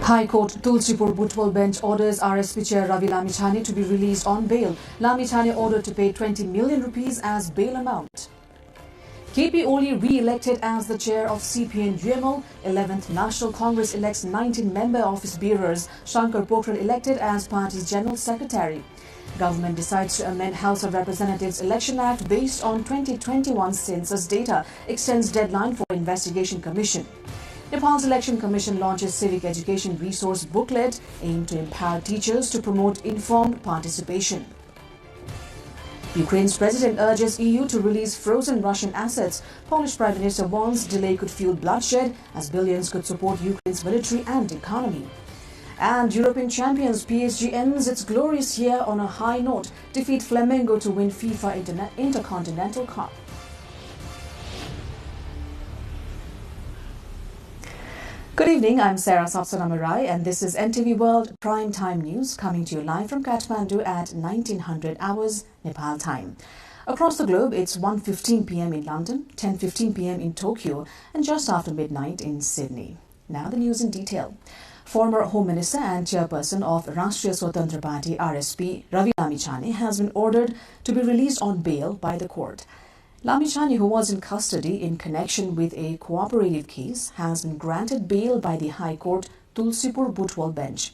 High Court Tulsipur Butwal bench orders RSP Chair Ravi Lamichhane to be released on bail. Lamichhane ordered to pay 20 million rupees as bail amount. KP Oli re-elected as the chair of CPN-UML. 11th National Congress elects 19 member office bearers. Shankar Pokhrel elected as party's general secretary. Government decides to amend House of Representatives Election Act based on 2021 census data. Extends deadline for investigation commission. Nepal's Election Commission launches civic education resource booklet aimed to empower teachers to promote informed participation. Ukraine's president urges EU to release frozen Russian assets. Polish Prime Minister warns delay could fuel bloodshed as billions could support Ukraine's military and economy. And European champions PSG ends its glorious year on a high note. Defeat Flamengo to win FIFA Intercontinental Cup. Good evening, I'm Sarah Sapsanamarai and this is NTV World Prime Time News coming to you live from Kathmandu at 1900 hours Nepal time. Across the globe, it's 1:15 p.m. in London, 10:15 p.m. in Tokyo and just after midnight in Sydney. Now the news in detail. Former Home Minister and Chairperson of Rashtriya Swatantra Party RSP, Ravi Lamichhane, has been ordered to be released on bail by the court. Lamichhane, who was in custody in connection with a cooperative case, has been granted bail by the High Court Tulsipur Butwal bench.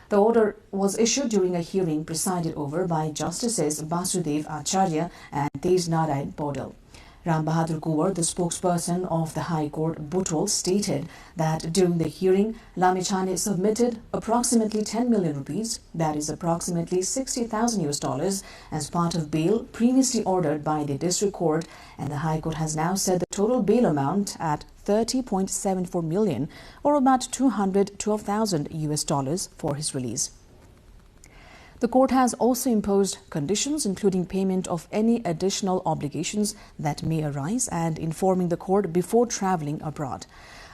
The order was issued during a hearing presided over by Justices Basudev Acharya and Tej Narayan Podal. Ram Bahadur Kuwar, the spokesperson of the High Court Butwal, stated that during the hearing, Lamichhane submitted approximately 10 million rupees, that is approximately $60,000 as part of bail previously ordered by the district court, and the High Court has now set the total bail amount at 30.74 million or about $212,000 for his release. The court has also imposed conditions including payment of any additional obligations that may arise and informing the court before travelling abroad.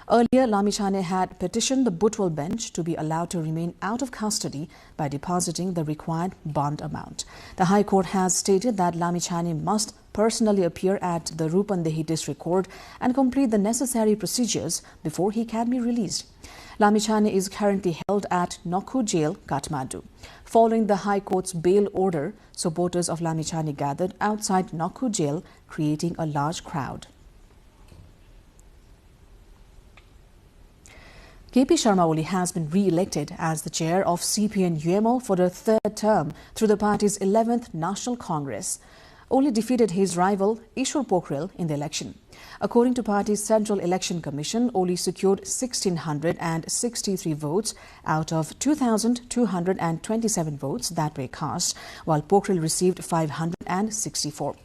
Earlier, Lamichhane had petitioned the Butwal bench to be allowed to remain out of custody by depositing the required bond amount. The High Court has stated that Lamichhane must personally appear at the Rupandehi District Court and complete the necessary procedures before he can be released. Lamichhane is currently held at Nokku Jail, Kathmandu. Following the High Court's bail order, supporters of Lamichhane gathered outside Nokku Jail, creating a large crowd. KP Sharma Oli has been re-elected as the chair of CPN-UML for the third term through the party's 11th National Congress. Oli defeated his rival Ishwar Pokhrel in the election. According to party's Central Election Commission, Oli secured 1,663 votes out of 2,227 votes that were cast, while Pokhrel received 564.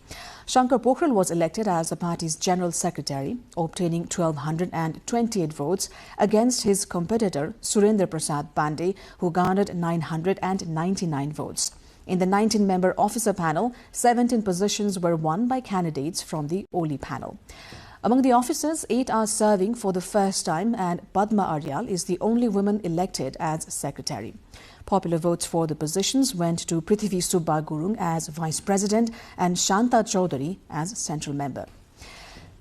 Shankar Pokhrel was elected as the party's general secretary, obtaining 1,228 votes against his competitor Surendra Prasad Pandey, who garnered 999 votes. In the 19-member officer panel, 17 positions were won by candidates from the Oli panel. Among the officers, 8 are serving for the first time and Padma Aryal is the only woman elected as secretary. Popular votes for the positions went to Prithvi Subba Gurung as vice president and Shanta Chaudhary as central member.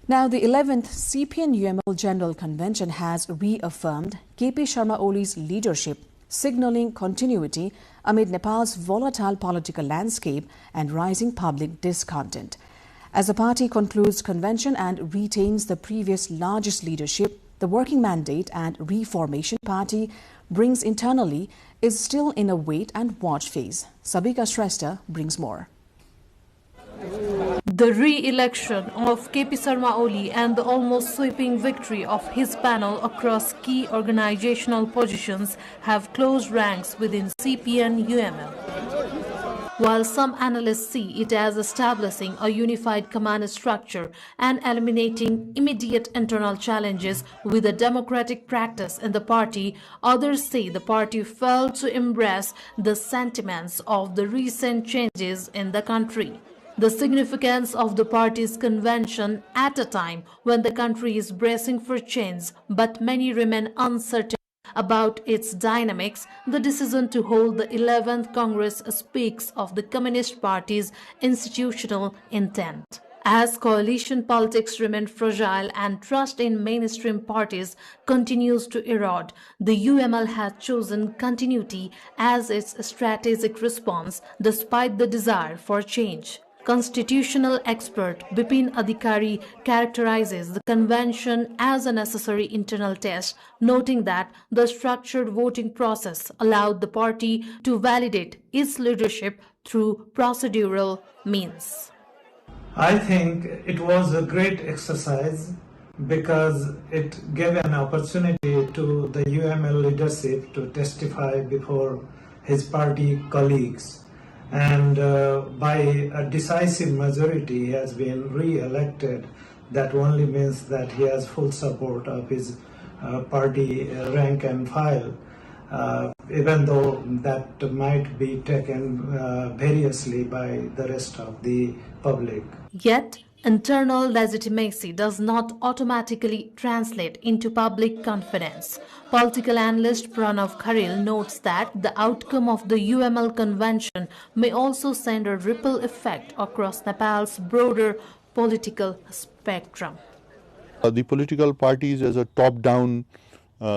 Now, the 11th CPN-UML General Convention has reaffirmed KP Sharma Oli's leadership, signalling continuity amid Nepal's volatile political landscape and rising public discontent. As the party concludes convention and retains the previous largest leadership, the working mandate and reformation party brings internally is still in a wait and watch phase. Sabika Shrestha brings more. The re-election of KP Sharma Oli and the almost sweeping victory of his panel across key organizational positions have closed ranks within CPN-UML. While some analysts see it as establishing a unified command structure and eliminating immediate internal challenges with a democratic practice in the party, others say the party failed to embrace the sentiments of the recent changes in the country. The significance of the party's convention at a time when the country is bracing for change, but many remain uncertain about its dynamics. The decision to hold the 11th Congress speaks of the Communist Party's institutional intent. As coalition politics remain fragile and trust in mainstream parties continues to erode, the UML has chosen continuity as its strategic response despite the desire for change. Constitutional expert Bipin Adhikari characterizes the convention as a necessary internal test, noting that the structured voting process allowed the party to validate its leadership through procedural means. I think it was a great exercise because it gave an opportunity to the UML leadership to testify before his party colleagues, and by a decisive majority he has been re-elected. That only means that he has full support of his party rank and file, even though that might be taken variously by the rest of the public. Yet, internal legitimacy does not automatically translate into public confidence. Political analyst Pranav Kharil notes that the outcome of the UML convention may also send a ripple effect across Nepal's broader political spectrum. The political parties as a top-down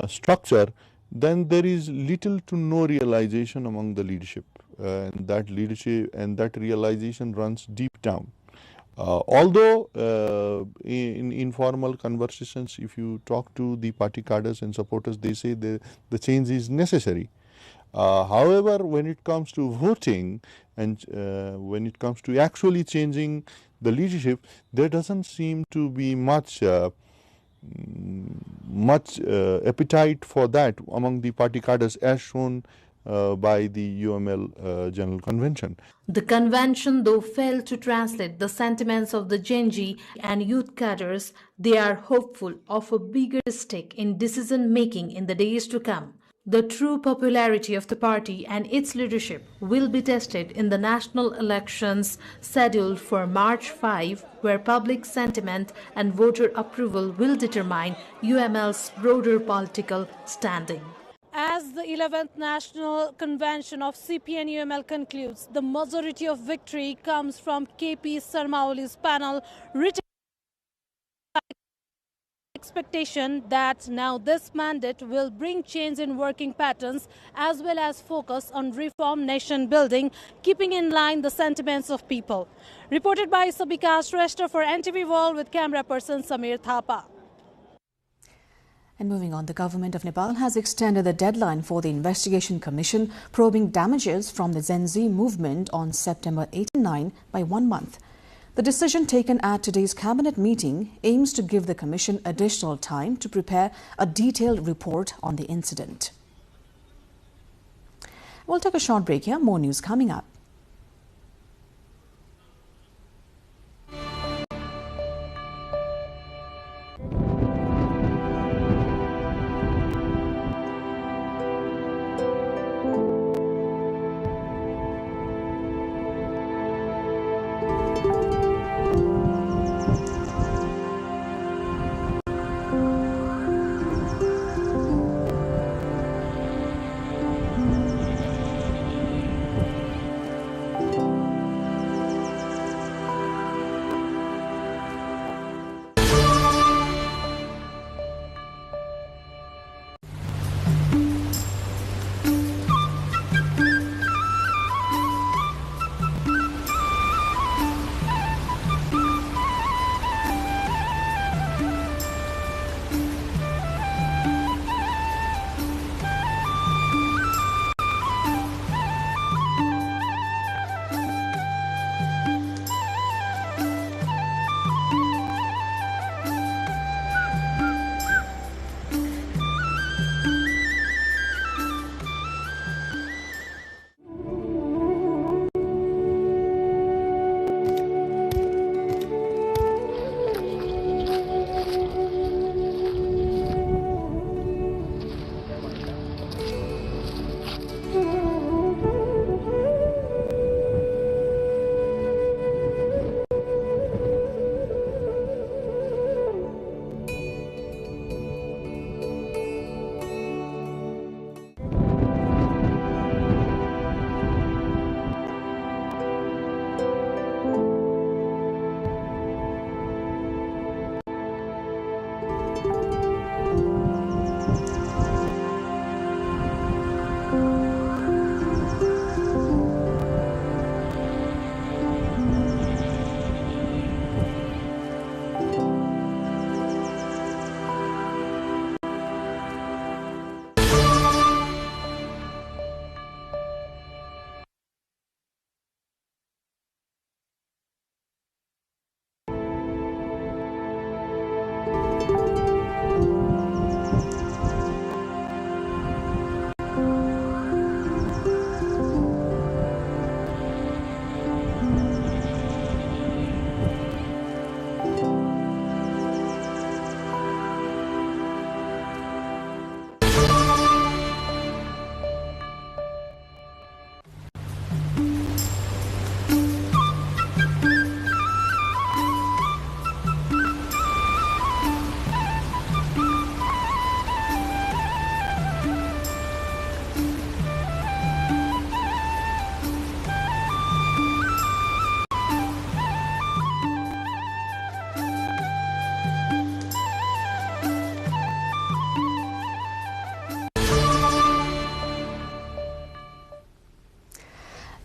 structure, then there is little to no realization among the leadership, and that leadership and that realization runs deep down. Although in informal conversations, if you talk to the party cadres and supporters, they say the change is necessary. However, when it comes to voting and when it comes to actually changing the leadership, there doesn't seem to be much appetite for that among the party cadres, as shown by the UML General Convention. The convention, though, failed to translate the sentiments of the Gen Z and youth cadres, they are hopeful of a bigger stake in decision-making in the days to come. The true popularity of the party and its leadership will be tested in the national elections scheduled for March 5, where public sentiment and voter approval will determine UML's broader political standing. As the 11th National Convention of CPN-UML concludes, the majority of victory comes from KP Sharma Oli's panel, written expectation that now this mandate will bring change in working patterns as well as focus on reform nation building, keeping in line the sentiments of people. Reported by Sabika Shrestha for NTV World with camera person Samir Thapa. And moving on, the government of Nepal has extended the deadline for the investigation commission probing damages from the Gen Z movement on September 8 and 9 by 1 month. The decision taken at today's cabinet meeting aims to give the commission additional time to prepare a detailed report on the incident. We'll take a short break here. More news coming up.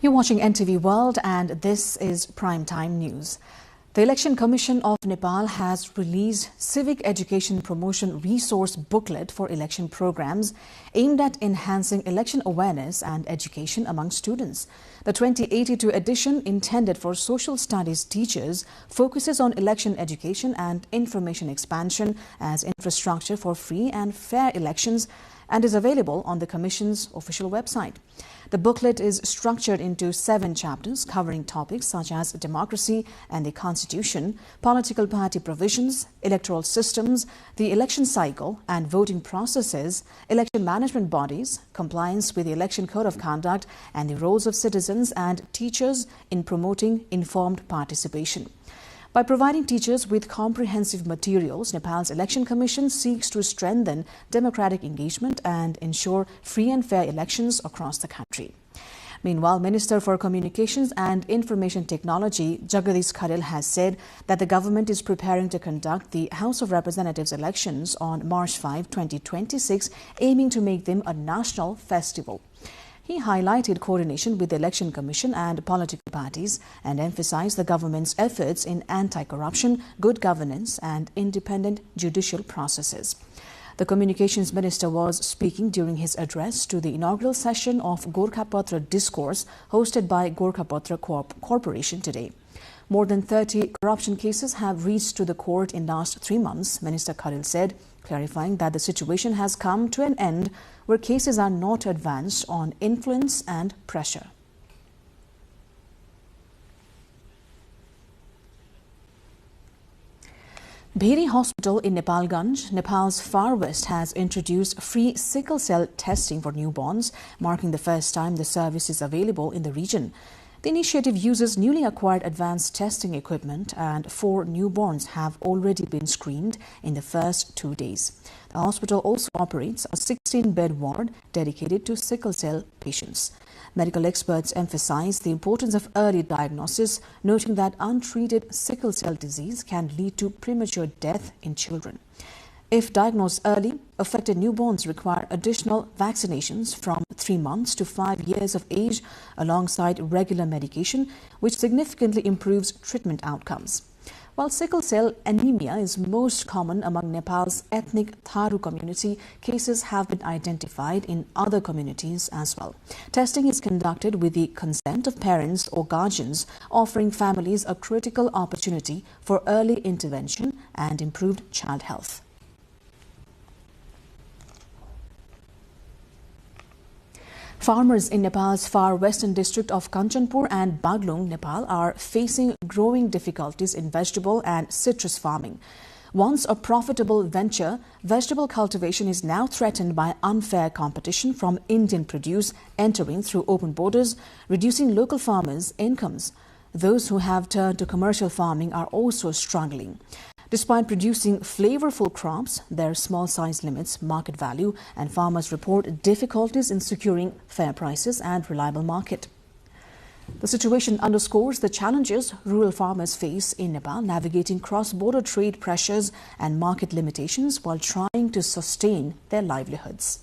You're watching NTV World and this is Primetime News. The Election Commission of Nepal has released Civic Education Promotion Resource Booklet for election programs aimed at enhancing election awareness and education among students. The 2082 edition, intended for social studies teachers, focuses on election education and information expansion as infrastructure for free and fair elections and is available on the Commission's official website. The booklet is structured into 7 chapters covering topics such as democracy and the constitution, political party provisions, electoral systems, the election cycle and voting processes, election management bodies, compliance with the election code of conduct, and the roles of citizens and teachers in promoting informed participation. By providing teachers with comprehensive materials, Nepal's Election Commission seeks to strengthen democratic engagement and ensure free and fair elections across the country. Meanwhile, Minister for Communications and Information Technology, Jagadish Kharel, has said that the government is preparing to conduct the House of Representatives elections on March 5, 2026, aiming to make them a national festival. He highlighted coordination with the Election Commission and political parties and emphasized the government's efforts in anti-corruption, good governance and independent judicial processes. The Communications Minister was speaking during his address to the inaugural session of Gorkhapatra Discourse hosted by Gorkhapatra Corporation today. More than 30 corruption cases have reached to the court in last 3 months, Minister Kharel said, clarifying that the situation has come to an end where cases are not advanced on influence and pressure. Bheri Hospital in Nepalganj, Nepal's far west, has introduced free sickle cell testing for newborns, marking the first time the service is available in the region. The initiative uses newly acquired advanced testing equipment and 4 newborns have already been screened in the first 2 days. The hospital also operates a 16-bed ward dedicated to sickle cell patients. Medical experts emphasize the importance of early diagnosis, noting that untreated sickle cell disease can lead to premature death in children. If diagnosed early, affected newborns require additional vaccinations from 3 months to 5 years of age alongside regular medication, which significantly improves treatment outcomes. While sickle cell anemia is most common among Nepal's ethnic Tharu community, cases have been identified in other communities as well. Testing is conducted with the consent of parents or guardians, offering families a critical opportunity for early intervention and improved child health. Farmers in Nepal's far western district of Kanchanpur and Baglung, Nepal, are facing growing difficulties in vegetable and citrus farming. Once a profitable venture, vegetable cultivation is now threatened by unfair competition from Indian produce entering through open borders, reducing local farmers' incomes. Those who have turned to commercial farming are also struggling. Despite producing flavorful crops, their small size limits market value, and farmers report difficulties in securing fair prices and reliable market. The situation underscores the challenges rural farmers face in Nepal, navigating cross-border trade pressures and market limitations while trying to sustain their livelihoods.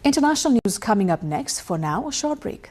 International news coming up next. For now, a short break.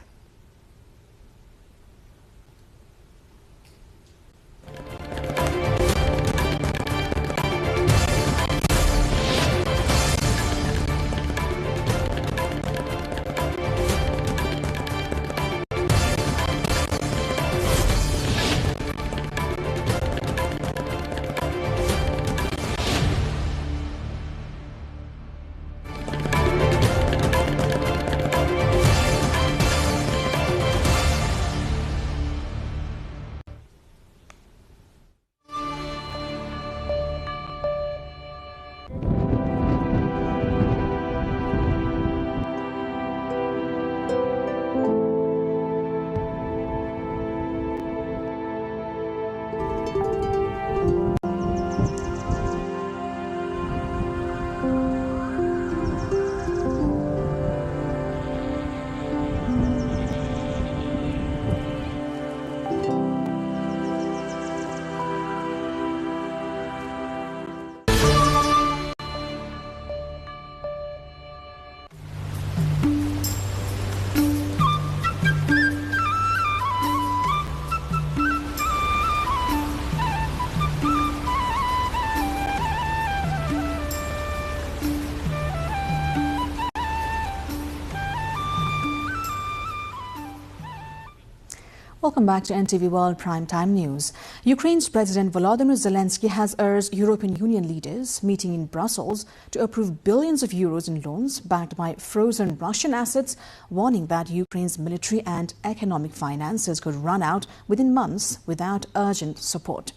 Welcome back to NTV World Primetime News. Ukraine's President Volodymyr Zelensky has urged European Union leaders meeting in Brussels to approve billions of euros in loans backed by frozen Russian assets, warning that Ukraine's military and economic finances could run out within months without urgent support.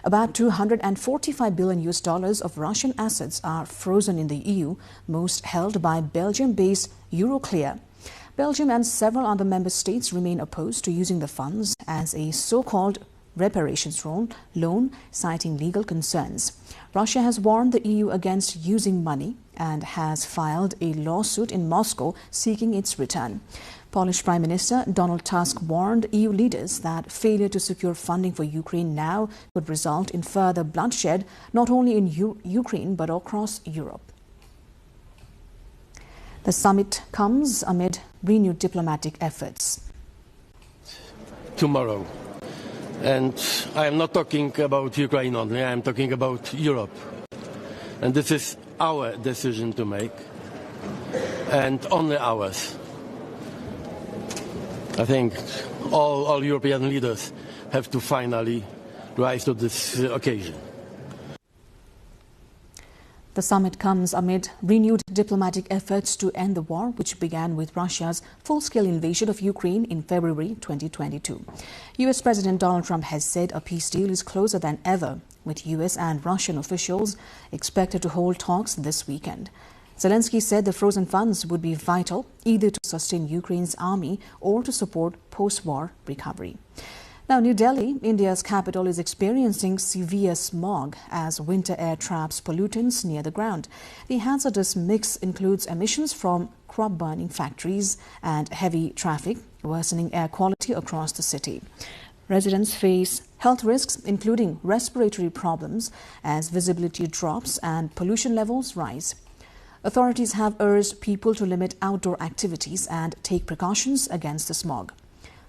About $245 billion of Russian assets are frozen in the EU, most held by Belgium-based Euroclear. Belgium and several other member states remain opposed to using the funds as a so-called reparations loan, citing legal concerns. Russia has warned the EU against using money and has filed a lawsuit in Moscow seeking its return. Polish Prime Minister Donald Tusk warned EU leaders that failure to secure funding for Ukraine now could result in further bloodshed, not only in Ukraine but across Europe. The summit comes amid renewed diplomatic efforts. Tomorrow. And I am not talking about Ukraine only, I am talking about Europe. And this is our decision to make, and only ours. I think all European leaders have to finally rise to this occasion. The summit comes amid renewed diplomatic efforts to end the war, which began with Russia's full-scale invasion of Ukraine in February 2022. U.S. President Donald Trump has said a peace deal is closer than ever, with U.S. and Russian officials expected to hold talks this weekend. Zelensky said the frozen funds would be vital either to sustain Ukraine's army or to support post-war recovery. Now, New Delhi, India's capital, is experiencing severe smog as winter air traps pollutants near the ground. The hazardous mix includes emissions from crop burning factories and heavy traffic, worsening air quality across the city. Residents face health risks, including respiratory problems, as visibility drops and pollution levels rise. Authorities have urged people to limit outdoor activities and take precautions against the smog.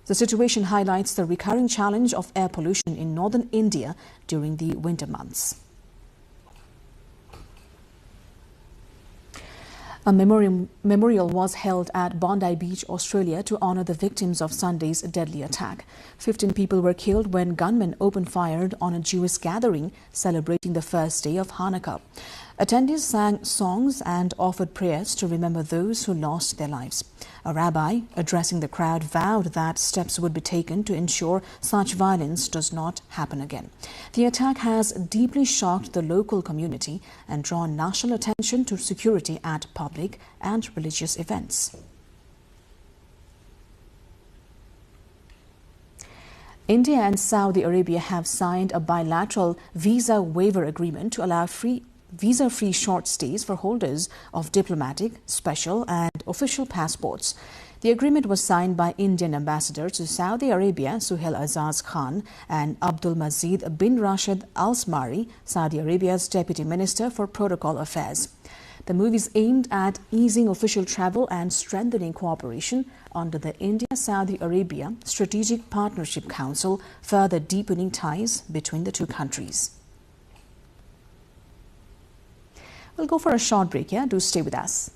The situation highlights the recurring challenge of air pollution in northern India during the winter months. A memorial was held at Bondi Beach, Australia, to honour the victims of Sunday's deadly attack. 15 people were killed when gunmen opened fire on a Jewish gathering celebrating the first day of Hanukkah. Attendees sang songs and offered prayers to remember those who lost their lives. A rabbi addressing the crowd vowed that steps would be taken to ensure such violence does not happen again. The attack has deeply shocked the local community and drawn national attention to security at public and religious events. India and Saudi Arabia have signed a bilateral visa waiver agreement to allow visa-free short stays for holders of diplomatic, special and official passports. The agreement was signed by Indian ambassadors to Saudi Arabia, Suhail Azaz Khan, and Abdul Mazid bin Rashid Al Smari, Saudi Arabia's Deputy Minister for Protocol Affairs. The move is aimed at easing official travel and strengthening cooperation under the India-Saudi Arabia Strategic Partnership Council, further deepening ties between the two countries. We'll go for a short break here. Do stay with us.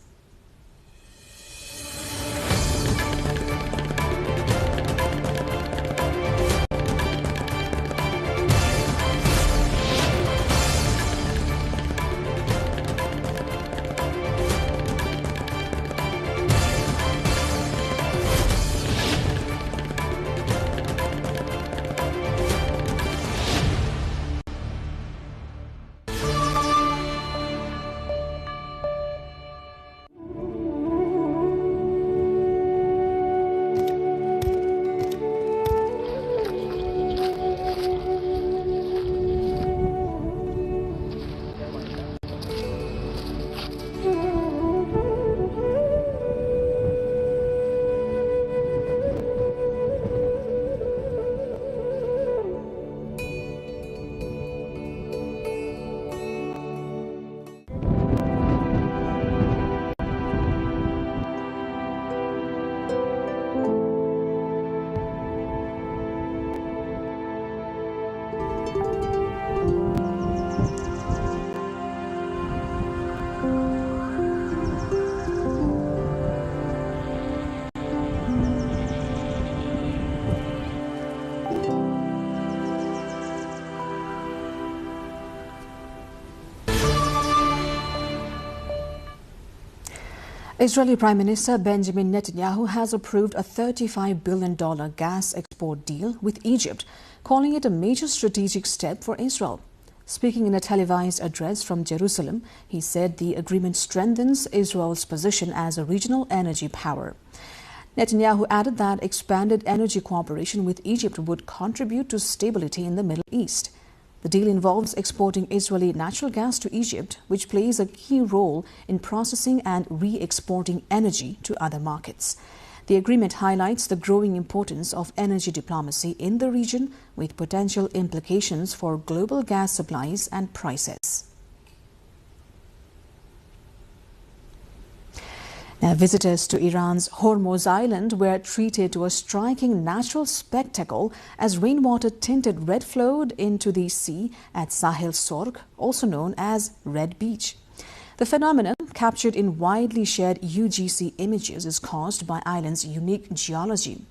Israeli Prime Minister Benjamin Netanyahu has approved a $35 billion gas export deal with Egypt, calling it a major strategic step for Israel. Speaking in a televised address from Jerusalem, he said the agreement strengthens Israel's position as a regional energy power. Netanyahu added that expanded energy cooperation with Egypt would contribute to stability in the Middle East. The deal involves exporting Israeli natural gas to Egypt, which plays a key role in processing and re-exporting energy to other markets. The agreement highlights the growing importance of energy diplomacy in the region, with potential implications for global gas supplies and prices. Now, visitors to Iran's Hormuz Island were treated to a striking natural spectacle as rainwater-tinted red flowed into the sea at Sahel Sorg, also known as Red Beach. The phenomenon, captured in widely shared UGC images, is caused by island's unique geology.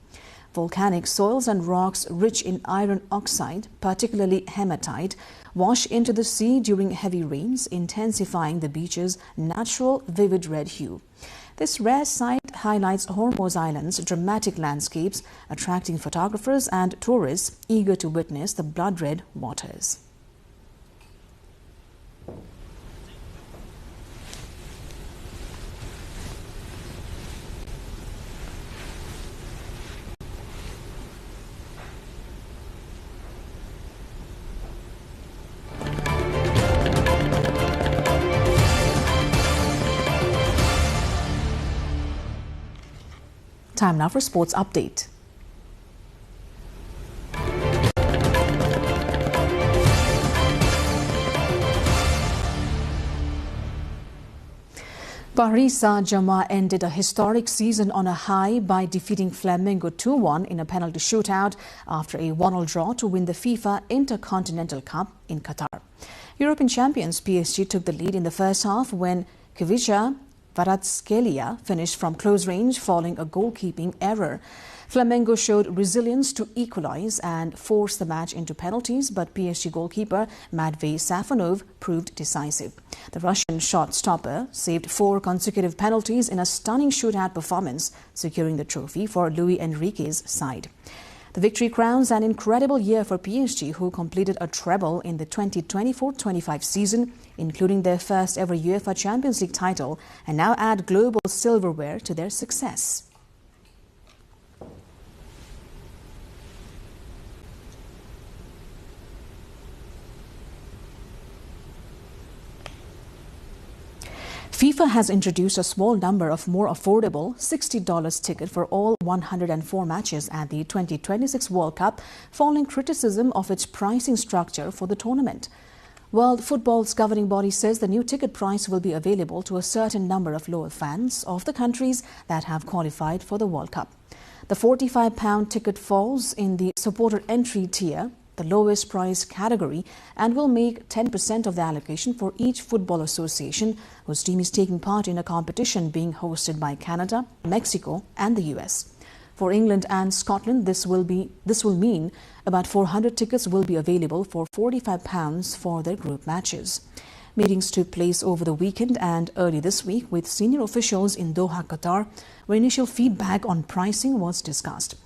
Volcanic soils and rocks rich in iron oxide, particularly hematite, wash into the sea during heavy rains, intensifying the beach's natural vivid red hue. This rare sight highlights Hormuz Island's dramatic landscapes, attracting photographers and tourists eager to witness the blood-red waters. Time now for sports update. Paris Saint-Germain ended a historic season on a high by defeating Flamengo 2-1 in a penalty shootout after a 1-1 draw to win the FIFA Intercontinental Cup in Qatar. European champions PSG took the lead in the first half when Kvicha Kvaratskhelia finished from close range following a goalkeeping error. Flamengo showed resilience to equalize and force the match into penalties, but PSG goalkeeper Matvei Safonov proved decisive. The Russian shot stopper saved 4 consecutive penalties in a stunning shootout performance, securing the trophy for Luis Enrique's side. The victory crowns an incredible year for PSG, who completed a treble in the 2024-25 season, including their first ever UEFA Champions League title, and now add global silverware to their success. FIFA has introduced a small number of more affordable $60 ticket for all 104 matches at the 2026 World Cup, following criticism of its pricing structure for the tournament. World Football's governing body says the new ticket price will be available to a certain number of loyal fans of the countries that have qualified for the World Cup. The £45 ticket falls in the supporter entry tier, the lowest price category, and will make 10% of the allocation for each football association whose team is taking part in a competition being hosted by Canada, Mexico and the US. For England and Scotland, this will mean about 400 tickets will be available for £45 for their group matches. Meetings took place over the weekend and early this week with senior officials in Doha, Qatar, where initial feedback on pricing was discussed.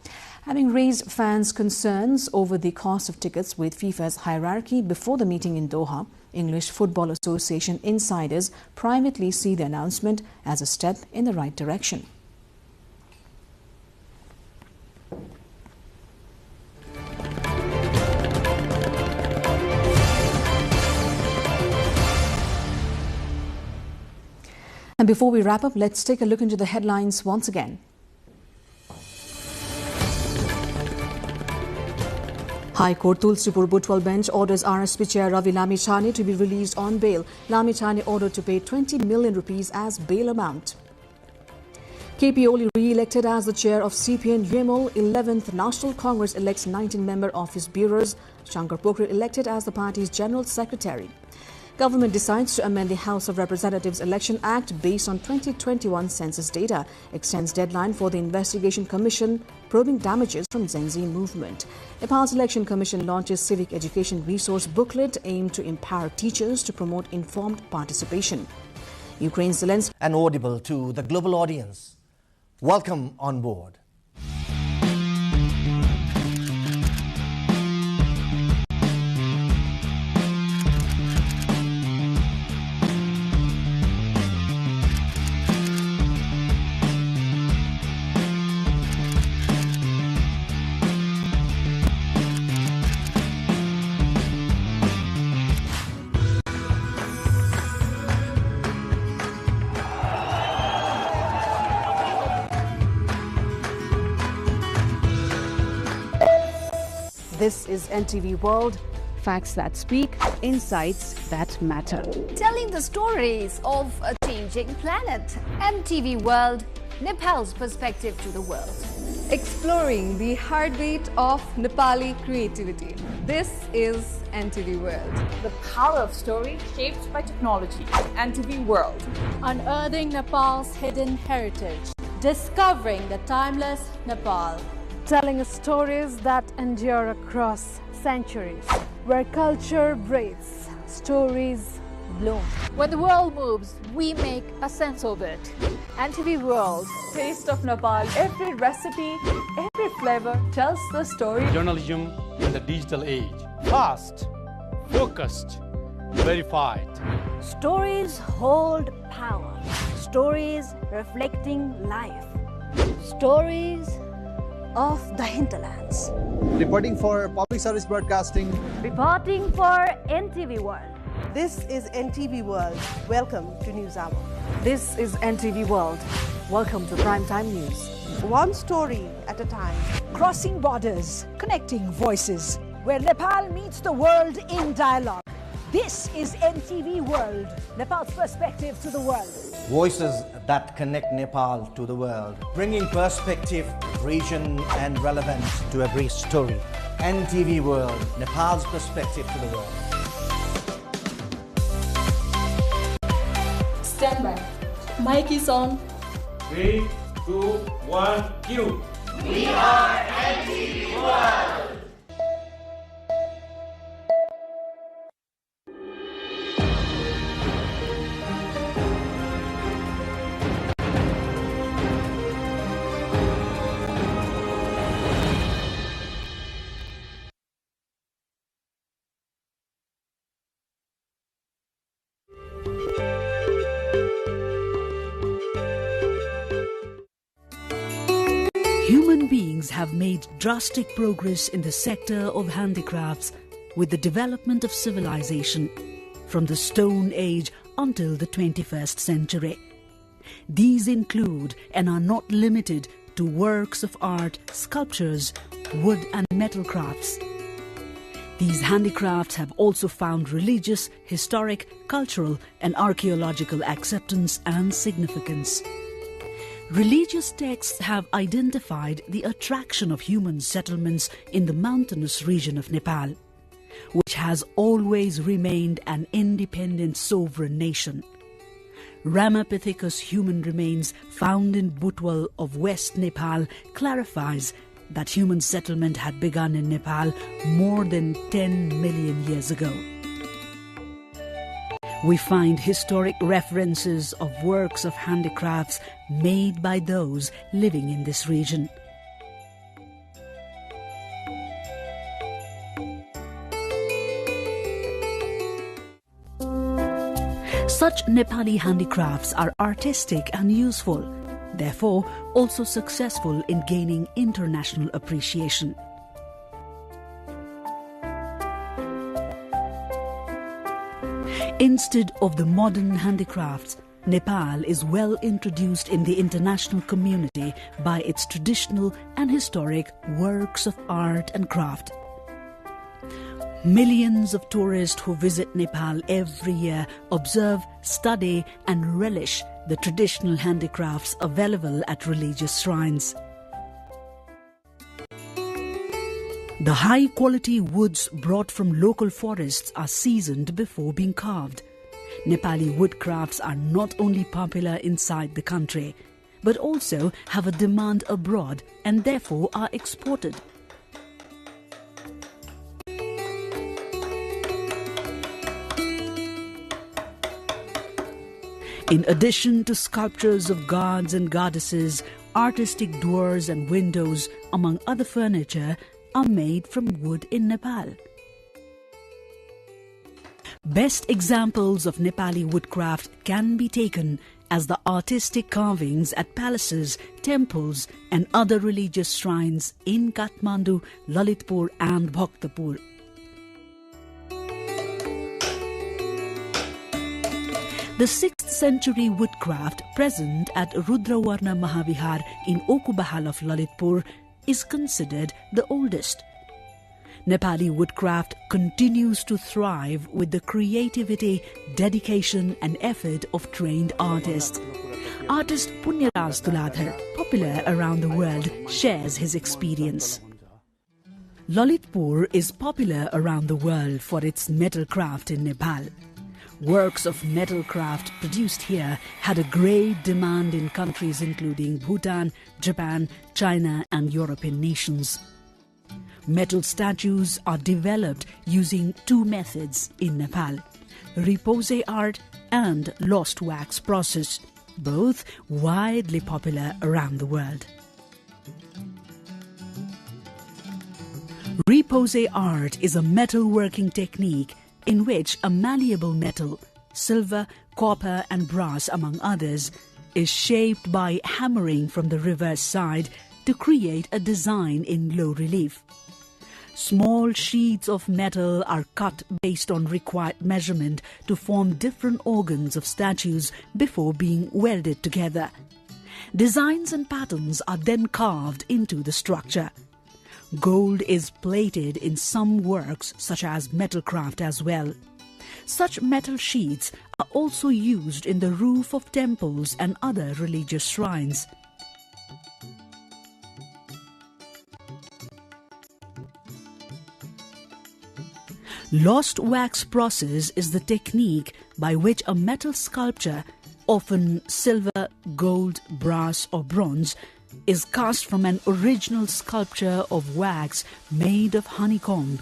Having raised fans' concerns over the cost of tickets with FIFA's hierarchy before the meeting in Doha, English Football Association insiders privately see the announcement as a step in the right direction. And before we wrap up, let's take a look into the headlines once again. High Court Tulsipur Butwal bench orders RSP chair Ravi Lamichhane to be released on bail. Lamichhane ordered to pay 20 million rupees as bail amount. KP Oli re-elected as the chair of CPN UML 11th National Congress elects 19-member office bureaus. Shankar Pokhrel elected as the party's general secretary. Government decides to amend the House of Representatives Election Act based on 2021 census data, extends deadline for the investigation commission probing damages from Gen Z movement. Nepal's Election Commission launches civic education resource booklet aimed to empower teachers to promote informed participation. Ukraine's Zelensky and audible to the global audience. Welcome on board. This is NTV World. Facts that speak, insights that matter. Telling the stories of a changing planet. NTV World, Nepal's perspective to the world. Exploring the heartbeat of Nepali creativity. This is NTV World. The power of story shaped by technology. NTV World. Unearthing Nepal's hidden heritage. Discovering the timeless Nepal. Telling stories that endure across centuries. Where culture breathes, stories bloom. When the world moves, we make a sense of it. NTV World. Taste of Nepal. Every recipe, every flavor tells the story. Journalism in the digital age. Fast, focused, verified. Stories hold power. Stories reflecting life. Stories of the hinterlands. Reporting for public service broadcasting. Reporting for NTV World. This is NTV World. Welcome to News Hour. This is NTV World. Welcome to Primetime News. One story at a time. Crossing borders, connecting voices, where Nepal meets the world in dialogue. This is NTV World, Nepal's perspective to the world. Voices that connect Nepal to the world, bringing perspective, region and relevance to every story. NTV World, Nepal's perspective to the world. Stand by. Mic is on. 3, 2, 1, cue. We are NTV World. Human beings have made drastic progress in the sector of handicrafts with the development of civilization from the Stone Age until the 21st century. These include and are not limited to works of art, sculptures, wood and metal crafts. These handicrafts have also found religious, historic, cultural and archaeological acceptance and significance. Religious texts have identified the attraction of human settlements in the mountainous region of Nepal, which has always remained an independent sovereign nation. Ramapithecus human remains found in Butwal of West Nepal clarifies that human settlement had begun in Nepal more than 10 million years ago. We find historic references of works of handicrafts made by those living in this region. Such Nepali handicrafts are artistic and useful, therefore also successful in gaining international appreciation. Instead of the modern handicrafts, Nepal is well introduced in the international community by its traditional and historic works of art and craft. Millions of tourists who visit Nepal every year observe, study and relish the traditional handicrafts available at religious shrines. The high-quality woods brought from local forests are seasoned before being carved. Nepali woodcrafts are not only popular inside the country, but also have a demand abroad and therefore are exported. In addition to sculptures of gods and goddesses, artistic doors and windows, among other furniture, are made from wood in Nepal. Best examples of Nepali woodcraft can be taken as the artistic carvings at palaces, temples and other religious shrines in Kathmandu, Lalitpur and Bhaktapur. The 6th century woodcraft present at Rudravarna Mahavihar in Okubahal of Lalitpur is considered the oldest. Nepali woodcraft continues to thrive with the creativity, dedication and effort of trained artists. Artist Punyaraj Tuladhar, popular around the world, shares his experience. Lalitpur is popular around the world for its metal craft in Nepal. Works of metal craft produced here had a great demand in countries including Bhutan, Japan, China and European nations. Metal statues are developed using 2 methods in Nepal: repose art and lost wax process, both widely popular around the world. Repose art is a metalworking technique in which a malleable metal, silver, copper and brass among others, is shaped by hammering from the reverse side to create a design in low relief. Small sheets of metal are cut based on required measurement to form different organs of statues before being welded together. Designs and patterns are then carved into the structure. Gold is plated in some works such as metalcraft as well. Such metal sheets are also used in the roof of temples and other religious shrines. Lost wax process is the technique by which a metal sculpture, often silver, gold, brass or bronze, is cast from an original sculpture of wax made of honeycomb.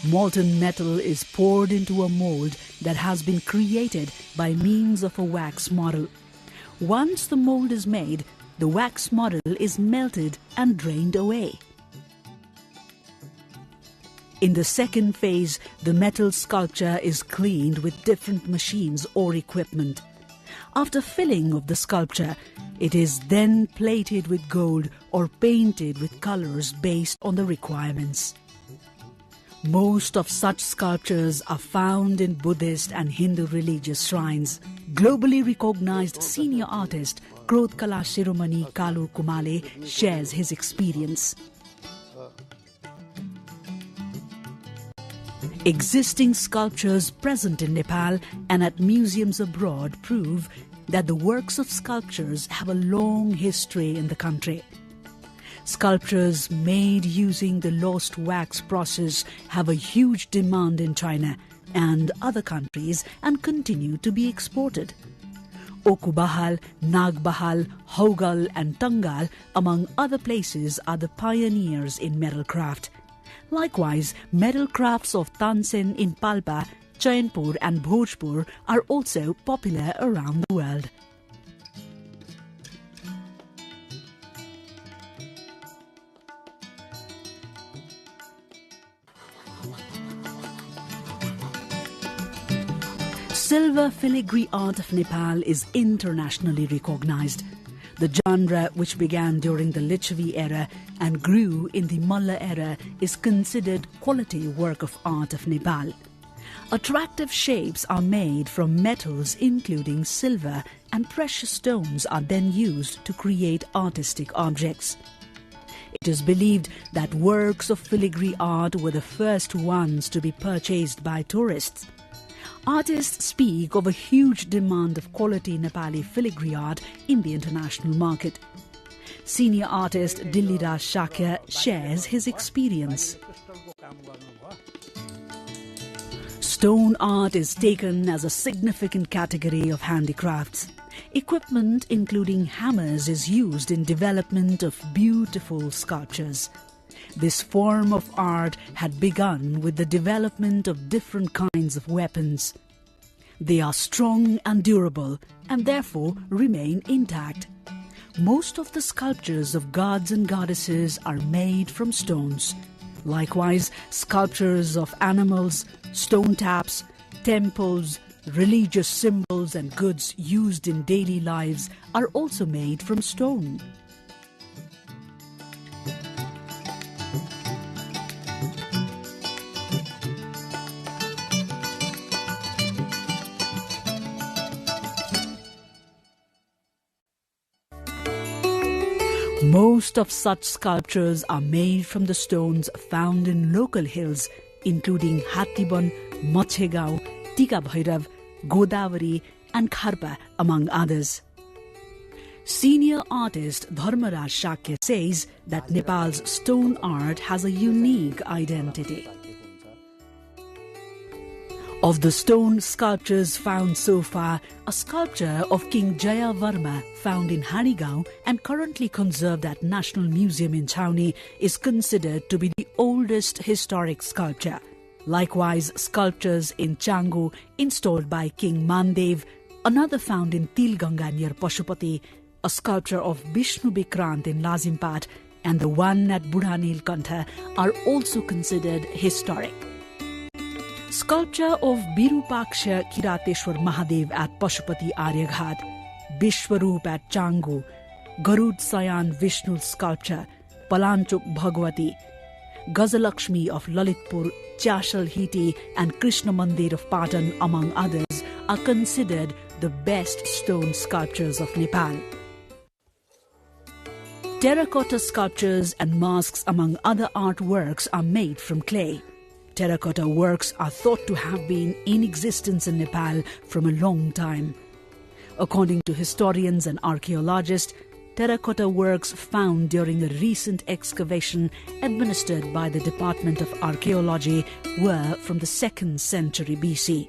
Molten metal is poured into a mold that has been created by means of a wax model. Once the mold is made, the wax model is melted and drained away. In the second phase, the metal sculpture is cleaned with different machines or equipment. After filling of the sculpture, it is then plated with gold or painted with colors based on the requirements. Most of such sculptures are found in Buddhist and Hindu religious shrines. Globally recognized senior artist Krodh Kala Shiromani Kalu Kumale shares his experience. Existing sculptures present in Nepal and at museums abroad prove that the works of sculptures have a long history in the country. Sculptures made using the lost wax process have a huge demand in China and other countries and continue to be exported. Okubahal, Nagbahal, Haugal and Tangal, among other places, are the pioneers in metal craft. Likewise, metal crafts of Tansen in Palpa, Chainpur and Bhojpur are also popular around the world. Silver filigree art of Nepal is internationally recognized. The genre, which began during the Lichavi era and grew in the Malla era, is considered quality work of art of Nepal. Attractive shapes are made from metals including silver, and precious stones are then used to create artistic objects. It is believed that works of filigree art were the first ones to be purchased by tourists. Artists speak of a huge demand of quality Nepali filigree art in the international market. Senior artist Dilliraj Shakya shares his experience. Stone art is taken as a significant category of handicrafts. Equipment including hammers is used in development of beautiful sculptures. This form of art had begun with the development of different kinds of weapons. They are strong and durable and therefore remain intact. Most of the sculptures of gods and goddesses are made from stones. Likewise, sculptures of animals, stone taps, temples, religious symbols and goods used in daily lives are also made from stone. Most of such sculptures are made from the stones found in local hills, including Hattiban, Machegao, Tika Bhairav, Godavari and Kharpa, among others. Senior artist Dharmaraj Shakya says that Nepal's stone art has a unique identity. Of the stone sculptures found so far, a sculpture of King Jaya Varma found in Harigao and currently conserved at National Museum in Chhaoni is considered to be the oldest historic sculpture. Likewise, sculptures in Changu installed by King Mandev, another found in Tilganga near Pashupati, a sculpture of Vishnu Vikrant in Lazimpat, and the one at Budhanilkantha are also considered historic. Sculpture of Virupaksha Kirateshwar Mahadev at Pashupati Aryaghat, Vishwaroop at Changu, Garud Sayan Vishnu sculpture, Palanchuk Bhagwati, Gazalakshmi of Lalitpur, Chashal Hiti and Krishna Mandir of Patan, among others, are considered the best stone sculptures of Nepal. Terracotta sculptures and masks, among other artworks, are made from clay. Terracotta works are thought to have been in existence in Nepal from a long time. According to historians and archaeologists, terracotta works found during a recent excavation administered by the Department of Archaeology were from the 2nd century BC.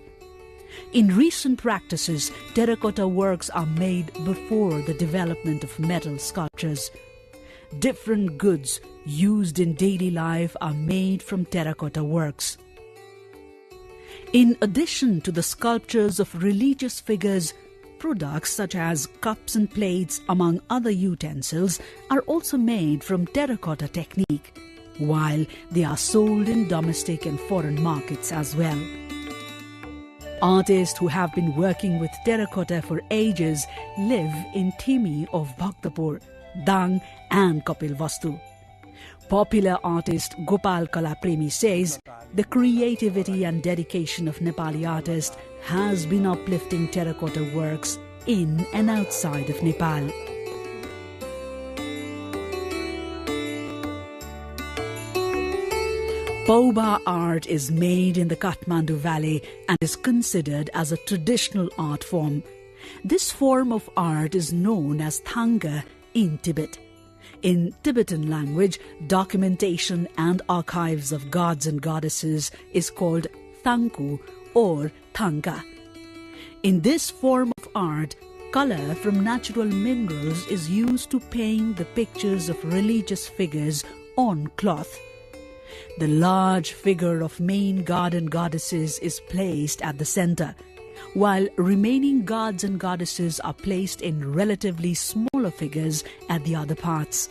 In recent practices, terracotta works are made before the development of metal sculptures. Different goods used in daily life are made from terracotta works. In addition to the sculptures of religious figures, products such as cups and plates, among other utensils, are also made from terracotta technique, while they are sold in domestic and foreign markets as well. Artists who have been working with terracotta for ages live in Thimi of Bhaktapur, Dang and Kapilvastu. Popular artist Gopal Kalapremi says the creativity and dedication of Nepali artists has been uplifting terracotta works in and outside of Nepal. Pauba art is made in the Kathmandu Valley and is considered as a traditional art form. This form of art is known as Thanga in Tibet. In Tibetan language, documentation and archives of gods and goddesses is called Thanku or Thanga. In this form of art, color from natural minerals is used to paint the pictures of religious figures on cloth. The large figure of main god and goddesses is placed at the center, while remaining gods and goddesses are placed in relatively smaller figures at the other parts.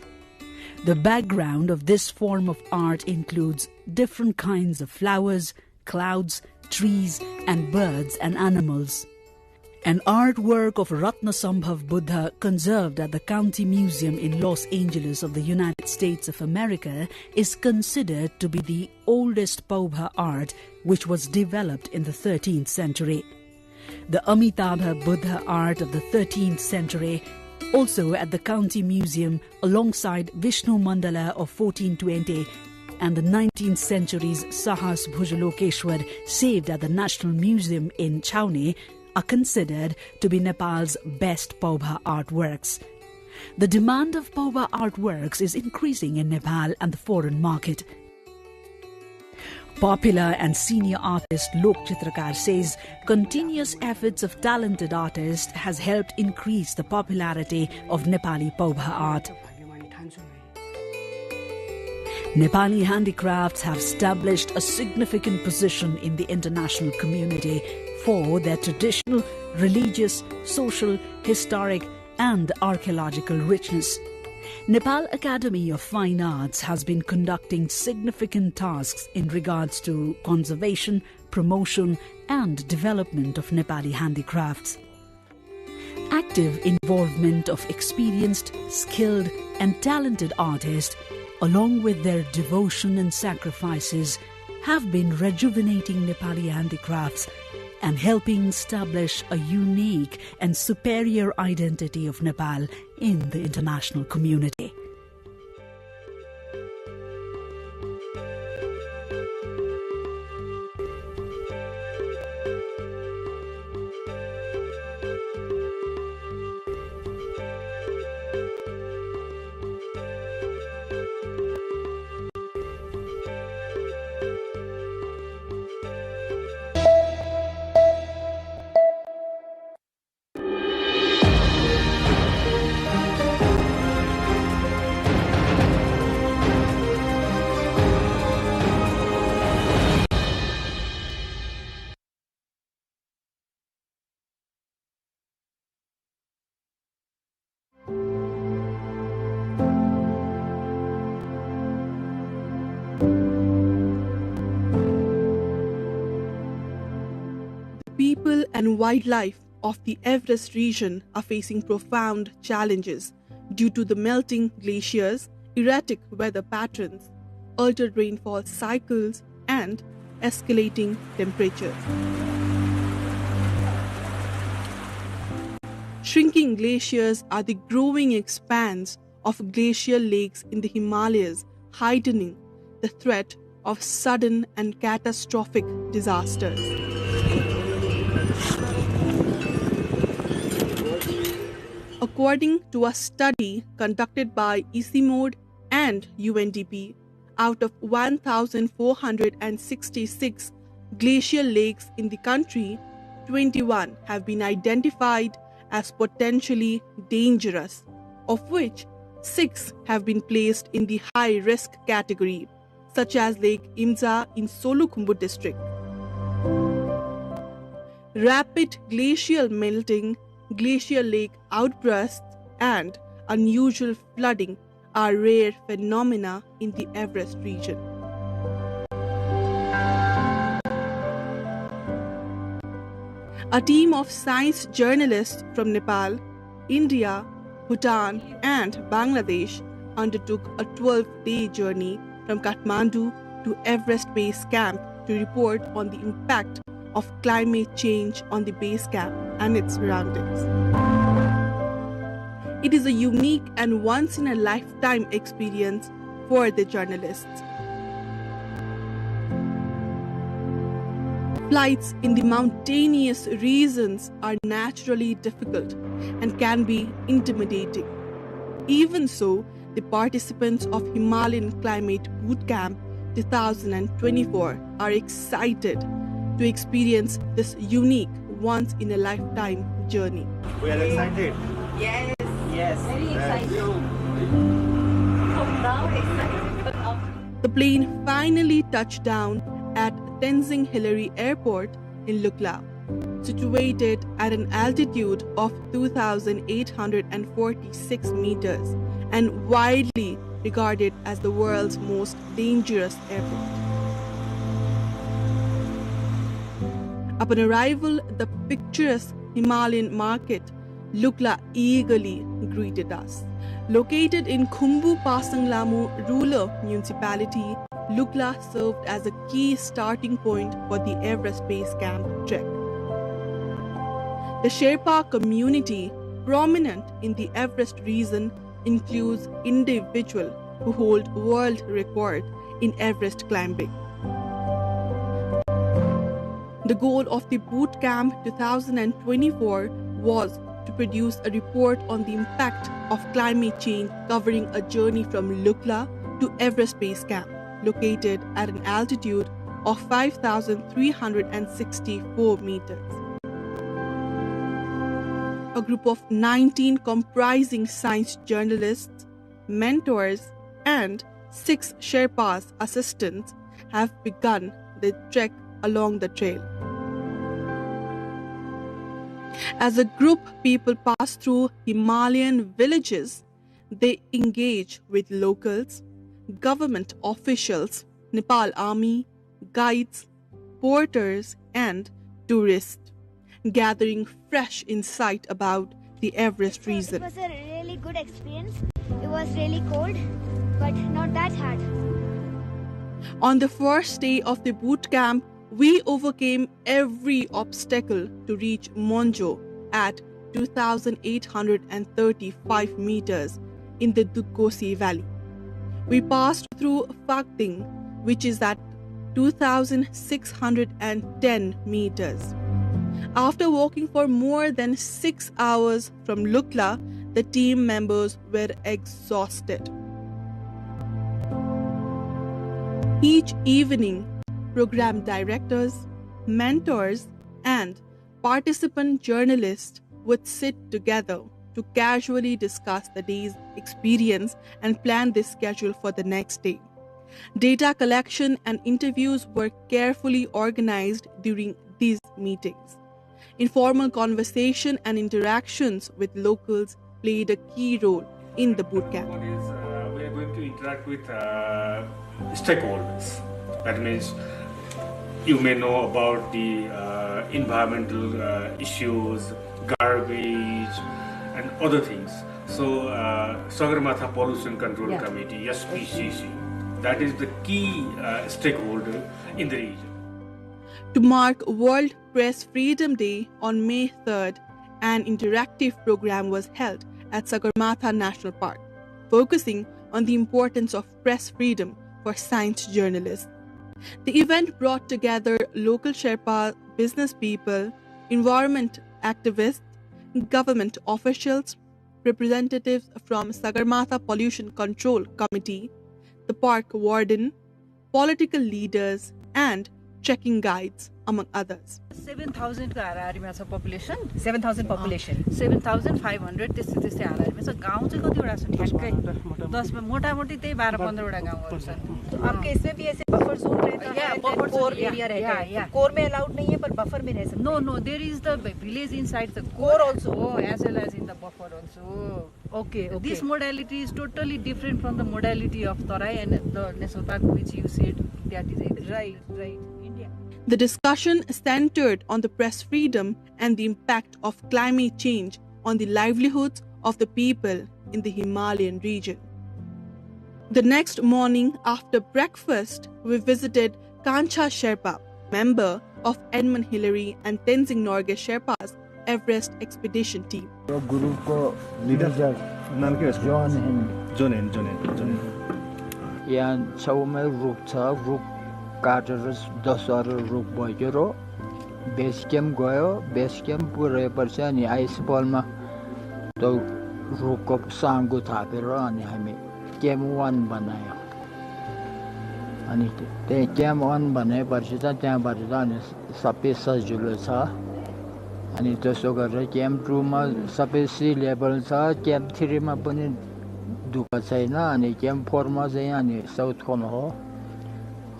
The background of this form of art includes different kinds of flowers, clouds, trees, and birds and animals. An artwork of Ratnasambhav Buddha conserved at the County Museum in Los Angeles of the United States of America is considered to be the oldest Paubha art, which was developed in the 13th century. The Amitabha Buddha art of the 13th century, also at the County Museum alongside Vishnu Mandala of 1420, and the 19th century's Sahas Bhujalokeshwar saved at the National Museum in Chhaoni, are considered to be Nepal's best Paubha artworks. The demand of Paubha artworks is increasing in Nepal and the foreign market. Popular and senior artist Lok Chitrakar says continuous efforts of talented artists has helped increase the popularity of Nepali Paubha art. Nepali handicrafts have established a significant position in the international community for their traditional, religious, social, historic and archaeological richness. Nepal Academy of Fine Arts has been conducting significant tasks in regards to conservation, promotion and development of Nepali handicrafts. Active involvement of experienced, skilled and talented artists, along with their devotion and sacrifices, have been rejuvenating Nepali handicrafts and helping establish a unique and superior identity of Nepal in the international community. People and wildlife of the Everest region are facing profound challenges due to the melting glaciers, erratic weather patterns, altered rainfall cycles, and escalating temperatures. Shrinking glaciers are the growing expanse of glacial lakes in the Himalayas, heightening the threat of sudden and catastrophic disasters. According to a study conducted by ECMOD and UNDP, out of 1,466 glacial lakes in the country, 21 have been identified as potentially dangerous, of which 6 have been placed in the high-risk category, such as Lake Imza in Solukhumbu district. Rapid glacial melting, glacial lake outbursts, and unusual flooding are rare phenomena in the Everest region. A team of science journalists from Nepal, India, Bhutan, and Bangladesh undertook a 12-day journey from Kathmandu to Everest Base Camp to report on the impact of climate change on the base camp and its surroundings. It is a unique and once-in-a-lifetime experience for the journalists. Flights in the mountainous regions are naturally difficult and can be intimidating. Even so, the participants of Himalayan Climate Bootcamp 2024 are excited to experience this unique once-in-a-lifetime journey. We are excited. Yes. Yes. Very excited. Now excited. The plane finally touched down at Tenzing Hillary Airport in Lukla, situated at an altitude of 2,846 meters and widely regarded as the world's most dangerous airport. Upon arrival, the picturesque Himalayan market, Lukla eagerly greeted us. Located in Khumbu Pasanglamu rural municipality, Lukla served as a key starting point for the Everest Base Camp trek. The Sherpa community, prominent in the Everest region, includes individuals who hold world record in Everest climbing. The goal of the Bootcamp 2024 was to produce a report on the impact of climate change, covering a journey from Lukla to Everest Base Camp, located at an altitude of 5,364 meters. A group of 19 comprising science journalists, mentors, and 6 Sherpas assistants have begun the trek along the trail. As a group, people pass through Himalayan villages. They engage with locals, government officials, Nepal Army, guides, porters, and tourists, gathering fresh insight about the Everest region. It was a really good experience. It was really cold, but not that hard. On the first day of the boot camp, we overcame every obstacle to reach Monjo at 2,835 meters in the Dukkosi Valley. We passed through Phakding, which is at 2,610 meters. After walking for more than 6 hours from Lukla, the team members were exhausted. Each evening, program directors, mentors, and participant journalists would sit together to casually discuss the day's experience and plan the schedule for the next day. Data collection and interviews were carefully organized during these meetings. Informal conversation and interactions with locals played a key role in the boot camp. We are going to interact with stakeholders. That means you may know about the environmental issues, garbage, and other things. So, Sagarmatha Pollution Control Committee, SPCC, that is the key stakeholder in the region. To mark World Press Freedom Day on May 3rd, an interactive program was held at Sagarmatha National Park, focusing on the importance of press freedom for science journalists. The event brought together local Sherpa business people, environment activists, government officials, representatives from Sagarmatha Pollution Control Committee, the park warden, political leaders, and trekking guides, among others. 7,000 population. 7,000 population. 7,500 त्यस्तै हाराहारीमा छ गाउँ चाहिँ कतिवटा छ ठ्याक्कै 10 में मोटामोटी त्यही 12-15 वटा गाउँहरु छन् आपके इसमें भी ऐसे बफर जोन रहता है बफर कोर एरिया रहता है कोर में अलाउड नहीं है पर बफर में रह सकते हैं no there is the village inside the core also as well as in the buffer also okay this modality is totally different from the modality of Tarai and the national park which you said that is right India. The discussion centered on the press freedom and the impact of climate change on the livelihoods of the people in the Himalayan region. The next morning after breakfast, we visited Kancha Sherpa, member of Edmund Hillary and Tenzing Norgay Sherpa's Everest expedition team. Group leader नाम के John यहाँ छेउमै रुख छ रुख काटेर 10 रुख भयो बेस क्याम्प गयो बेस क्याम्प पुगेपछि अनि आइस बलमा त्यो रुखको साङ्गो थापेर अनि हामी क्याम्प 1 बनायो अनि त्यही क्याम्प 1 बनाएपछि त त्यहाँबाट त अनि सबै सजिलो छ अनि त्यसो गरेर क्याम्प 2 मा सबै सी लेभल छ क्याम्प 3 मा पनि दुःख छैन अनि क्याम्प 4 मा चाहिँ अनि साउथ कोन हो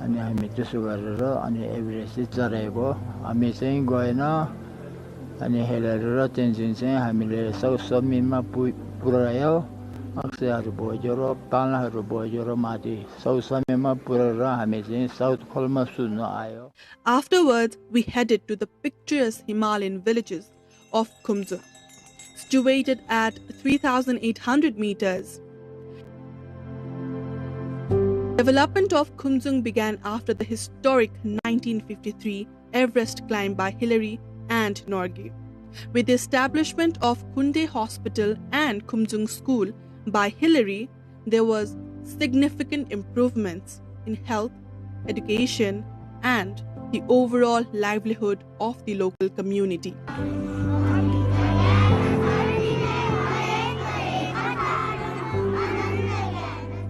अनि हामी त्यसो गरेर अनि एभरेस्ट चढाएको हामी चाहिँ गएन अनि हेलेर तेन्जिङ चाहिँ हामीले साउथ समिटमा पुर्यायो अक्सैहरू भयो र पालाहरू भयो र माथि साउथ समिटमा पुर्याएर हामी चाहिँ साउथ खोलमा सुन्न आयो. Afterwards, we headed to the picturesque Himalayan villages of Khumzung, situated at 3,800 meters. Development of Khumzung began after the historic 1953 Everest climb by Hillary and Norgay. With the establishment of Kunde Hospital and Khumzung School by Hillary, there was significant improvements in health, education, and the overall livelihood of the local community.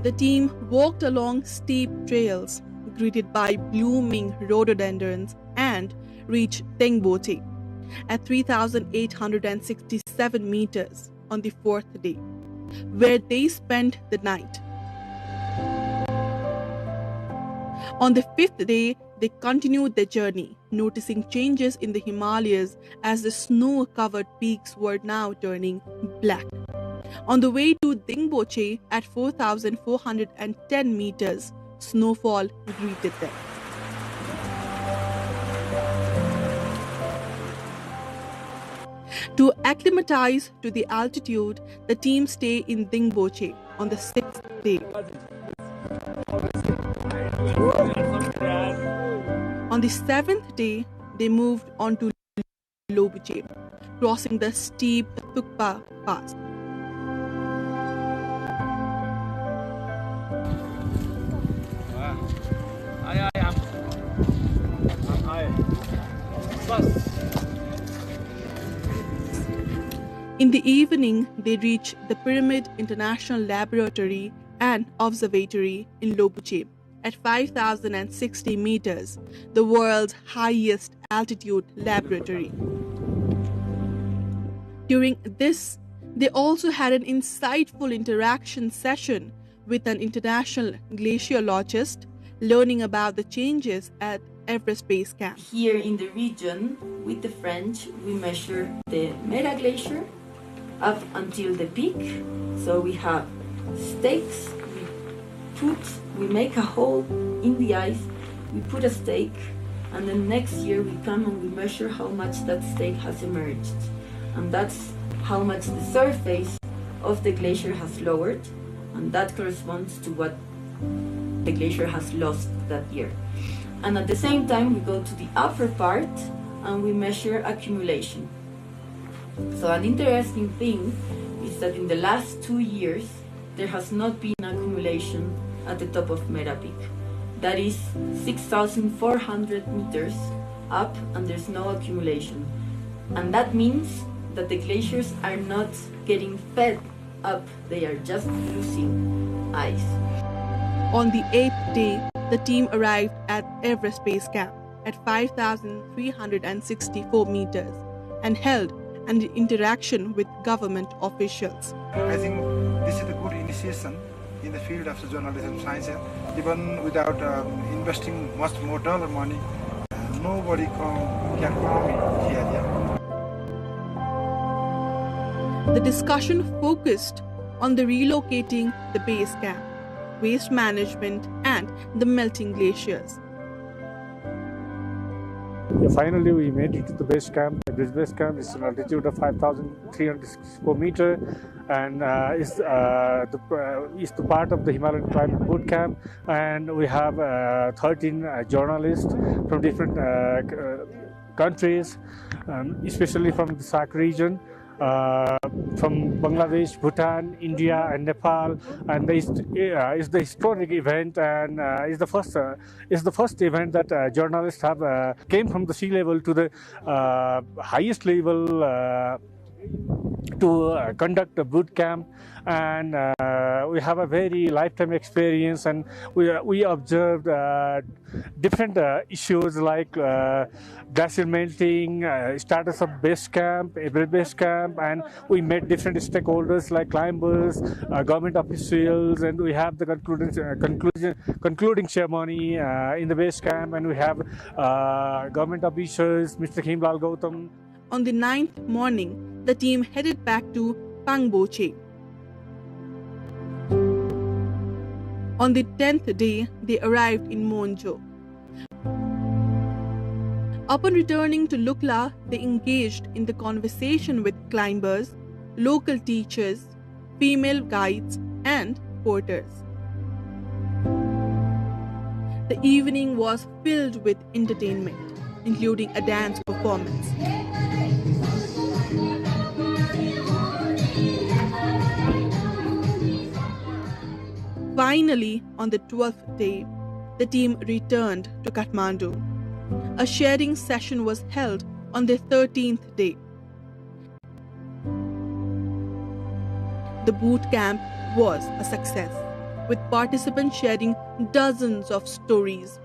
The team walked along steep trails, greeted by blooming rhododendrons, and reached Tengbote at 3,867 meters on the 4th day, where they spent the night. On the 5th day, they continued their journey, noticing changes in the Himalayas as the snow-covered peaks were now turning black. On the way to Dingboche at 4,410 meters, snowfall greeted them. To acclimatize to the altitude, the team stay in Dingboche on the 6th day. On the 7th day, they moved on to Lobuche, crossing the steep Thukpa Pass. In the evening, they reached the Pyramid International Laboratory and Observatory in Lobuche at 5,060 meters, the world's highest altitude laboratory. During this, they also had an insightful interaction session with an international glaciologist, learning about the changes at Everest Base Camp. Here in the region, with the French, we measure the mega glacier up until the peak. So we have stakes, we make a hole in the ice, we put a stake, and then next year we come and we measure how much that stake has emerged. And that's how much the surface of the glacier has lowered, and that corresponds to what the glacier has lost that year. And at the same time, we go to the upper part and we measure accumulation. So an interesting thing is that in the last 2 years, there has not been accumulation at the top of Mera Peak. That is 6,400 meters up and there's no accumulation. And that means that the glaciers are not getting fed up, they are just losing ice. On the 8th day, the team arrived at Everest Base Camp at 5,364 meters and held an interaction with government officials. I think this is a good initiation in the field of journalism science. Even without investing much more dollar money, nobody can come here. The discussion focused on the relocating the base camp, waste management, and the melting glaciers. Finally, we made it to the base camp. This base camp is an altitude of 5,364 meters and is the part of the Himalayan Climate Boot Camp. And we have 13 journalists from different countries, especially from the SAARC region. From Bangladesh, Bhutan, India, and Nepal, and is the historic event, and is the first event that journalists have came from the sea level to the highest level to conduct a boot camp, and we have a very lifetime experience, and we observed different issues like glacier melting, status of base camp, Everest base camp, and we met different stakeholders like climbers, government officials, and we have the concluding ceremony in the base camp, and we have government officials, Mr. Himlal Gautam. On the 9th morning, the team headed back to Pangboche. On the 10th day, they arrived in Monjo. Upon returning to Lukla, they engaged in the conversation with climbers, local teachers, female guides, and porters. The evening was filled with entertainment, including a dance performance. Finally, on the 12th day, the team returned to Kathmandu. A sharing session was held on the 13th day. The boot camp was a success, with participants sharing dozens of stories.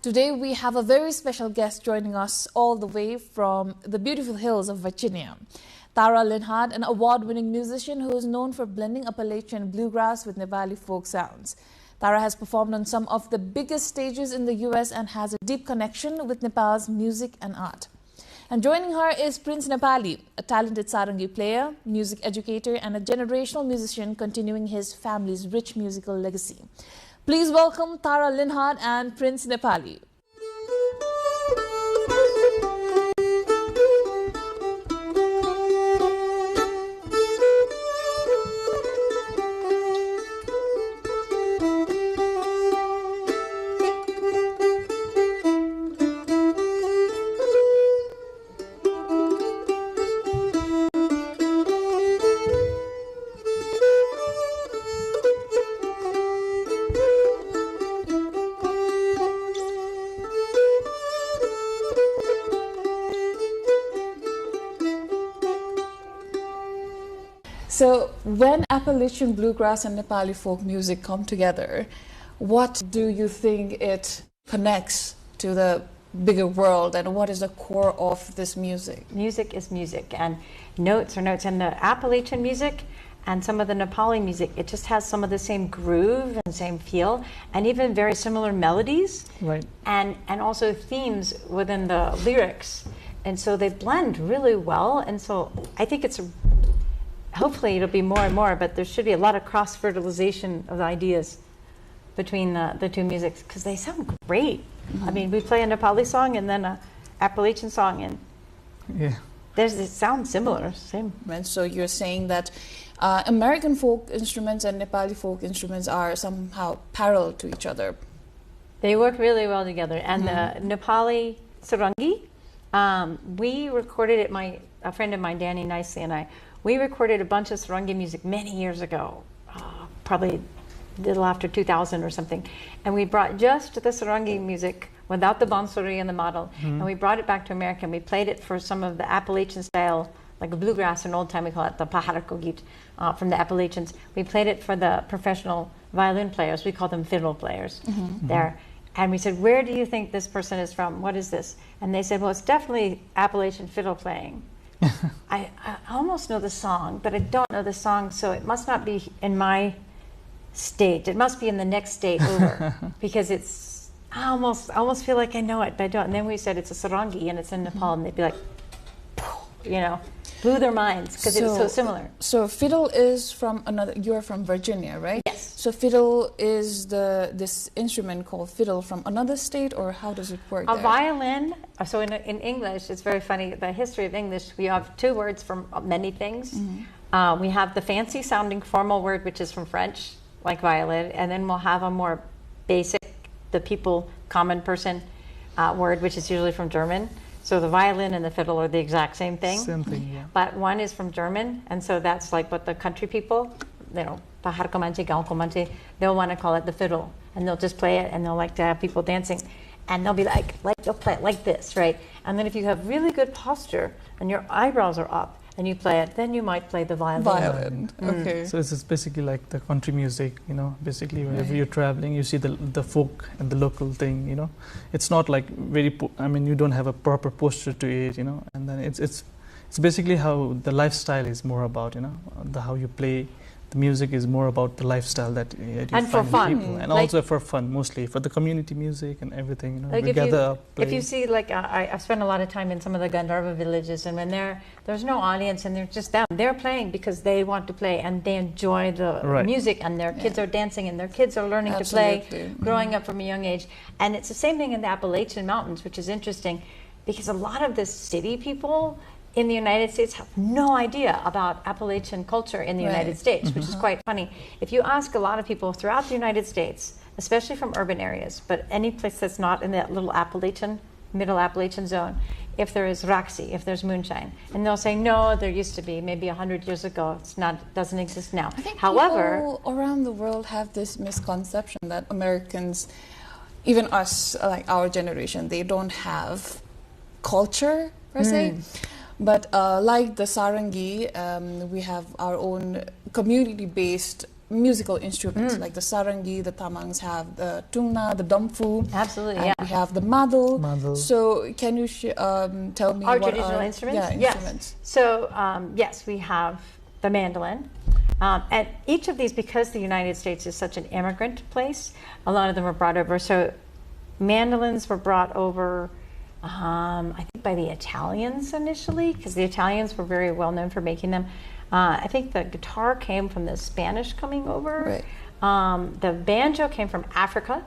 Today we have a very special guest joining us all the way from the beautiful hills of Virginia. Tara Linhart, an award-winning musician who is known for blending Appalachian bluegrass with Nepali folk sounds. Tara has performed on some of the biggest stages in the US and has a deep connection with Nepal's music and art. And joining her is Prince Nepali, a talented sarangi player, music educator, and a generational musician continuing his family's rich musical legacy. Please welcome Tara Linhart and Prince Nepali. So, when Appalachian bluegrass and Nepali folk music come together, what do you think it connects to the bigger world, and what is the core of this music? Music is music, and notes are notes. And the Appalachian music and some of the Nepali music, it just has some of the same groove and same feel, and even very similar melodies, right? And also themes within the lyrics, and so they blend really well. And so I think it's hopefully it'll be more and more, but there should be a lot of cross-fertilization of the ideas between the two musics, because they sound great. I mean, we play a Nepali song and then an Appalachian song, and it sounds similar, same. And so you're saying that American folk instruments and Nepali folk instruments are somehow parallel to each other. They work really well together. And the Nepali sarangi, we recorded it, a friend of mine, Danny Nicely, and I, we recorded a bunch of sarangi music many years ago, probably a little after 2000 or something. And we brought just the sarangi music without the bansuri and the model, and we brought it back to America, and we played it for some of the Appalachian style, like a bluegrass, in old time we call it the paharakogit, from the Appalachians. We played it for the professional violin players, we call them fiddle players there. And we said, where do you think this person is from? What is this? And they said, well, it's definitely Appalachian fiddle playing. I almost know the song, but I don't know the song, so it must not be in my state. It must be in the next state over, because it's, I almost feel like I know it, but I don't. And then we said it's a sarangi and it's in Nepal, and they'd be like, you know, blew their minds because it was so similar. So fiddle is from another, you're from Virginia, right? Yes. So fiddle is this instrument called fiddle from another state, or how does it work A there? violin, so in English, it's very funny, the history of English, we have two words from many things. We have the fancy sounding formal word, which is from French, like violin, and then we'll have a more basic, the people, common person word, which is usually from German. So the violin and the fiddle are the exact same thing. Same thing, yeah. But one is from German, and so that's like what the country people, you know, they'll want to call it the fiddle, and they'll just play it, and they'll like to have people dancing, and they'll be like they'll play it like this, right? And then if you have really good posture and your eyebrows are up and you play it, then you might play the violin. Okay. So it's basically like the country music, you know, basically whenever you're traveling, you see the folk and the local thing, you know. It's not like I mean, you don't have a proper posture to it, you know, and then it's basically how the lifestyle is more about, you know, how you play. The music is more about the lifestyle that you and find for fun, people. And also for fun, mostly for the community music and everything. You know, like we gather up, play. If you see, like I spent a lot of time in some of the Gandharva villages, and when there's no audience and they're just them, they're playing because they want to play and they enjoy the music, and their kids are dancing and their kids are learning to play, growing up from a young age. And it's the same thing in the Appalachian Mountains, which is interesting because a lot of the city people in the United States have no idea about Appalachian culture in the United States, which is quite funny. If you ask a lot of people throughout the United States, especially from urban areas, but any place that's not in that little middle Appalachian zone, if there is Raksi, if there's moonshine, and they'll say, no, there used to be, maybe 100 years ago, doesn't exist now. I think however, people around the world have this misconception that Americans, even us, like our generation, they don't have culture per se. But like the sarangi, we have our own community-based musical instruments like the sarangi. The Tamangs have the tungna, the damfu. Absolutely, and yeah. we have the madal. Madal. So can you tell me Our what traditional are instruments? instruments? Yes. So yes, we have the mandolin. And each of these, because the United States is such an immigrant place, a lot of them were brought over. So mandolins were brought over, I think, by the Italians initially, because the Italians were very well known for making them. I think the guitar came from the Spanish coming over. Right. The banjo came from Africa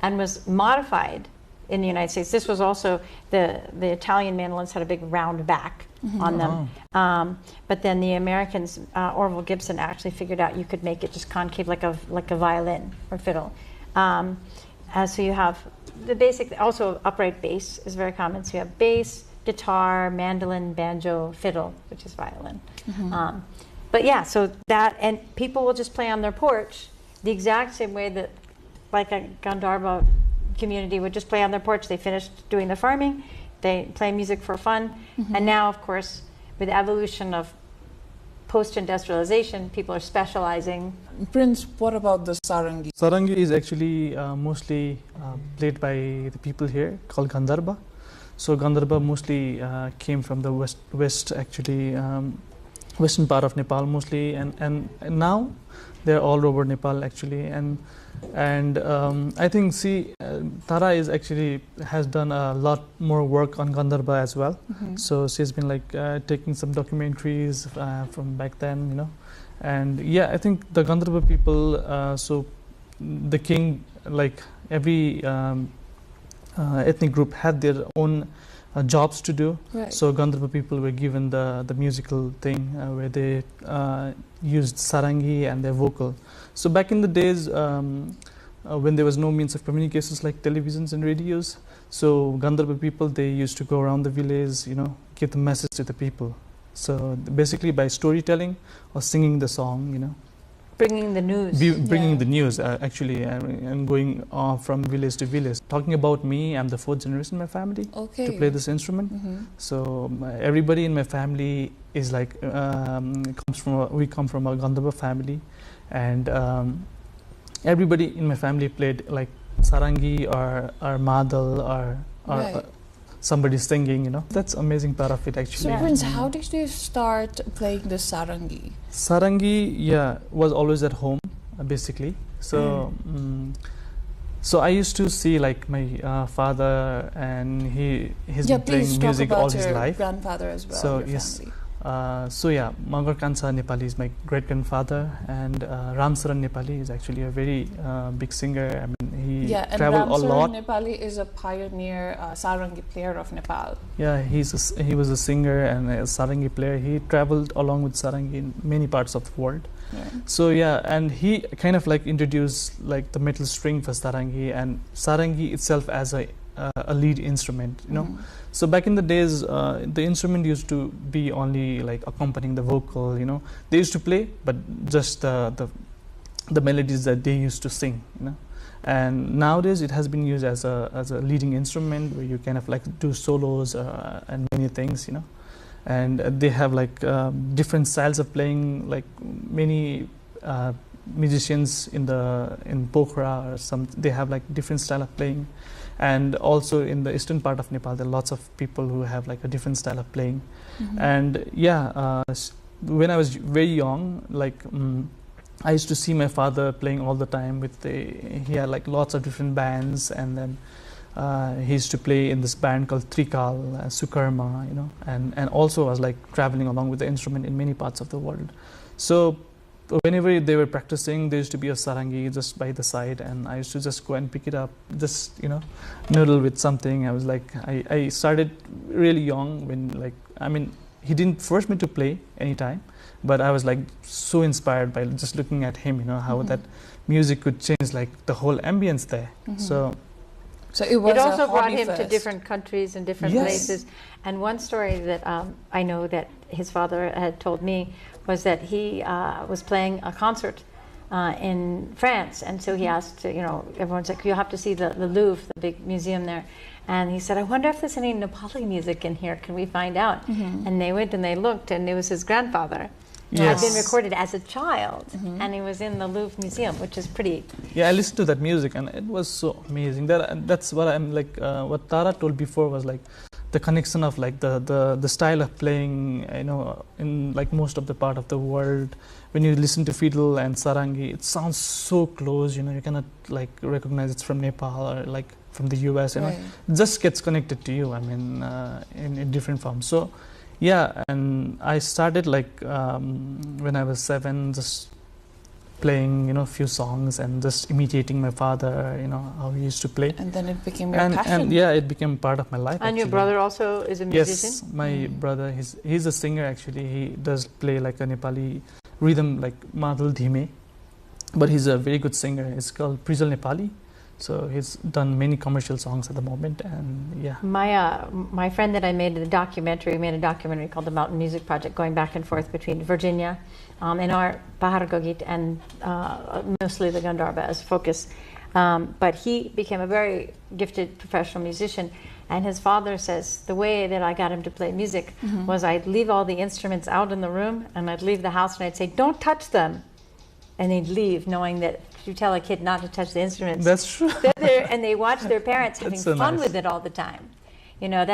and was modified in the United States. This was also, the Italian mandolins had a big round back on them. But then the Americans, Orville Gibson actually figured out you could make it just concave like a violin or fiddle. So you have the basic, also upright bass is very common. So you have bass, guitar, mandolin, banjo, fiddle, which is violin. But yeah, so that, and people will just play on their porch the exact same way that like a Gandharva community would just play on their porch. They finished doing the farming, they play music for fun, and now of course with the evolution of post-industrialization, people are specializing. Prince, what about the sarangi? Sarangi is actually mostly played by the people here called Gandharva. So Gandharva mostly came from the west actually, western part of Nepal mostly, and now they're all over Nepal actually, and I think Tara is actually has done a lot more work on Gandharva as well. So she's been like taking some documentaries from back then, you know, and yeah, I think the Gandharva people. So the king, like every ethnic group, had their own jobs to do. Right. So Gandharva people were given the musical thing where they used sarangi and their vocal. So back in the days when there was no means of communications like televisions and radios, so Gandharva people, they used to go around the village, you know, give the message to the people. So basically by storytelling or singing the song, you know. Bringing the news. Bringing the news, actually, and going from village to village. Talking about me, I'm the fourth generation in my family to play this instrument. So everybody in my family is like, we come from a Gandharva family, and everybody in my family played like sarangi or madal or somebody singing, you know. That's amazing part of it actually. So Prince, how did you start playing the sarangi? Sarangi, was always at home, basically. So, so I used to see like my father, and he's been playing music all his life. Grandfather as well. So yes. So yeah, Mangar Kansa Nepali is my great grandfather, and Ramsaran Nepali is actually a very big singer. I mean, he traveled a lot. Nepali is a pioneer sarangi player of Nepal. Yeah, he was a singer and a sarangi player. He traveled along with sarangi in many parts of the world. So yeah, and he kind of like introduced like the metal string for sarangi, and sarangi itself as a lead instrument, you know. So back in the days, the instrument used to be only like accompanying the vocal, you know. They used to play, but just the melodies that they used to sing, you know. And nowadays it has been used as a leading instrument where you kind of like do solos and many things, you know. And they have like different styles of playing, like many musicians in Pokhara or some, they have like different style of playing. And also in the eastern part of Nepal, there are lots of people who have like a different style of playing. And yeah, when I was very young, like I used to see my father playing all the time he had like lots of different bands, and then he used to play in this band called Trikal, Sukarma, you know, and also was like traveling along with the instrument in many parts of the world. So whenever they were practicing, there used to be a sarangi just by the side, and I used to just go and pick it up, just, you know, noodle with something. I was like, I started really young when, like, I mean, he didn't force me to play anytime, but I was like so inspired by just looking at him, you know, how that music could change like the whole ambience there. So it was also brought him to different countries and different places. And one story that I know that his father had told me was that he was playing a concert in France, and so he asked, you know, everyone's like, you'll have to see the Louvre, the big museum there. And he said, I wonder if there's any Nepali music in here, can we find out? And they went and they looked, and it was his grandfather. had been recorded as a child, and it was in the Louvre Museum, which is pretty. Yeah, I listened to that music, and it was so amazing. That's what I'm like. What Tara told before was like the connection of like the style of playing. You know, in like most of the part of the world, when you listen to fiddle and sarangi, it sounds so close. You know, you cannot like recognize it's from Nepal or like from the US. You know, it just gets connected to you. I mean, in different forms. So. Yeah, and I started like when I was 7, just playing, you know, a few songs and just imitating my father, you know, how he used to play. And then it became your passion. And yeah, it became part of my life. And your brother also is a musician? Yes, my brother, he's a singer actually. He does play like a Nepali rhythm, like Madhul Dhime. But he's a very good singer. It's called Prijal Nepali. So he's done many commercial songs at the moment, and yeah. My friend that I made a documentary called the Mountain Music Project, going back and forth between Virginia and our Pahar Gogit and mostly the Gandharva as focus. But he became a very gifted professional musician, and his father says the way that I got him to play music was I'd leave all the instruments out in the room, and I'd leave the house and I'd say, "Don't touch them." And they'd leave, knowing that if you tell a kid not to touch the instruments, that's true. And they watch their parents having fun with it all the time. You know,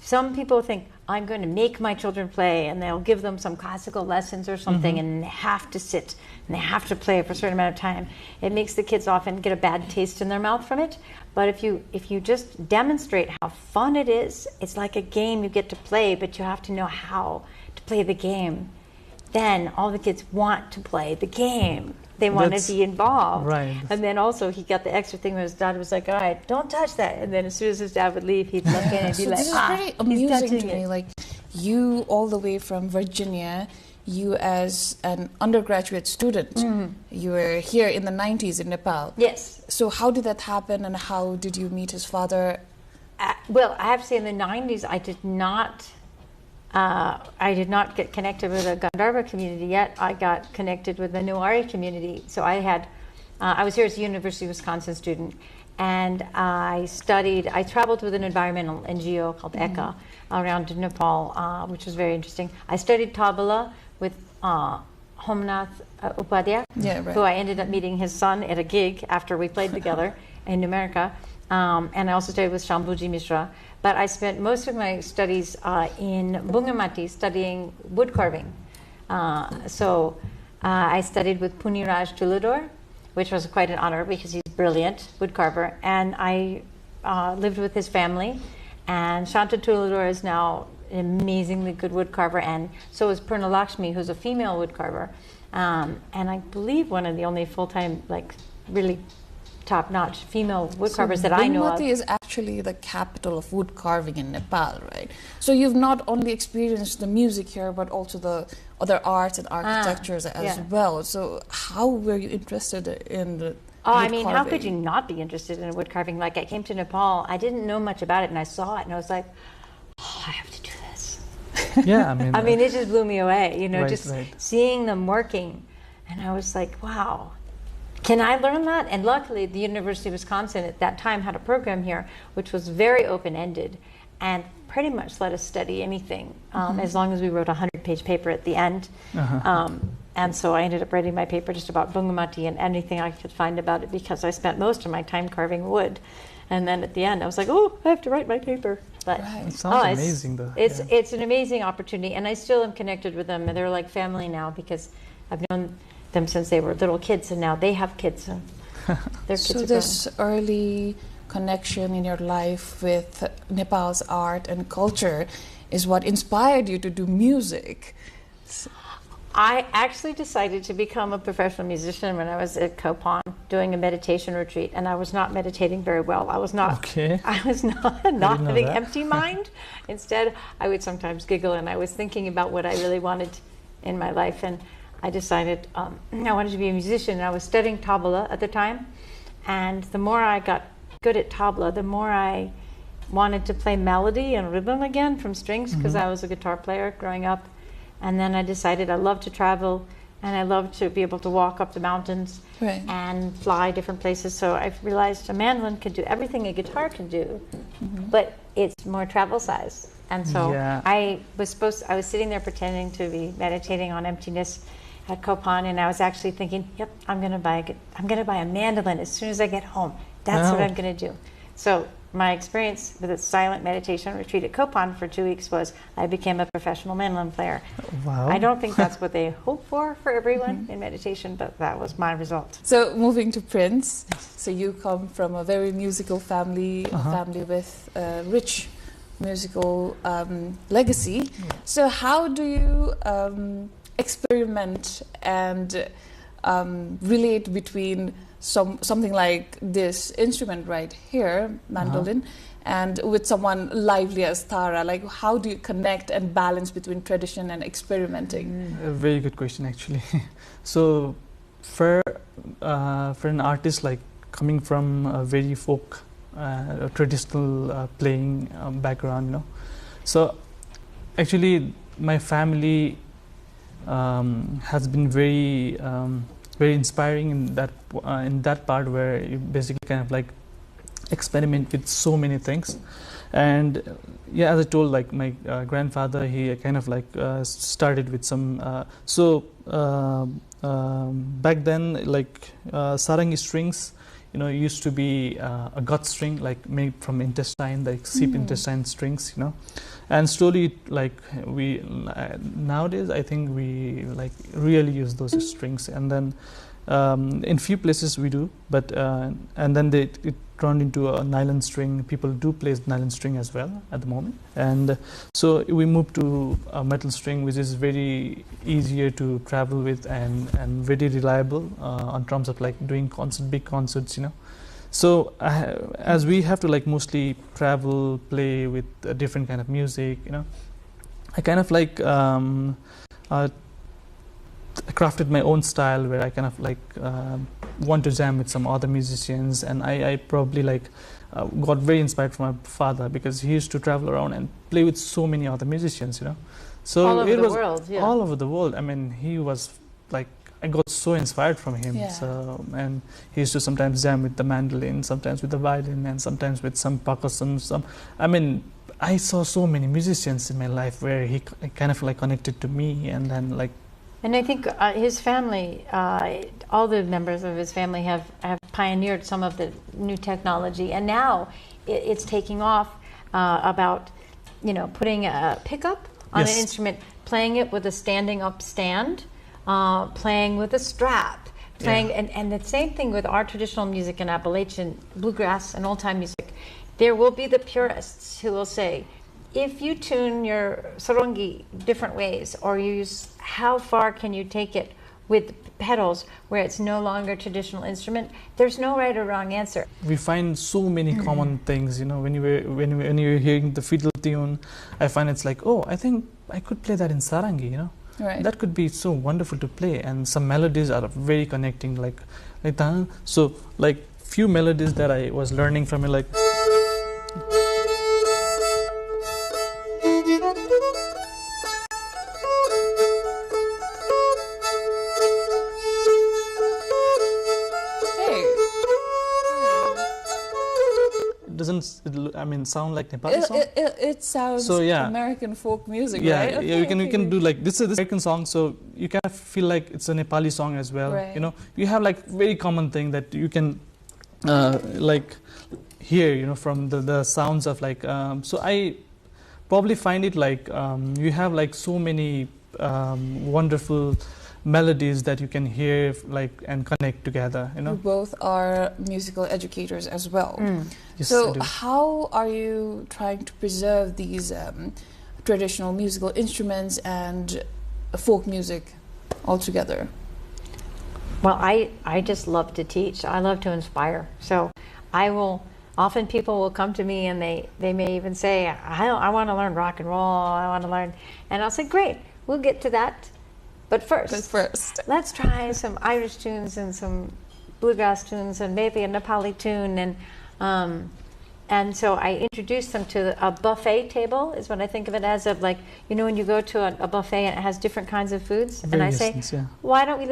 some people think, I'm going to make my children play, and they'll give them some classical lessons or something, and they have to sit and they have to play for a certain amount of time. It makes the kids often get a bad taste in their mouth from it. But if you just demonstrate how fun it is, it's like a game you get to play, but you have to know how to play the game. Then all the kids want to play the game. They want to be involved. Right. And then also he got the extra thing where his dad was like, all right, don't touch that. And then as soon as his dad would leave, he'd look in and be like, this is pretty amusing to me. Like, you all the way from Virginia, you as an undergraduate student, you were here in the 90s in Nepal. Yes. So how did that happen, and how did you meet his father? Well, I have to say in the 90s, I did not get connected with the Gandharva community yet. I got connected with the Newari community. So I was here as a University of Wisconsin student, and I traveled with an environmental NGO called ECA around Nepal, which was very interesting. I studied tabla with Homnath Upadhyay, who I ended up meeting his son at a gig after we played together in America. And I also studied with Shambhuji Mishra. But I spent most of my studies in Bungamati studying wood carving. So I studied with Puniraj Tulador, which was quite an honor because he's a brilliant wood carver. And I lived with his family. And Shanta Tulador is now an amazingly good wood carver. And so is Purna Lakshmi, who's a female wood carver. And I believe one of the only full-time, like, really top-notch female wood carvers that I know of. Bungamati is actually the capital of wood carving in Nepal, right? So you've not only experienced the music here, but also the other arts and architectures as well. So how were you interested in the I mean, how could you not be interested in wood carving? Like, I came to Nepal, I didn't know much about it, and I saw it, and I was like, oh, I have to do this. Yeah, I mean, it just blew me away, you know, seeing them working. And I was like, wow. Can I learn that? And luckily, the University of Wisconsin at that time had a program here, which was very open-ended and pretty much let us study anything, as long as we wrote a 100-page paper at the end. And so I ended up writing my paper just about Bungamati and anything I could find about it, because I spent most of my time carving wood. And then at the end, I was like, oh, I have to write my paper. But it sounds amazing, though. It's an amazing opportunity, and I still am connected with them. They're like family now, because I've known them since they were little kids, and now they have kids, and their kids So this early connection in your life with Nepal's art and culture is what inspired you to do music. I actually decided to become a professional musician when I was at Kopan doing a meditation retreat, and I was not meditating very well. I was not having empty mind. Instead, I would sometimes giggle, and I was thinking about what I really wanted in my life, and I decided I wanted to be a musician. I was studying tabla at the time, and the more I got good at tabla, the more I wanted to play melody and rhythm again from strings, because I was a guitar player growing up. And then I decided I love to travel, and I love to be able to walk up the mountains and fly different places. So I realized a mandolin could do everything a guitar can do, but it's more travel size. And so Yeah. I was sitting there pretending to be meditating on emptiness at Kopan, and I was actually thinking, yep, I'm gonna buy a mandolin as soon as I get home. That's what Wow. I'm gonna do. So my experience with a silent meditation retreat at Kopan for 2 weeks was I became a professional mandolin player. Wow. I don't think that's what they hope for everyone in meditation, but that was my result. So moving to Prince, so you come from a very musical family, a family with a rich musical legacy. So how do you experiment and relate between something like this instrument right here, mandolin, and with someone lively as Tara? Like, how do you connect and balance between tradition and experimenting? A very good question, actually. So, for an artist like coming from a very folk, traditional playing background, you know, so actually my family has been very inspiring in that part where you basically kind of like experiment with so many things. And yeah, as I told, like my grandfather, he kind of like started with some back then, like sarangi strings, you know, used to be a gut string like made from intestine, like sheep intestine strings, you know. And slowly, like we nowadays, I think we like really use those strings. And then in few places we do, but and then it turned into a nylon string. People do play nylon string as well at the moment. And so we moved to a metal string, which is very easier to travel with and very reliable on terms of like doing big concerts, you know. So as we have to like mostly travel, play with a different kind of music, you know, I kind of like crafted my own style where I kind of like want to jam with some other musicians. And I probably like got very inspired from my father, because he used to travel around and play with so many other musicians, you know. So all over it the was world, yeah. all over the world. I mean, he was like, I got so inspired from him. Yeah. So, and he used to sometimes jam with the mandolin, sometimes with the violin, and sometimes with some percussion. I mean, I saw so many musicians in my life where he kind of like connected to me, and then like. And I think his family, all the members of his family have pioneered some of the new technology, and now it's taking off about, you know, putting a pickup on an instrument, playing it with a standing up stand, playing with a strap, playing, and the same thing with our traditional music in Appalachian, bluegrass and old-time music. There will be the purists who will say, if you tune your sarangi different ways, or use how far can you take it with pedals where it's no longer a traditional instrument, there's no right or wrong answer. We find so many common things, you know, when you're hearing the fiddle tune, I find it's like, oh, I think I could play that in sarangi, you know. Right. That could be so wonderful to play, and some melodies are very connecting, like that. So like few melodies that I was learning from it, like. Doesn't, I mean, sound like Nepali song? It sounds so, yeah. American folk music, yeah, right? Yeah, you can do like this American song, so you kind of feel like it's a Nepali song as well. Right. You know, you have like very common thing that you can like hear, you know, from the sounds of like. So I probably find it like you have like so many wonderful melodies that you can hear like and connect together, you know. You both are musical educators as well. Yes, so I do. how are you trying to preserve these traditional musical instruments and folk music all together? Well, I just love to teach. I love to inspire. So I will, often people will come to me and they may even say, I want to learn rock and roll, I want to learn, and I'll say, great, we'll get to that. But first, let's try some Irish tunes and some bluegrass tunes and maybe a Nepali tune. And so I introduced them to a buffet table, is what I think of it as, of like, you know, when you go to a buffet and it has different kinds of foods. And I say, why don't we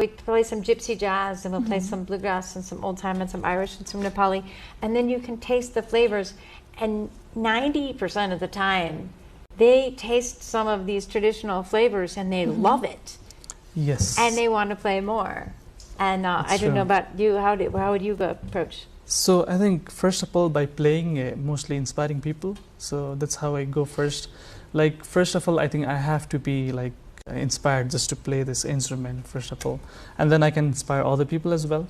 play some gypsy jazz, and we'll play some bluegrass and some old time and some Irish and some Nepali. And then you can taste the flavors. and 90% of the time, they taste some of these traditional flavors and they love it. Yes. And they want to play more. And I don't know about you, how would you approach? So I think first of all by playing, mostly inspiring people. So that's how I go first. Like first of all, I think I have to be like inspired just to play this instrument first of all, and then I can inspire other people as well.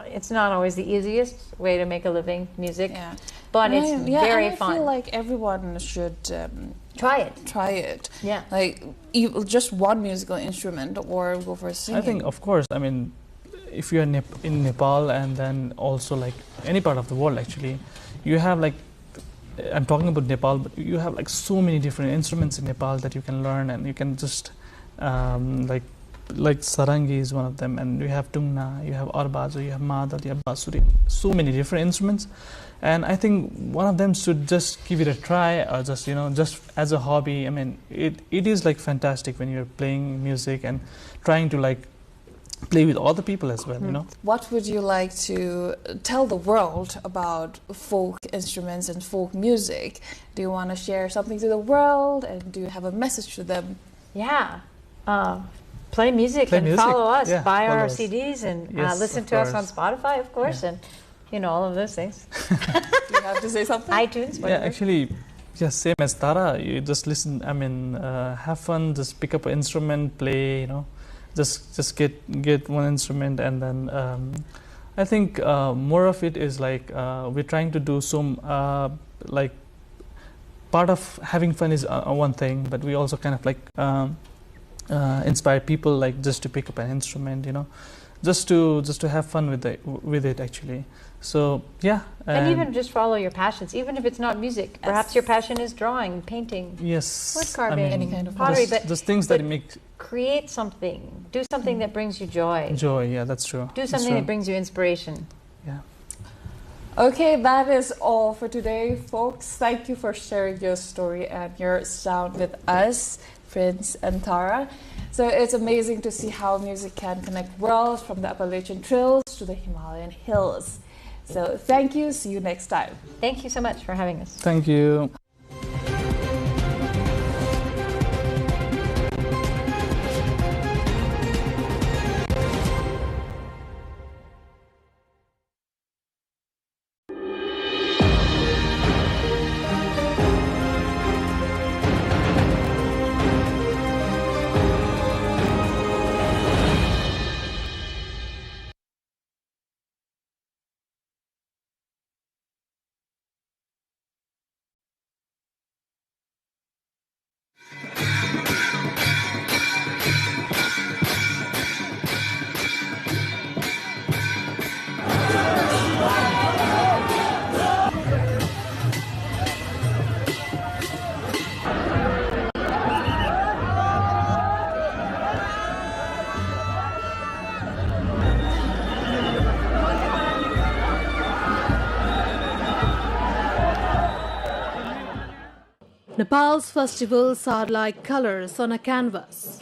It's not always the easiest way to make a living, music, but it's very fun. I feel like everyone should try it. Try it. Yeah. Like just one musical instrument or go for singing. I think, of course, I mean, if you're in Nepal and then also like any part of the world actually, you have like, I'm talking about Nepal, but you have like so many different instruments in Nepal that you can learn, and you can just like sarangi is one of them, and you have tungna, you have arbazo, you have madal, you have basuri, so many different instruments. And I think one of them should just give it a try, or just just as a hobby. I mean, it is like fantastic when you're playing music and trying to like play with other people as well. What would you like to tell the world about folk instruments and folk music? Do you want to share something to the world, and do you have a message to them? Yeah. Play music and follow us, buy our CDs and listen to us on Spotify, of course, and all of those things. Do you have to say something? iTunes, whatever. Yeah, actually, same as Tara. You just listen. I mean, have fun. Just pick up an instrument, play. Just get one instrument, and then I think more of it is like we're trying to do some like part of having fun is one thing, but we also kind of like inspire people like just to pick up an instrument, just to have fun with it actually. So yeah, and even just follow your passions, even if it's not music. Perhaps your passion is drawing, painting, wood carving, any kind of pottery. But those things that make create something, do something that brings you joy. Joy, yeah, that's true. Do something that brings you inspiration. Yeah. Okay, that is all for today, folks. Thank you for sharing your story and your sound with us, Prince and Tara. So it's amazing to see how music can connect worlds, from the Appalachian trails to the Himalayan hills. So thank you. See you next time. Thank you so much for having us. Thank you. Nepal's festivals are like colors on a canvas.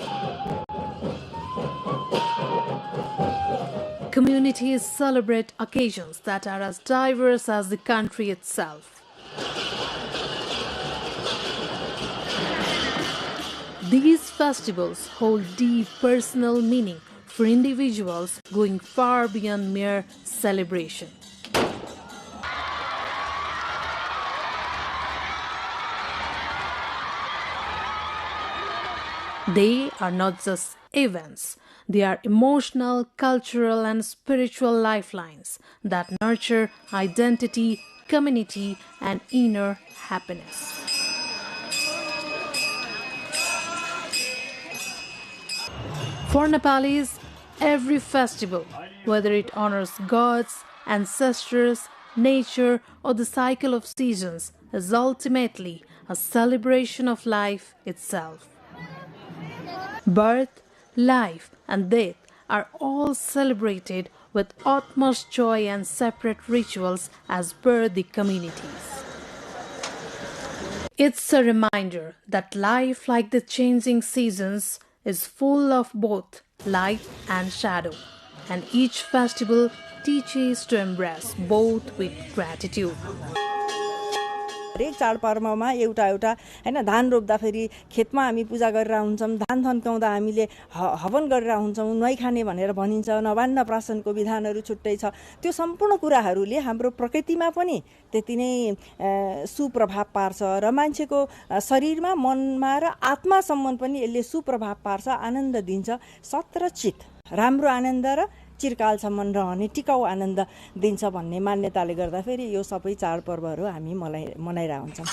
Communities celebrate occasions that are as diverse as the country itself. These festivals hold deep personal meaning for individuals, going far beyond mere celebration. They are not just events. They are emotional, cultural, and spiritual lifelines that nurture identity, community, and inner happiness. For Nepalis, every festival, whether it honors gods, ancestors, nature, or the cycle of seasons, is ultimately a celebration of life itself. Birth, life, and death are all celebrated with utmost joy and separate rituals as per the communities. It's a reminder that life, like the changing seasons, is full of both light and shadow, and each festival teaches to embrace both with gratitude. हरेक चाडपर्वमा एउटा एउटा हैन धान रोप्दाखेरि खेतमा हामी पूजा गरेर हुन्छौँ, धान थन्काउँदा हामीले हवन गरेर हुन्छौँ, नुहाई खाने भनेर भनिन्छ, नवान्न प्राशनको विधानहरू छुट्टै छ। त्यो सम्पूर्ण कुराहरूले हाम्रो प्रकृतिमा पनि त्यति नै सुप्रभाव पार्छ र मान्छेको शरीरमा, मनमा र आत्मासम्म पनि यसले सुप्रभाव पार्छ, आनन्द दिन्छ, सत र चित, राम्रो आनन्द र चिरकालसम्म रहने टिकाउ आनन्द दिन्छ भन्ने मान्यताले गर्दाखेरि यो सबै चाडपर्वहरू हामी मनाइरहेका हुन्छौँ।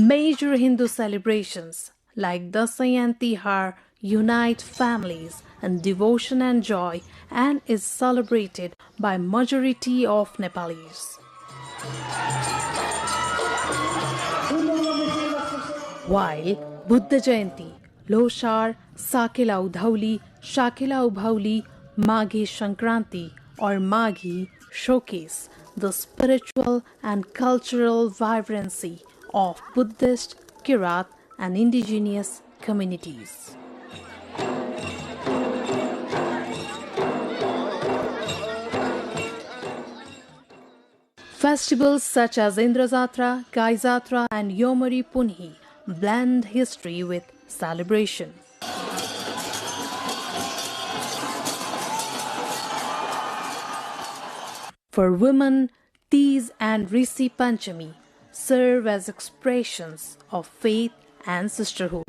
Major Hindu celebrations like Dasai and Tihar unite families in devotion and joy and is celebrated by majority of Nepalis. While Buddha Jayanti, Loshar, Sakela Udhauli, Shakela Ubhauli, Maghi Shankranti or Maghi showcase the spiritual and cultural vibrancy of Buddhist, Kirat and indigenous communities. Festivals such as Indrazatra, Gaizatra and Yomari Punhi blend history with celebration. For women, Tees and Risi Panchami serve as expressions of faith and sisterhood.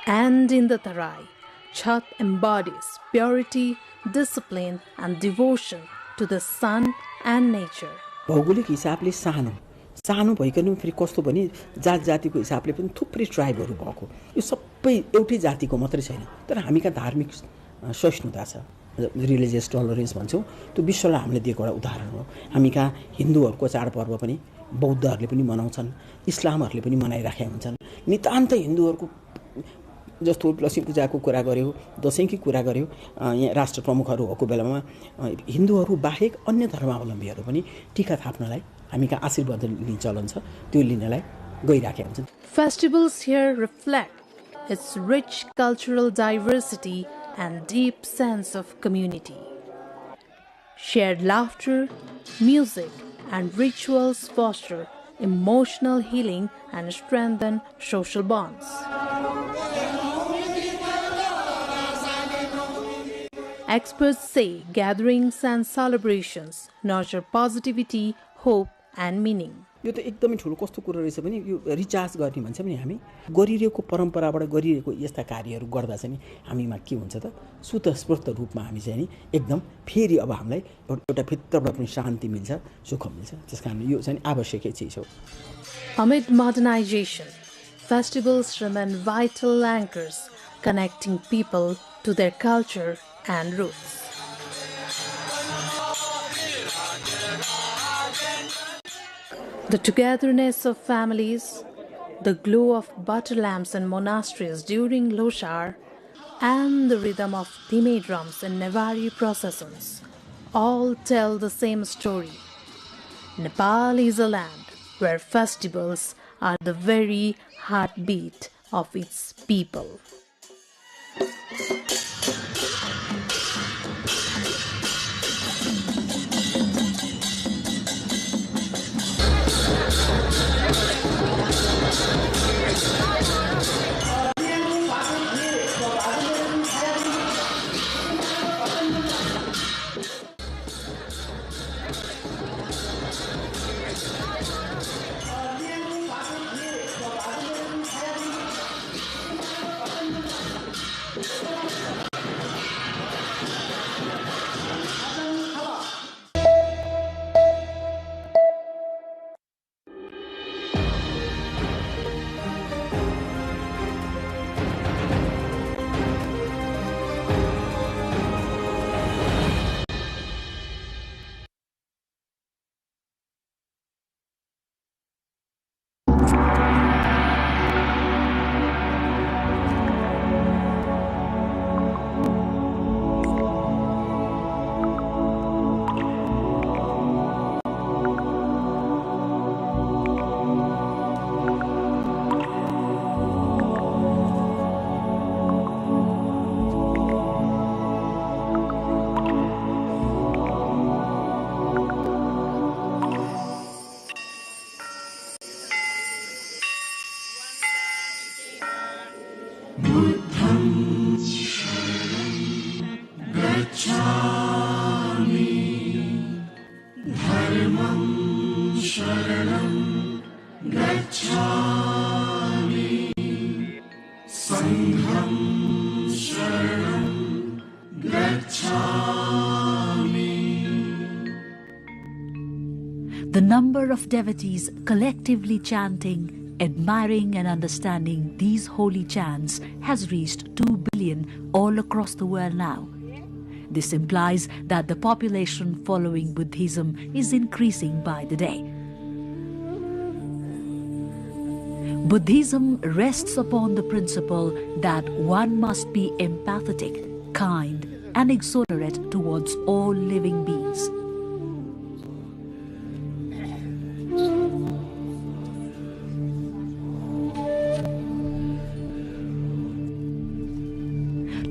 And in the Tarai, Chhat embodies purity, discipline and devotion to the sun and nature. भौगोलिक हिसाबले सानो भइकन फेरि कस्तो भने जात जातिको हिसाबले पनि थुप्रै ट्राइबहरू भएको, यो सबै एउटै जातिको मात्रै छैन, तर हामी का धार्मिक सहिष्णुता छ, रिलिजियस टलरेन्स भन्छौँ, त्यो विश्वलाई हामीले दिएको एउटा उदाहरण हो। हामी कहाँ हिन्दूहरूको चाडपर्व पनि बौद्धहरूले पनि मनाउँछन्, इस्लामहरूले पनि मनाइराखेका हुन्छन्। नितान्त हिन्दूहरूको जस्तो लक्ष्मी पूजाको कुरा गर्यो, दशैंकी कुरा गर्यो, यहाँ राष्ट्र प्रमुखहरू भएको बेलामा हिन्दूहरू बाहेक अन्य धर्मावलम्बीहरू पनि टीका थाप्नलाई हामी कहाँ आशीर्वाद लिने चलन छ, त्यो लिनलाई गइराखेका हुन्छन्। Festivals here reflect its rich cultural diversity and deep sense of community. Shared laughter, music and rituals foster emotional healing and strengthen social bonds. Experts say gatherings and celebrations nurture positivity, hope and meaning. यो त एकदमै ठुलो कस्तो कुरा रहेछ भने यो recharge गर्ने भन्छ नि, हामी गरिरहेको परम्पराबाट गरिरहेको यस्ता कार्यहरू गर्दा चाहिँ हामीमा के हुन्छ त स्वतस्फूर्त रूपमा हामी चाहिँ नि एकदम फेरि अब हामीलाई एउटा भित्रबाट पनि शान्ति मिल्छ, सुख मिल्छ। त्यसकारण यो चाहिँ आवश्यकै चिज हो। Amid modernization, festivals remain vital anchors connecting people to their culture and roots. The togetherness of families, the glow of butter lamps in monasteries during Loshar, and the rhythm of dhime drums in Nevari processions all tell the same story. Nepal is a land where festivals are the very heartbeat of its people. Buddham sharanam gacchami, dharmam sharanam gacchami, sangham sharanam gacchami. The number of devotees collectively chanting, admiring and understanding these holy chants has reached 2 billion all across the world now. This implies that the population following Buddhism is increasing by the day. Buddhism rests upon the principle that one must be empathetic, kind, and exonerate towards all living beings.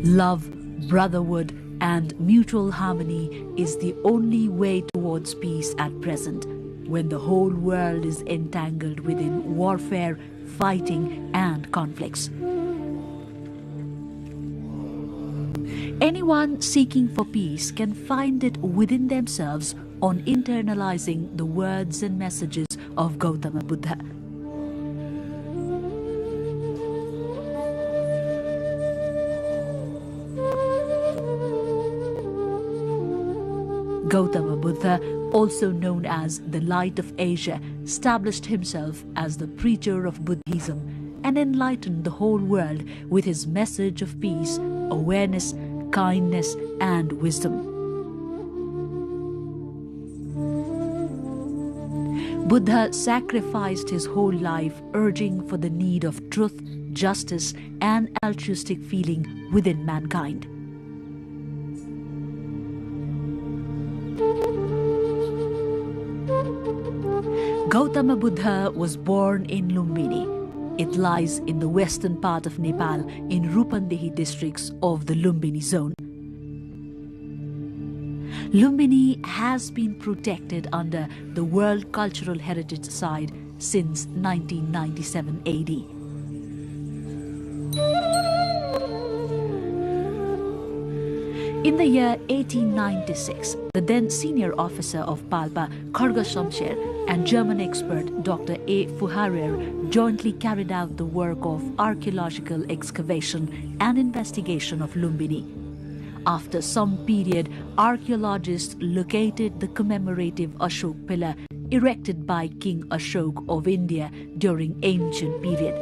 Love, brotherhood, and mutual harmony is the only way towards peace at present, when the whole world is entangled within warfare, fighting, and conflicts. Anyone seeking for peace can find it within themselves on internalizing the words and messages of Gautama Buddha. Gautama Buddha, also known as the Light of Asia, established himself as the preacher of Buddhism and enlightened the whole world with his message of peace, awareness, kindness, and wisdom. Buddha sacrificed his whole life urging for the need of truth, justice, and altruistic feeling within mankind. Gautama Buddha was born in Lumbini. It lies in the western part of Nepal in Rupandehi districts of the Lumbini zone. Lumbini has been protected under the World Cultural Heritage Site since 1997 AD. In the year 1896, the then senior officer of Palpa, Kharga Shamsher, and German expert Dr. A. Fuharer jointly carried out the work of archaeological excavation and investigation of Lumbini. After some period, archaeologists located the commemorative Ashok pillar erected by King Ashok of India during ancient period.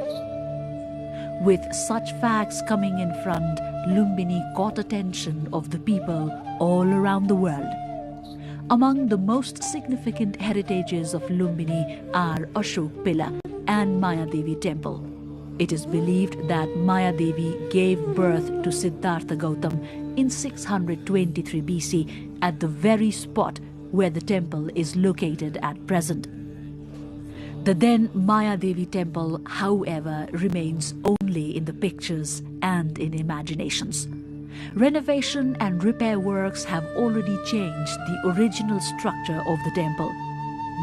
With such facts coming in front, Lumbini caught attention of the people all around the world. Among the most significant heritages of Lumbini are Ashok Pillar and Mayadevi Temple. It is believed that Mayadevi gave birth to Siddhartha Gautam in 623 BC at the very spot where the temple is located at present. The then Mayadevi temple, however, remains only in the pictures and in imaginations. Renovation and repair works have already changed the original structure of the temple.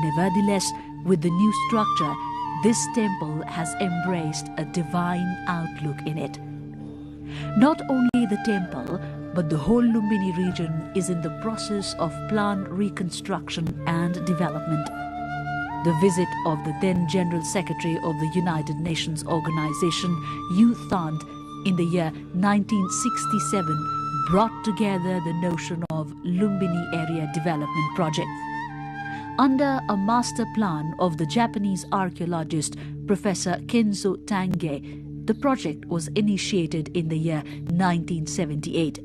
Nevertheless, with the new structure, this temple has embraced a divine outlook in it. Not only the temple, but the whole Lumbini region is in the process of planned reconstruction and development. The visit of the then General Secretary of the United Nations Organization, U Thant, in the year 1967 brought together the notion of Lumbini Area Development Project. Under a master plan of the Japanese archaeologist Professor Kenzo Tange, the project was initiated in the year 1978.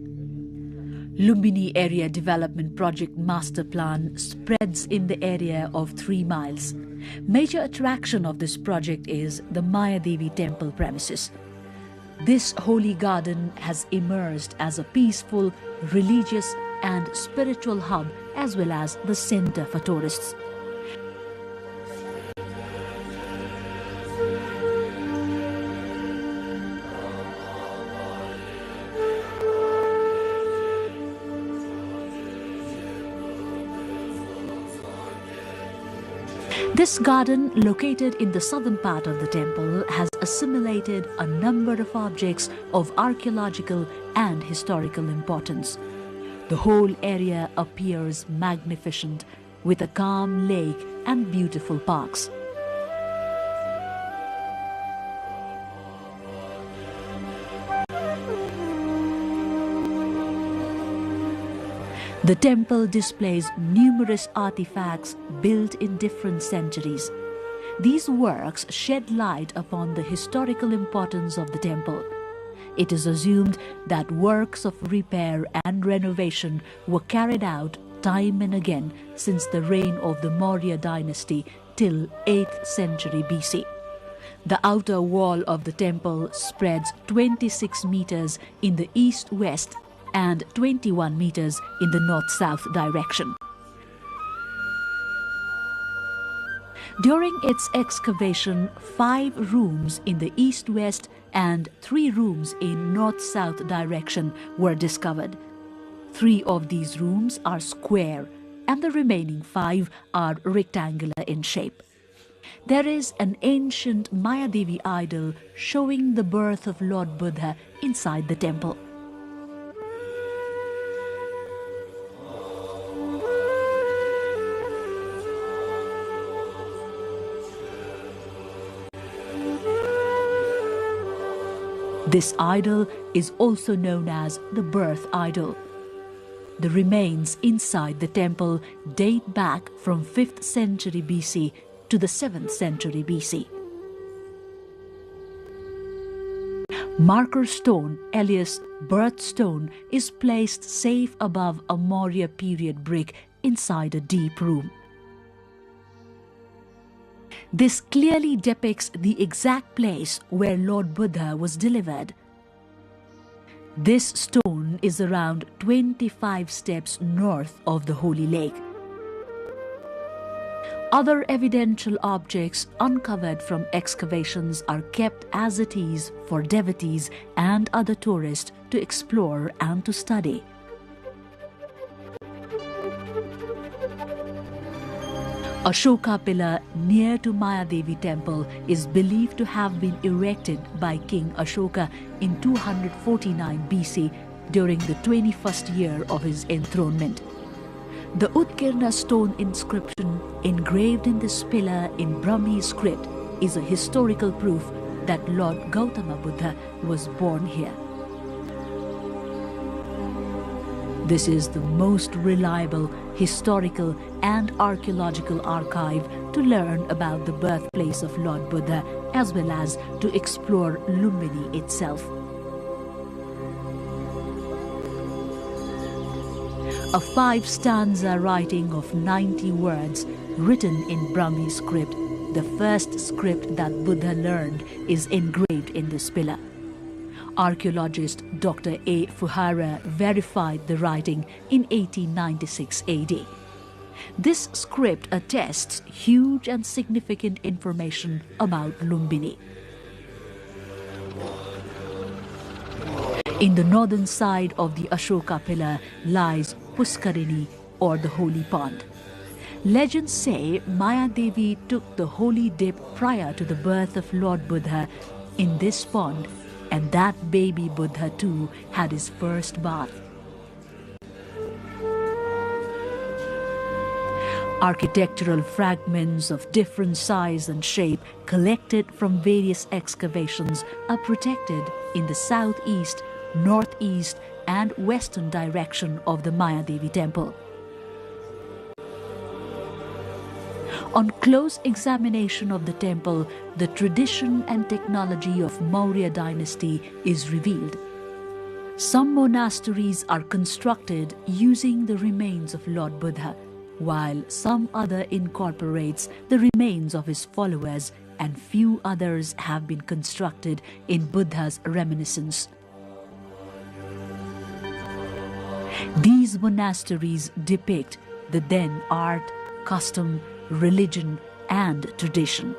Lumbini Area Development Project Master Plan spreads in the area of 3 miles. Major attraction of this project is the Mayadevi temple premises. This holy garden has emerged as a peaceful, religious and spiritual hub as well as the center for tourists. This garden, located in the southern part of the temple, has assimilated a number of objects of archaeological and historical importance. The whole area appears magnificent, with a calm lake and beautiful parks. The temple displays numerous artifacts built in different centuries. These works shed light upon the historical importance of the temple. It is assumed that works of repair and renovation were carried out time and again since the reign of the Maurya dynasty till 8th century BC. The outer wall of the temple spreads 26 meters in the east-west and 21 meters in the north-south direction. During its excavation, 5 rooms in the east-west and 3 rooms in north-south direction were discovered. 3 of these rooms are square and the remaining 5 are rectangular in shape. There is an ancient Mayadevi idol showing the birth of Lord Buddha inside the temple. This idol is also known as the birth idol. The remains inside the temple date back from 5th century BC to the 7th century BC. Marker stone, alias birth stone, is placed safe above a Maurya period brick inside a deep room. This clearly depicts the exact place where Lord Buddha was delivered. This stone is around 25 steps north of the Holy Lake. Other evidential objects uncovered from excavations are kept as it is for devotees and other tourists to explore and to study. Ashoka pillar near to Mayadevi temple is believed to have been erected by King Ashoka in 249 BC during the 21st year of his enthronement. The Utkirna stone inscription engraved in this pillar in Brahmi script is a historical proof that Lord Gautama Buddha was born here. This is the most reliable historical and archaeological archive to learn about the birthplace of Lord Buddha as well as to explore Lumbini itself. A 5-stanza writing of 90 words written in Brahmi script, the first script that Buddha learned, is engraved in this pillar. Archaeologist Dr. A. Fuhara verified the writing in 1896 AD. This script attests huge and significant information about Lumbini. In the northern side of the Ashoka pillar lies Puskarini, or the holy pond. Legends say Mayadevi took the holy dip prior to the birth of Lord Buddha in this pond, and that baby Buddha too had his first bath. Architectural fragments of different size and shape collected from various excavations are protected in the southeast, northeast and western direction of the Mayadevi temple. On close examination of the temple, the tradition and technology of Maurya dynasty is revealed. Some monasteries are constructed using the remains of Lord Buddha, while some other incorporates the remains of his followers, and few others have been constructed in Buddha's reminiscence. These monasteries depict the then art, custom, religion and tradition.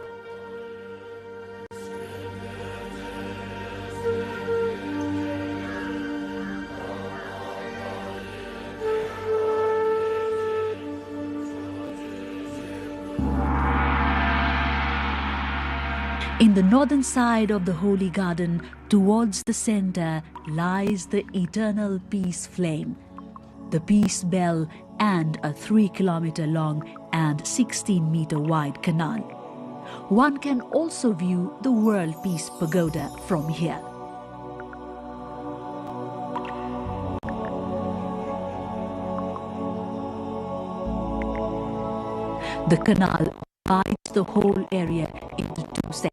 In the northern side of the Holy Garden, towards the center, lies the eternal peace flame, the peace bell, and a 3-kilometer long and 16-meter wide canal. One can also view the World Peace Pagoda from here. The canal divides the whole area into 2 sections.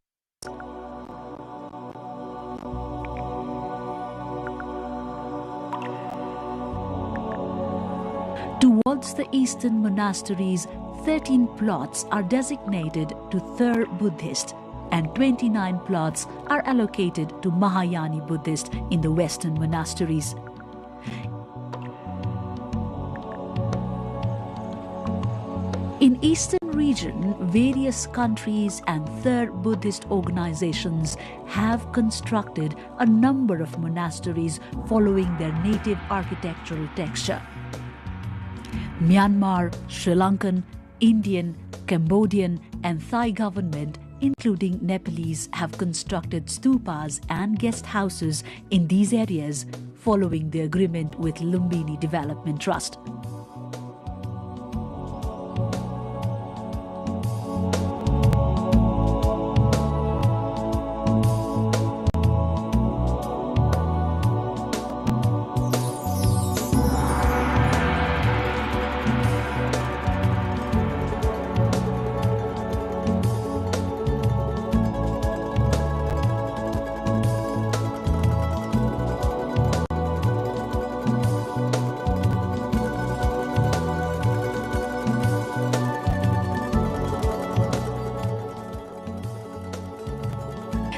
Towards the eastern monasteries, 13 plots are designated to Thur Buddhist and 29 plots are allocated to Mahayani Buddhist in the western monasteries. In eastern region, various countries and Thur Buddhist organizations have constructed a number of monasteries following their native architectural texture. Myanmar, Sri Lankan, Indian, Cambodian and Thai government, including Nepalese, have constructed stupas and guest houses in these areas following the agreement with Lumbini Development Trust.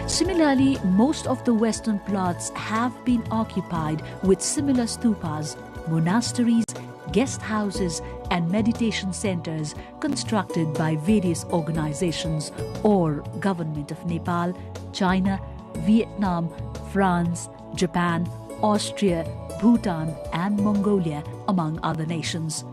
Similarly, most of the western plots have been occupied with similar stupas, monasteries, guest houses and meditation centers constructed by various organizations or Government of Nepal, China, Vietnam, France, Japan, Austria, Bhutan and Mongolia, among other nations.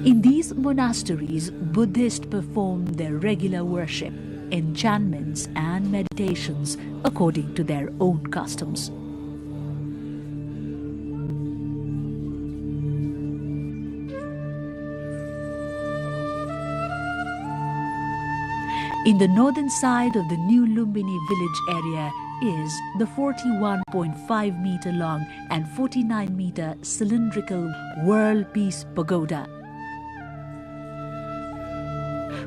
In these monasteries, Buddhists perform their regular worship, enchantments and meditations according to their own customs. In the northern side of the new Lumbini village area is the 41.5 meter long and 49 meter cylindrical World Peace Pagoda.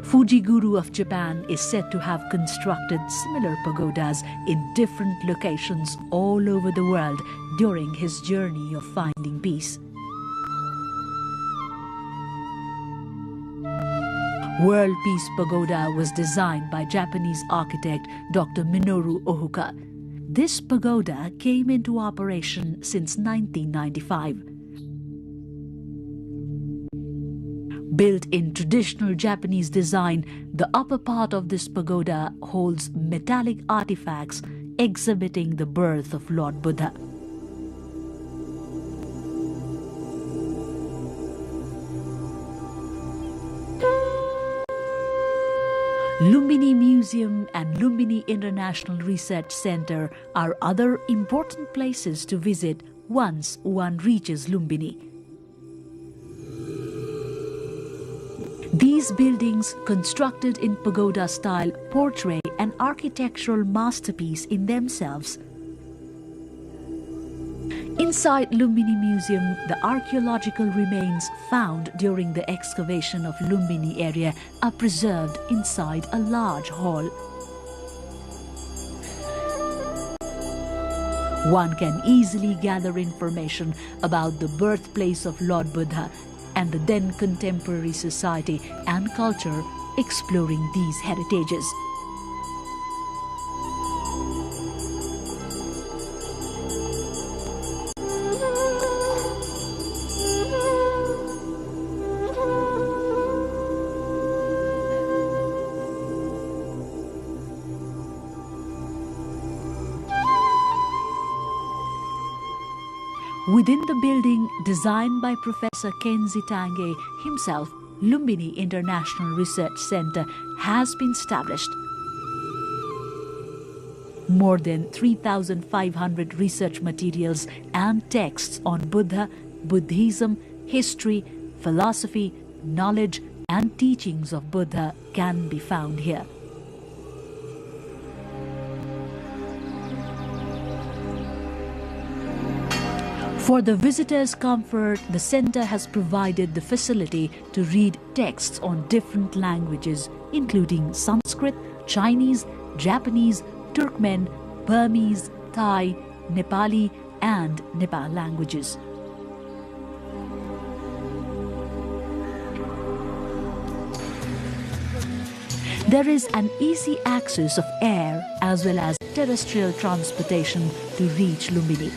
Fujiguru of Japan is said to have constructed similar pagodas in different locations all over the world during his journey of finding peace. World Peace Pagoda was designed by Japanese architect Dr. Minoru Ohuka. This pagoda came into operation since 1995. Built in traditional Japanese design, the upper part of this pagoda holds metallic artifacts exhibiting the birth of Lord Buddha. Lumbini Museum and Lumbini International Research Center are other important places to visit once one reaches Lumbini. These buildings, constructed in pagoda style, portray an architectural masterpiece in themselves. Inside Lumbini Museum, the archaeological remains found during the excavation of Lumbini area are preserved inside a large hall. One can easily gather information about the birthplace of Lord Buddha and the then contemporary society and culture exploring these heritages. Within the building designed by Professor Kenzi Tange himself, Lumbini International Research Center has been established. More than 3,500 research materials and texts on Buddha, Buddhism, history, philosophy, knowledge and teachings of Buddha can be found here. For the visitors' comfort, the center has provided the facility to read texts on different languages, including Sanskrit, Chinese, Japanese, Turkmen, Burmese, Thai, Nepali, and Nepal languages. There is an easy access of air as well as terrestrial transportation to reach Lumbini.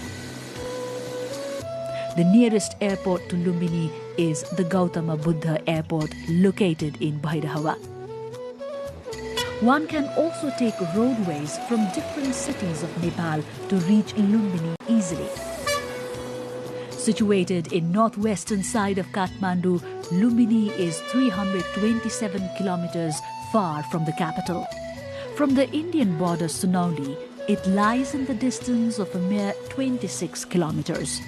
The nearest airport to Lumbini is the Gautama Buddha Airport located in Bhairahava. One can also take roadways from different cities of Nepal to reach Lumbini easily. Situated in northwestern side of Kathmandu, Lumbini is 327 kilometers far from the capital. From the Indian border Sunauli, it lies in the distance of a mere 26 kilometers.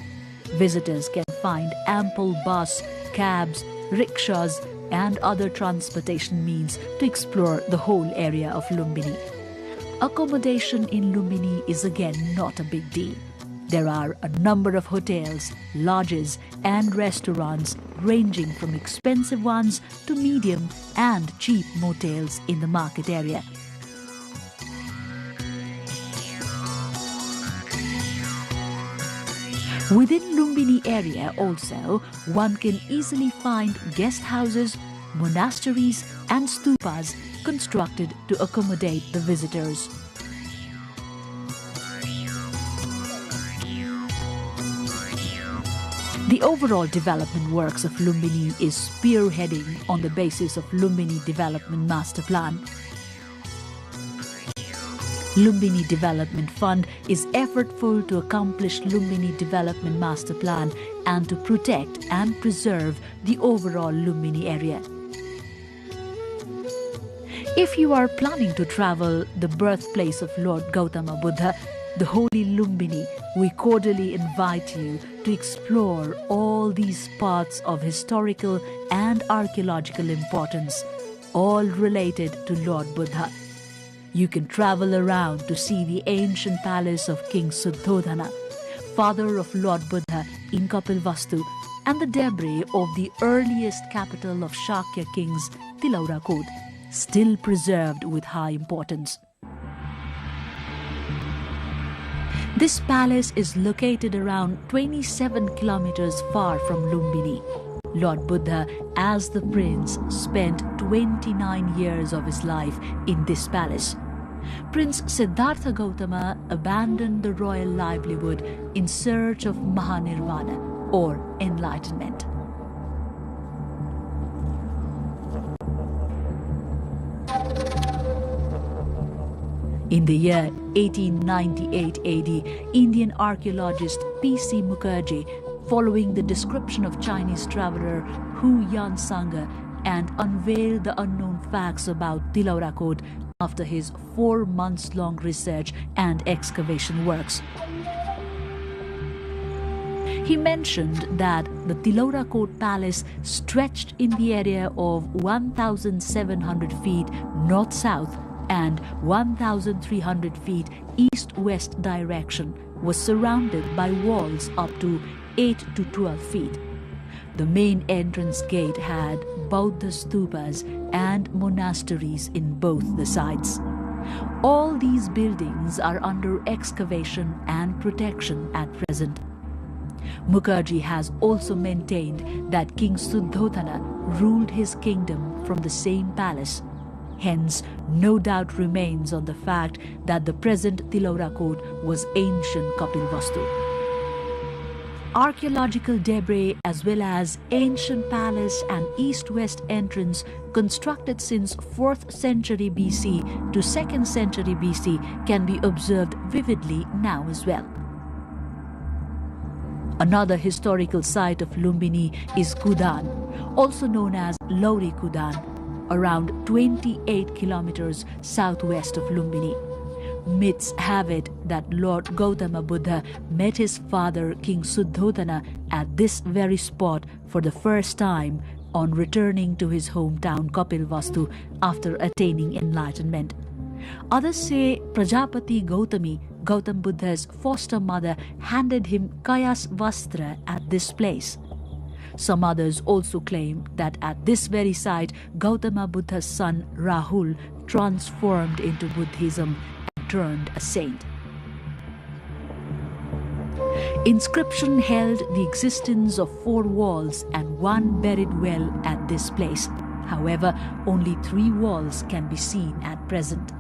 Visitors can find ample bus, cabs, rickshaws and other transportation means to explore the whole area of Lumbini. Accommodation in Lumbini is again not a big deal. There are a number of hotels, lodges and restaurants ranging from expensive ones to medium and cheap motels in the market area. Within Lumbini area also, one can easily find guest houses, monasteries and stupas constructed to accommodate the visitors. The overall development works of Lumbini is spearheading on the basis of Lumbini Development Master Plan. Lumbini Development Fund is effortful to accomplish Lumbini Development Master Plan and to protect and preserve the overall Lumbini area. If you are planning to travel the birthplace of Lord Gautama Buddha, the holy Lumbini, we cordially invite you to explore all these spots of historical and archaeological importance, all related to Lord Buddha. You can travel around to see the ancient palace of King Suddhodana, father of Lord Buddha in Kapilvastu, and the debris of the earliest capital of Shakya kings, Tilaurakot, still preserved with high importance. This palace is located around 27 kilometers far from Lumbini. Lord Buddha, as the prince, spent 29 years of his life in this palace. Prince Siddhartha Gautama abandoned the royal livelihood in search of Mahanirvana, or enlightenment. In the year 1898 AD, Indian archaeologist P.C. Mukherjee, following the description of Chinese traveler Hu Yansanga, and unveiled the unknown facts about Tilaurakot after his 4-month-long research and excavation works. He mentioned that the Tilaurakot Palace stretched in the area of 1,700 feet north-south and 1,300 feet east-west direction, was surrounded by walls up to 8 to 12 feet. The main entrance gate had Buddha stupas and monasteries in both the sides. All these buildings are under excavation and protection at present. Mukherjee has also maintained that King Suddhodana ruled his kingdom from the same palace. Hence, no doubt remains on the fact that the present Tilaurakot was ancient Kapilvastu. Archaeological debris as well as ancient palace and east-west entrance constructed since 4th century BC to 2nd century BC can be observed vividly now as well. Another historical site of Lumbini is Kudan, also known as Lauri Kudan, around 28 kilometers southwest of Lumbini. Myths have it that Lord Gautama Buddha met his father King Suddhodana at this very spot for the first time on returning to his hometown Kapilvastu after attaining enlightenment. Others say Prajapati Gautami, Gautam Buddha's foster mother, handed him Kayas Vastra at this place. Some others also claim that at this very site, Gautama Buddha's son Rahul transformed into Buddhism and turned a saint. Inscription held the existence of 4 walls and 1 buried well at this place. However, only 3 walls can be seen at present.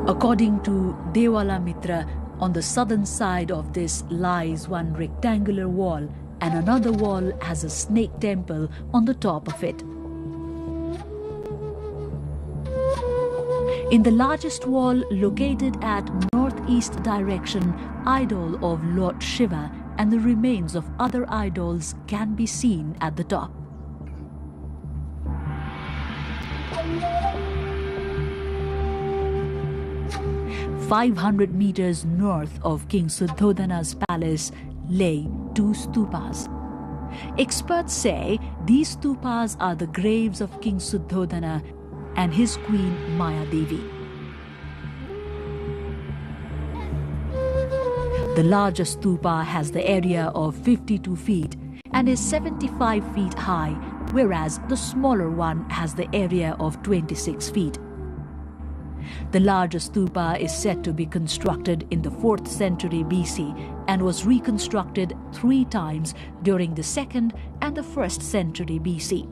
According to Dewala Mitra, on the southern side of this lies 1 rectangular wall, and another wall has a snake temple on the top of it. In the largest wall, located at northeast direction, idol of Lord Shiva and the remains of other idols can be seen at the top. "500 meters north of King Suddhodana's palace lay 2 stupas. Experts say these stupas are the graves of King Suddhodana and his queen Maya Devi. The larger stupa has the area of 52 feet and is 75 feet high, whereas the smaller one has the area of 26 feet. The larger stupa is said to be constructed in the 4th century BC and was reconstructed 3 times during the 2nd and the 1st century BC.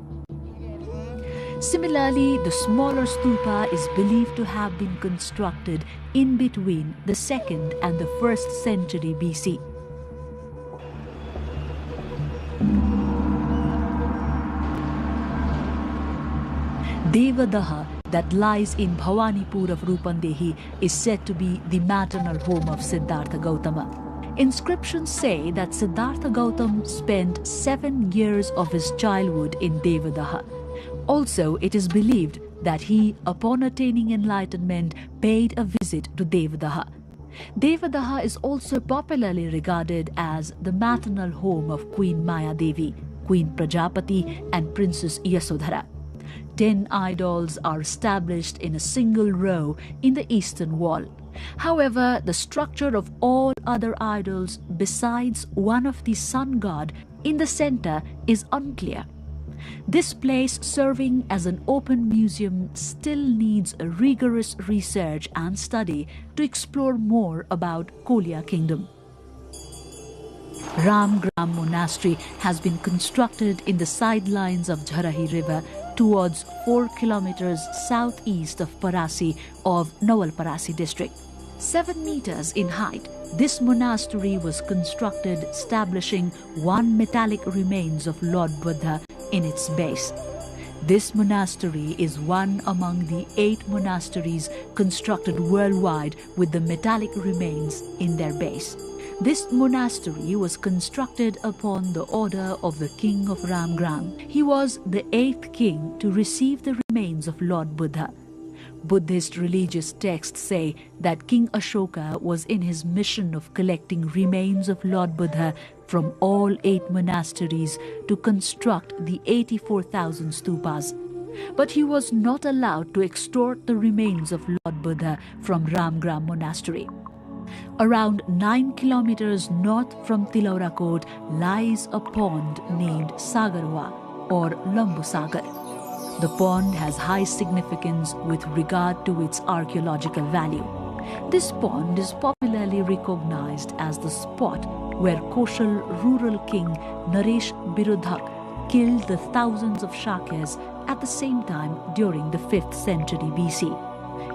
Similarly, the smaller stupa is believed to have been constructed in between the 2nd and the 1st century BC. Devadaha, that lies in Bhawanipur of Rupandehi, is said to be the maternal home of Siddhartha Gautama. Inscriptions say that Siddhartha Gautam spent 7 years of his childhood in Devadaha. Also, it is believed that he, upon attaining enlightenment, paid a visit to Devadaha. Devadaha is also popularly regarded as the maternal home of Queen Maya Devi, Queen Prajapati, and Princess Yasodhara. 10 idols are established in a single row in the eastern wall. However, the structure of all other idols besides one of the sun god in the center is unclear. This place, serving as an open museum, still needs a rigorous research and study to explore more about Kolia Kingdom. Ramgram Monastery has been constructed in the sidelines of Jharahi River towards 4 kilometers southeast of Parasi of Nawalparasi district. 7 meters in height, this monastery was constructed, establishing 1 metallic remains of Lord Buddha in its base. This monastery is one among the 8 monasteries constructed worldwide with the metallic remains in their base. This monastery was constructed upon the order of the king of Ramgram. He was the 8th king to receive the remains of Lord Buddha. Buddhist religious texts say that King Ashoka was in his mission of collecting remains of Lord Buddha from all 8 monasteries to construct the 84,000 stupas. But he was not allowed to extort the remains of Lord Buddha from Ramgram Monastery. Around 9 kilometers north from Tilaurakot lies a pond named Sagarwa or Lambu Sagar. The pond has high significance with regard to its archaeological value. This pond is popularly recognized as the spot where Koshal rural king Naresh Birudhak killed the thousands of Shakyas at the same time during the 5th century BC.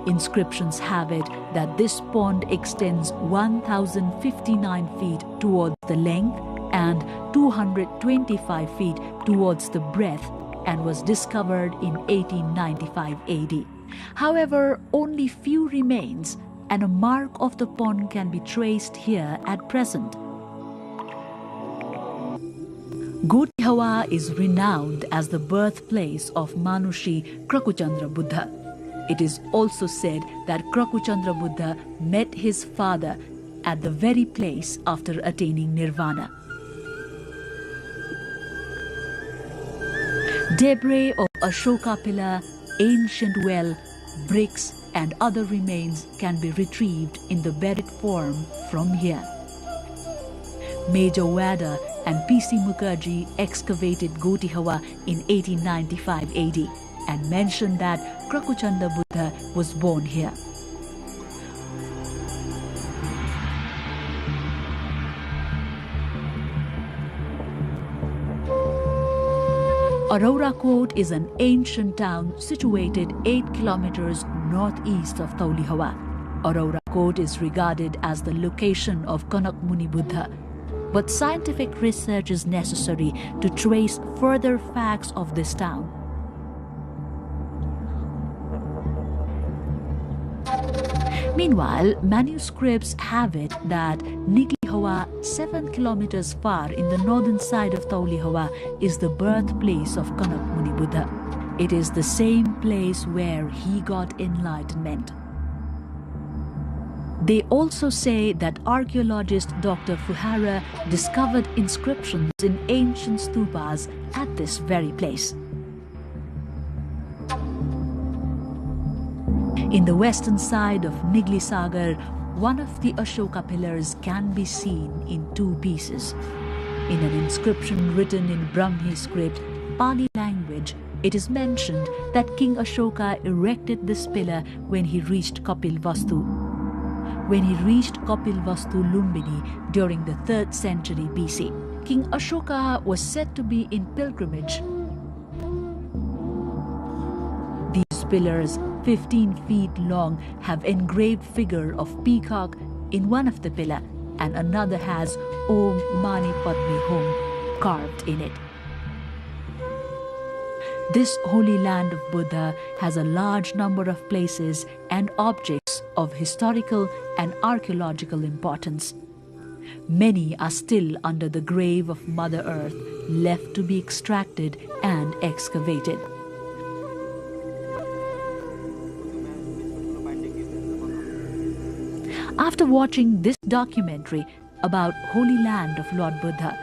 Inscriptions have it that this pond extends 1,059 feet towards the length and 225 feet towards the breadth and was discovered in 1895 AD. However, only few remains, and a mark of the pond can be traced here at present. Gotihawa is renowned as the birthplace of Manushi Krakuchandra Buddha. It is also said that Krakuchandra Buddha met his father at the very place after attaining nirvana. Debris of Ashoka pillar, ancient well, bricks and other remains can be retrieved in the buried form from here. Major Wada and P.C. Mukherjee excavated Gotihawa in 1895 AD and mentioned that Krakuchandra Buddha was born here. Aurora Court is an ancient town situated 8 kilometers northeast of Taulihawa. Aurora Court is regarded as the location of Kanak Muni Buddha, but scientific research is necessary to trace further facts of this town. Meanwhile, manuscripts have it that Niglihawa, 7 kilometers far in the northern side of Taulihawa, is the birthplace of Kanak Muni Buddha. It is the same place where he got enlightenment. They also say that archaeologist Dr. Fuhara discovered inscriptions in ancient stupas at this very place. In the western side of Nigli Sagar, one of the Ashoka pillars can be seen in 2 pieces. In an inscription written in Brahmi script, Pali language, it is mentioned that King Ashoka erected this pillar when he reached Kapilvastu. When he reached Kapilvastu Lumbini during the 3rd century BC. King Ashoka was said to be in pilgrimage. These pillars, 15 feet long, have engraved figure of peacock in one of the pillar and another has Om Mani Padme Hum carved in it. This holy land of Buddha has a large number of places and objects of historical and archaeological importance. Many are still under the grave of Mother Earth, left to be extracted and excavated. After watching this documentary about Holy Land of Lord Buddha,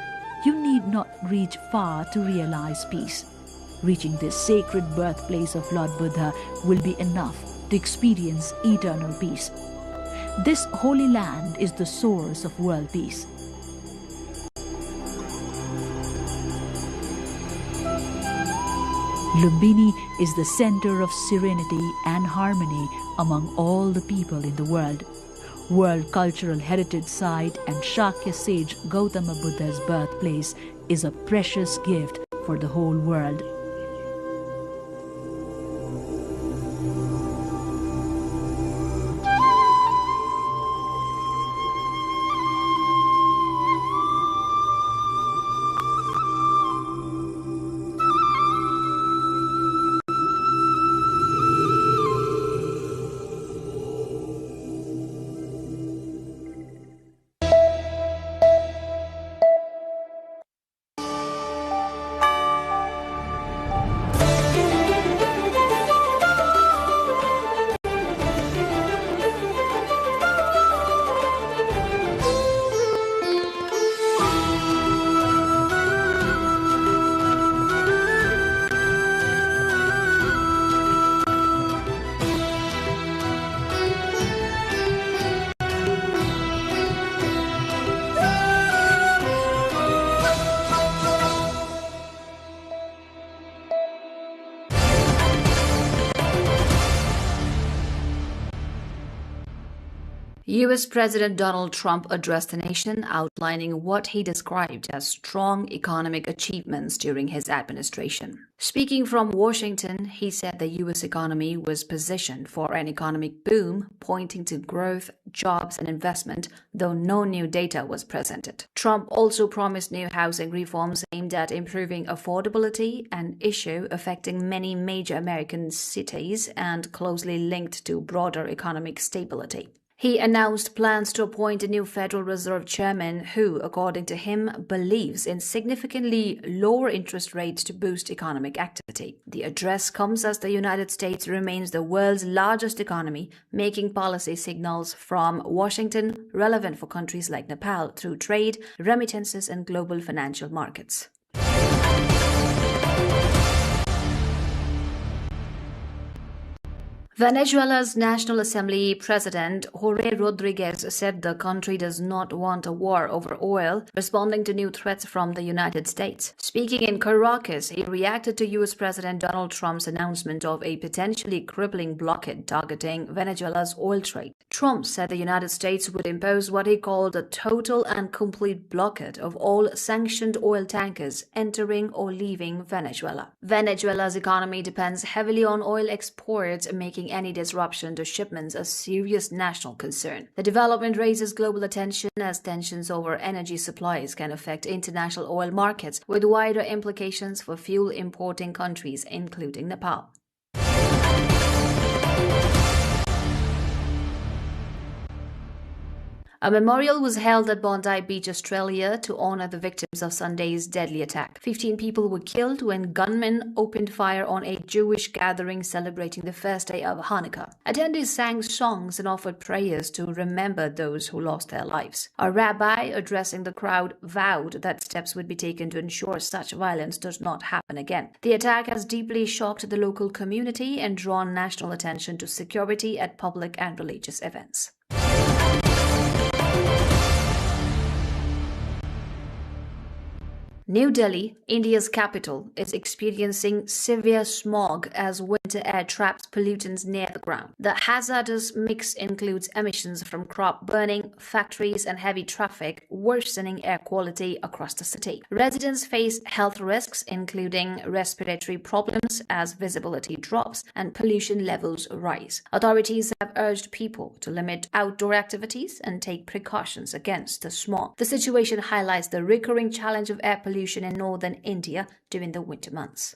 you need not reach far to realize peace. Reaching this sacred birthplace of Lord Buddha will be enough to experience eternal peace. This holy land is the source of world peace. Lumbini is the center of serenity and harmony among all the people in the world. World Cultural Heritage Site and Shakya sage Gautama Buddha's birthplace is a precious gift for the whole world. U.S. President Donald Trump addressed the nation, outlining what he described as strong economic achievements during his administration. Speaking from Washington, he said the U.S. economy was positioned for an economic boom, pointing to growth, jobs, and investment, though no new data was presented. Trump also promised new housing reforms aimed at improving affordability, an issue affecting many major American cities and closely linked to broader economic stability. He announced plans to appoint a new Federal Reserve chairman who, according to him, believes in significantly lower interest rates to boost economic activity. The address comes as the United States remains the world's largest economy, making policy signals from Washington relevant for countries like Nepal through trade, remittances, and global financial markets. Venezuela's National Assembly President Jorge Rodriguez said the country does not want a war over oil, responding to new threats from the United States. Speaking in Caracas, he reacted to U.S. President Donald Trump's announcement of a potentially crippling blockade targeting Venezuela's oil trade. Trump said the United States would impose what he called a total and complete blockade of all sanctioned oil tankers entering or leaving Venezuela. Venezuela's economy depends heavily on oil exports, making any disruption to shipments a serious national concern. The development raises global attention as tensions over energy supplies can affect international oil markets with wider implications for fuel importing countries, including Nepal. A memorial was held at Bondi Beach, Australia, to honour the victims of Sunday's deadly attack. 15 people were killed when gunmen opened fire on a Jewish gathering celebrating the first day of Hanukkah. Attendees sang songs and offered prayers to remember those who lost their lives. A rabbi addressing the crowd vowed that steps would be taken to ensure such violence does not happen again. The attack has deeply shocked the local community and drawn national attention to security at public and religious events. New Delhi, India's capital, is experiencing severe smog as winter air traps pollutants near the ground. The hazardous mix includes emissions from crop burning, factories, and heavy traffic, worsening air quality across the city. Residents face health risks, including respiratory problems as visibility drops and pollution levels rise. Authorities have urged people to limit outdoor activities and take precautions against the smog. The situation highlights the recurring challenge of air pollution in northern India during the winter months.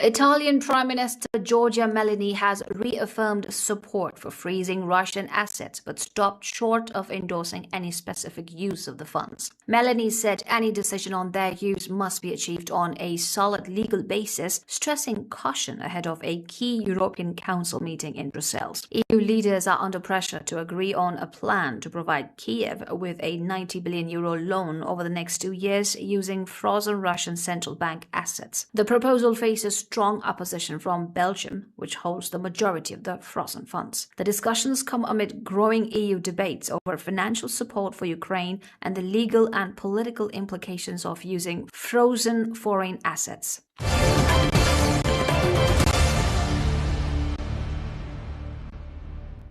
Italian Prime Minister Giorgia Meloni has reaffirmed support for freezing Russian assets but stopped short of endorsing any specific use of the funds. Meloni said any decision on their use must be achieved on a solid legal basis, stressing caution ahead of a key European Council meeting in Brussels. EU leaders are under pressure to agree on a plan to provide Kiev with a €90 billion loan over the next 2 years using frozen Russian central bank assets. The proposal faces strong opposition from Belgium, which holds the majority of the frozen funds. The discussions come amid growing EU debates over financial support for Ukraine and the legal and political implications of using frozen foreign assets.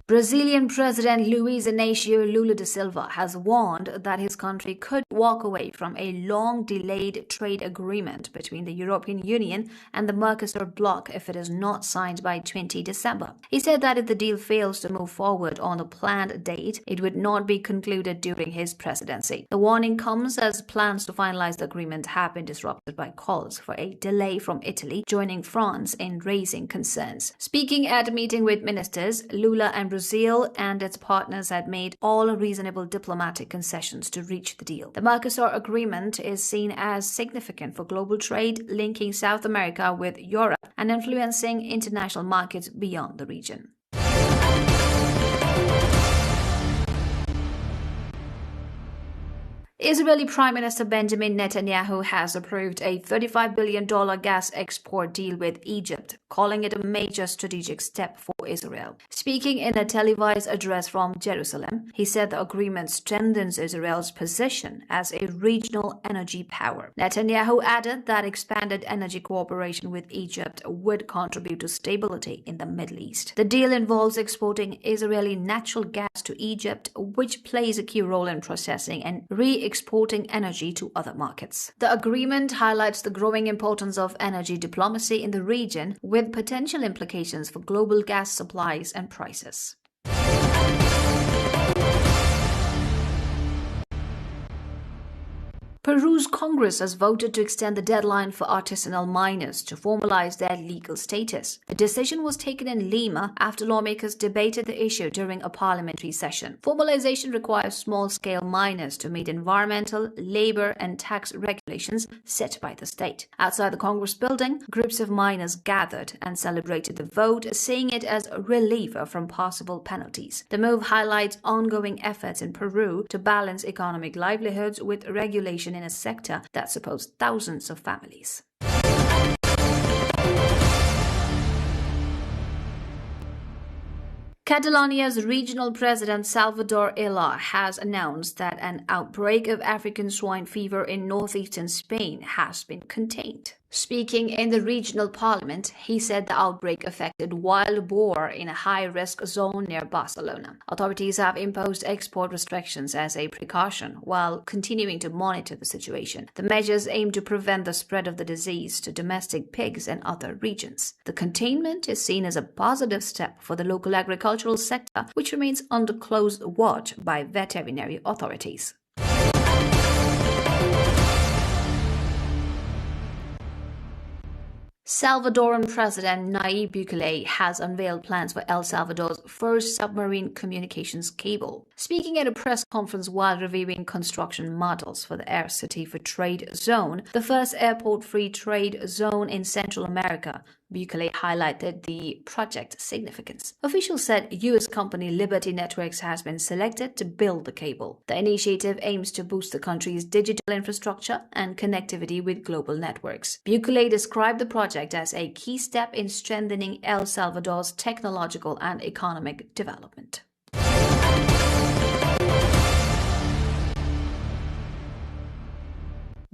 Brazilian President Luiz Inácio Lula da Silva has warned that his country could walk away from a long-delayed trade agreement between the European Union and the Mercosur bloc if it is not signed by 20 December. He said that if the deal fails to move forward on the planned date, it would not be concluded during his presidency. The warning comes as plans to finalize the agreement have been disrupted by calls for a delay from Italy, joining France in raising concerns. Speaking at a meeting with ministers, Lula and Brazil and its partners had made all reasonable diplomatic concessions to reach the deal. The Mercosur agreement is seen as significant for global trade, linking South America with Europe and influencing international markets beyond the region. Israeli Prime Minister Benjamin Netanyahu has approved a $35 billion gas export deal with Egypt, calling it a major strategic step for Israel. Speaking in a televised address from Jerusalem, he said the agreement strengthens Israel's position as a regional energy power. Netanyahu added that expanded energy cooperation with Egypt would contribute to stability in the Middle East. The deal involves exporting Israeli natural gas to Egypt, which plays a key role in processing and exporting energy to other markets. The agreement highlights the growing importance of energy diplomacy in the region, with potential implications for global gas supplies and prices. Peru's Congress has voted to extend the deadline for artisanal miners to formalize their legal status. The decision was taken in Lima after lawmakers debated the issue during a parliamentary session. Formalization requires small-scale miners to meet environmental, labor, and tax regulations set by the state. Outside the Congress building, groups of miners gathered and celebrated the vote, seeing it as a relief from possible penalties. The move highlights ongoing efforts in Peru to balance economic livelihoods with regulation in a sector that supports thousands of families. Catalonia's regional president Salvador Illa has announced that an outbreak of African swine fever in northeastern Spain has been contained. Speaking in the regional parliament, he said the outbreak affected wild boar in a high-risk zone near Barcelona. Authorities have imposed export restrictions as a precaution while continuing to monitor the situation. The measures aim to prevent the spread of the disease to domestic pigs and other regions. The containment is seen as a positive step for the local agricultural sector, which remains under close watch by veterinary authorities. Salvadoran President Nayib Bukele has unveiled plans for El Salvador's first submarine communications cable. Speaking at a press conference while reviewing construction models for the Air City for Trade Zone, the first airport-free trade zone in Central America, Bukele highlighted the project's significance. Officials said U.S. company Liberty Networks has been selected to build the cable. The initiative aims to boost the country's digital infrastructure and connectivity with global networks. Bukele described the project as a key step in strengthening El Salvador's technological and economic development.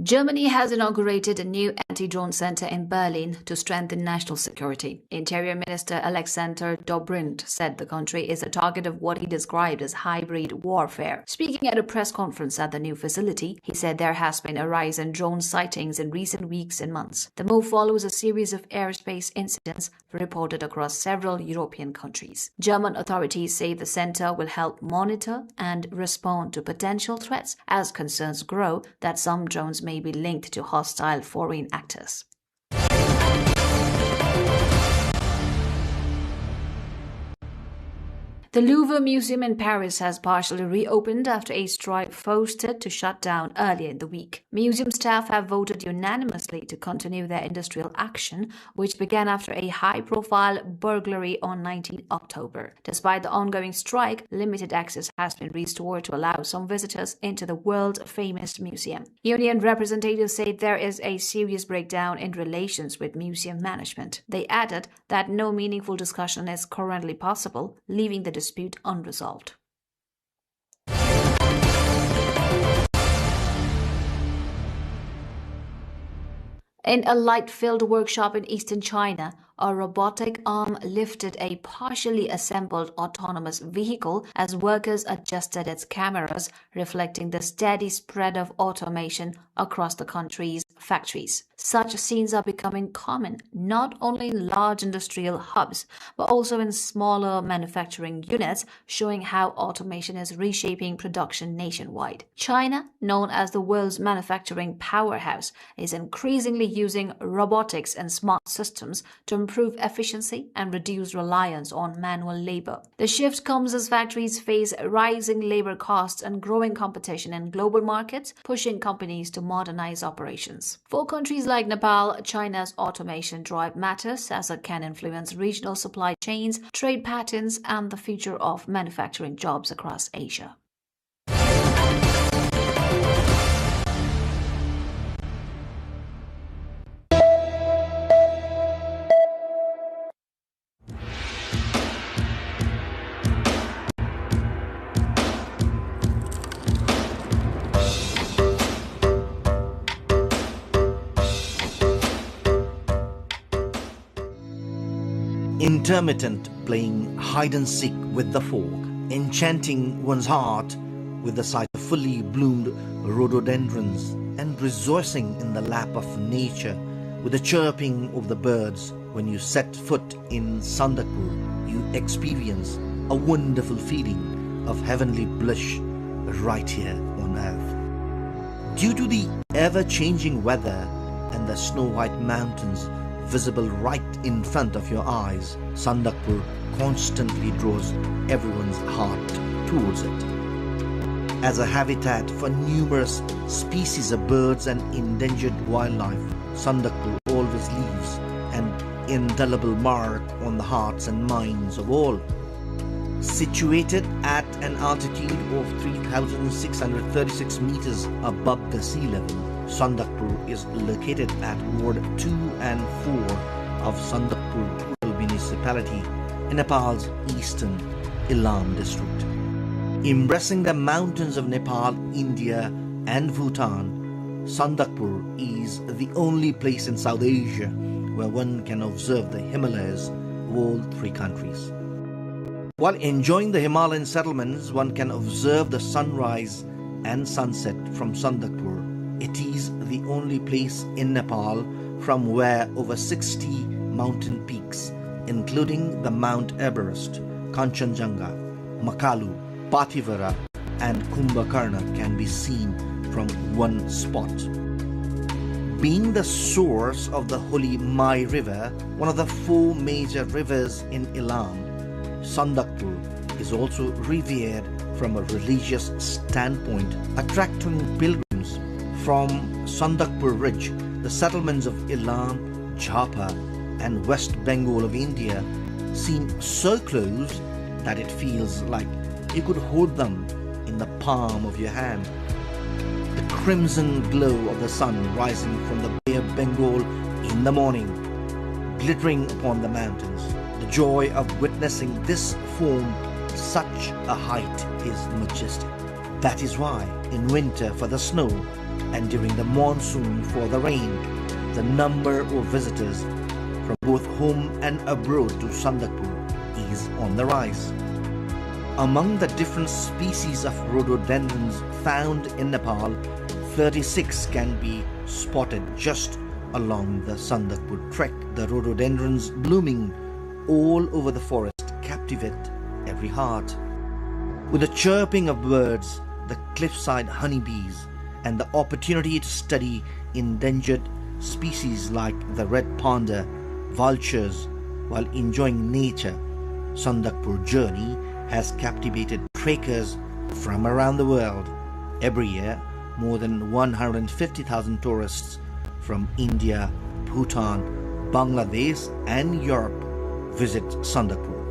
Germany has inaugurated a new anti-drone center in Berlin to strengthen national security. Interior Minister Alexander Dobrindt said the country is a target of what he described as hybrid warfare. Speaking at a press conference at the new facility, he said there has been a rise in drone sightings in recent weeks and months. The move follows a series of airspace incidents reported across several European countries. German authorities say the center will help monitor and respond to potential threats as concerns grow that some drones may be linked to hostile foreign actors. The Louvre Museum in Paris has partially reopened after a strike forced it to shut down earlier in the week. Museum staff have voted unanimously to continue their industrial action, which began after a high-profile burglary on 19 October. Despite the ongoing strike, limited access has been restored to allow some visitors into the world-famous museum. Union representatives say there is a serious breakdown in relations with museum management. They added that no meaningful discussion is currently possible, leaving the dispute unresolved. In a light-filled workshop in eastern China, a robotic arm lifted a partially assembled autonomous vehicle as workers adjusted its cameras, reflecting the steady spread of automation across the country's factories. Such scenes are becoming common not only in large industrial hubs, but also in smaller manufacturing units, showing how automation is reshaping production nationwide. China, known as the world's manufacturing powerhouse, is increasingly using robotics and smart systems to improve efficiency and reduce reliance on manual labor. The shift comes as factories face rising labor costs and growing competition in global markets, pushing companies to modernize operations. For countries like Nepal, China's automation drive matters as it can influence regional supply chains, trade patterns, and the future of manufacturing jobs across Asia. Intermittent playing hide and seek with the folk, enchanting one's heart with the sight of fully bloomed rhododendrons, and rejoicing in the lap of nature with the chirping of the birds. When you set foot in Sandakpur, you experience a wonderful feeling of heavenly bliss right here on earth. Due to the ever-changing weather and the snow-white mountains visible right in front of your eyes, Sandakpur constantly draws everyone's heart towards it. As a habitat for numerous species of birds and endangered wildlife, Sandakpur always leaves an indelible mark on the hearts and minds of all. Situated at an altitude of 3,636 meters above the sea level, Sandakpur is located at Ward 2 and 4 of Sandakpur Rural Municipality in Nepal's eastern Ilam district. Embracing the mountains of Nepal, India and Bhutan, Sandakpur is the only place in South Asia where one can observe the Himalayas of all three countries. While enjoying the Himalayan settlements, one can observe the sunrise and sunset from Sandakpur. It is the only place in Nepal from where over 60 mountain peaks, including the Mount Everest, Kanchenjunga, Makalu, Pathivara and Kumbhakarna can be seen from one spot. Being the source of the holy Mai River, one of the 4 major rivers in Ilam, Sandakpur is also revered from a religious standpoint, attracting pilgrims from Sandakpur Ridge. The settlements of Ilam, Jhapa and West Bengal of India seem so close that it feels like you could hold them in the palm of your hand. The crimson glow of the sun rising from the Bay of Bengal in the morning, glittering upon the mountains. The joy of witnessing this form such a height is majestic. That is why in winter for the snow and during the monsoon for the rain, the number of visitors from both home and abroad to Sandakpur is on the rise. Among the different species of rhododendrons found in Nepal, 36 can be spotted just along the Sandakpur trek. The rhododendrons blooming all over the forest captivate every heart. With the chirping of birds, the cliffside honeybees, and the opportunity to study endangered species like the red panda, vultures, while enjoying nature, Sandakpur journey has captivated trekkers from around the world. Every year, more than 150,000 tourists from India, Bhutan, Bangladesh and Europe visit Sandakpur.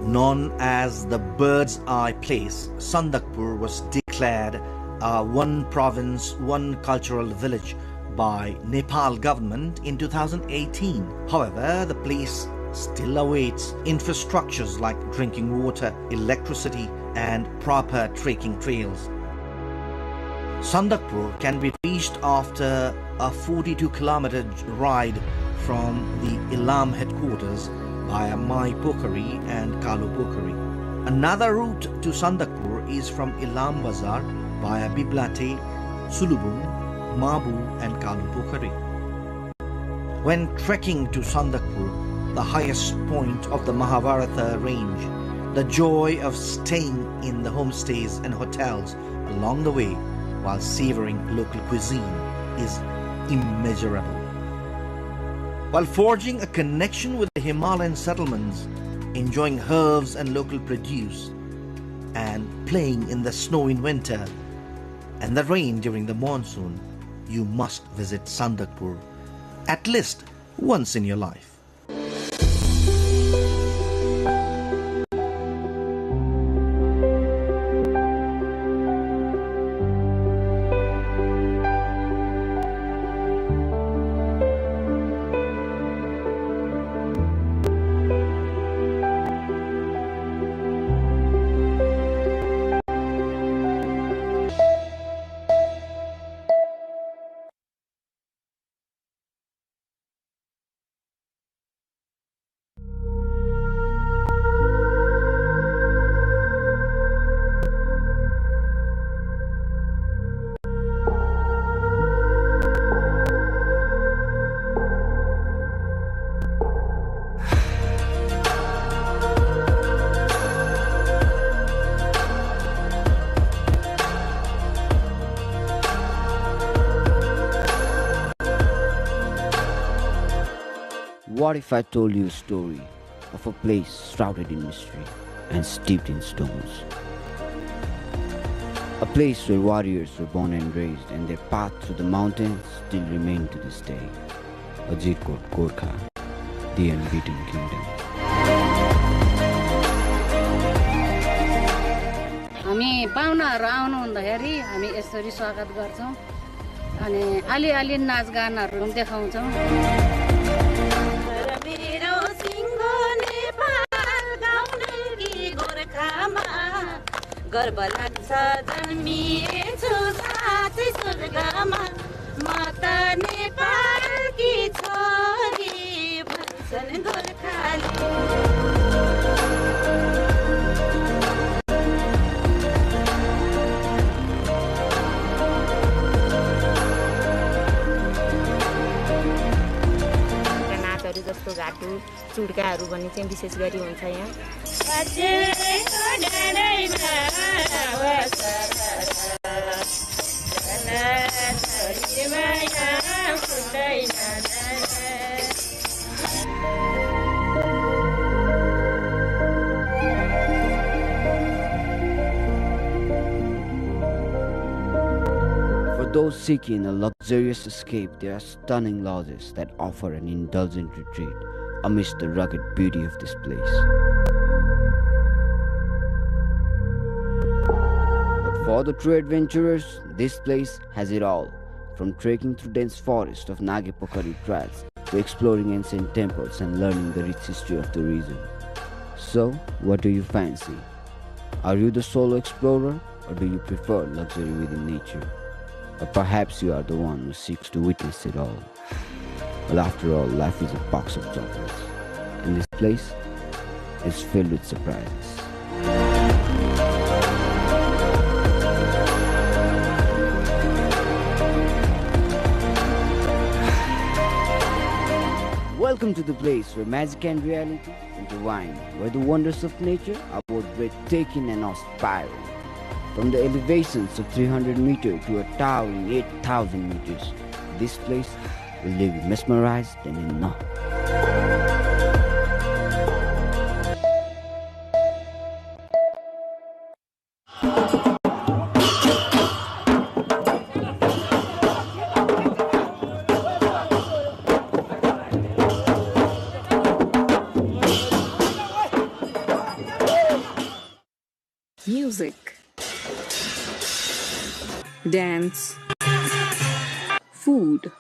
Known as the Bird's Eye Place, Sandakpur was declared a one province, one cultural village by Nepal government in 2018. However, the place still awaits infrastructures like drinking water, electricity and proper trekking trails. Sandakpur can be reached after a 42-kilometer ride from the Ilam headquarters via Mai Pokhari and Kalu Pokhari. Another route to Sandakpur is from Ilam Bazar via Biblate, Sulubung, Mabu and Kalu Pokhari. When trekking to Sandakpur, the highest point of the Mahabharata range, the joy of staying in the homestays and hotels along the way while savoring local cuisine is immeasurable. While forging a connection with the Himalayan settlements, enjoying herbs and local produce, and playing in the snow in winter and the rain during the monsoon, you must visit Sandakpur at least once in your life. What if I told you a story of a place shrouded in mystery and steeped in stones? A place where warriors were born and raised, and their path through the mountains still remain to this day. Ajirkot Gorkha, the unbeaten kingdom. हामी पाहुनाहरू आउनु हुँदाखेरि हामी यसरी स्वागत गर्छौं अनि अलि नाचगानहरू पनि देखाउँछौं मेरो सिंहो नेपाल गाउँकी गोरखामा गर्व लाग्छ जन्मिएछु साथै स्वर्गमा म त नेपालकी छोरी भन्छन् गोरखाली जस्तो घाटु चुड्काहरू भन्ने चाहिँ विशेष गरी हुन्छ यहाँ For those seeking a luxurious escape, there are stunning lodges that offer an indulgent retreat amidst the rugged beauty of this place. But for the true adventurers, this place has it all, from trekking through dense forest of Nagepokari trails to exploring ancient temples and learning the rich history of the region. So, what do you fancy? Are you the solo explorer, or do you prefer luxury within nature? Or perhaps you are the one who seeks to witness it all. Well, after all, life is a box of chocolates, and this place is filled with surprises. Welcome to the place where magic and reality intertwine, where the wonders of nature are both breathtaking and awe-inspiring. From the elevations of 300 meters to a towering 8,000 meters, this place will leave you mesmerized and in awe. Music, dance, food,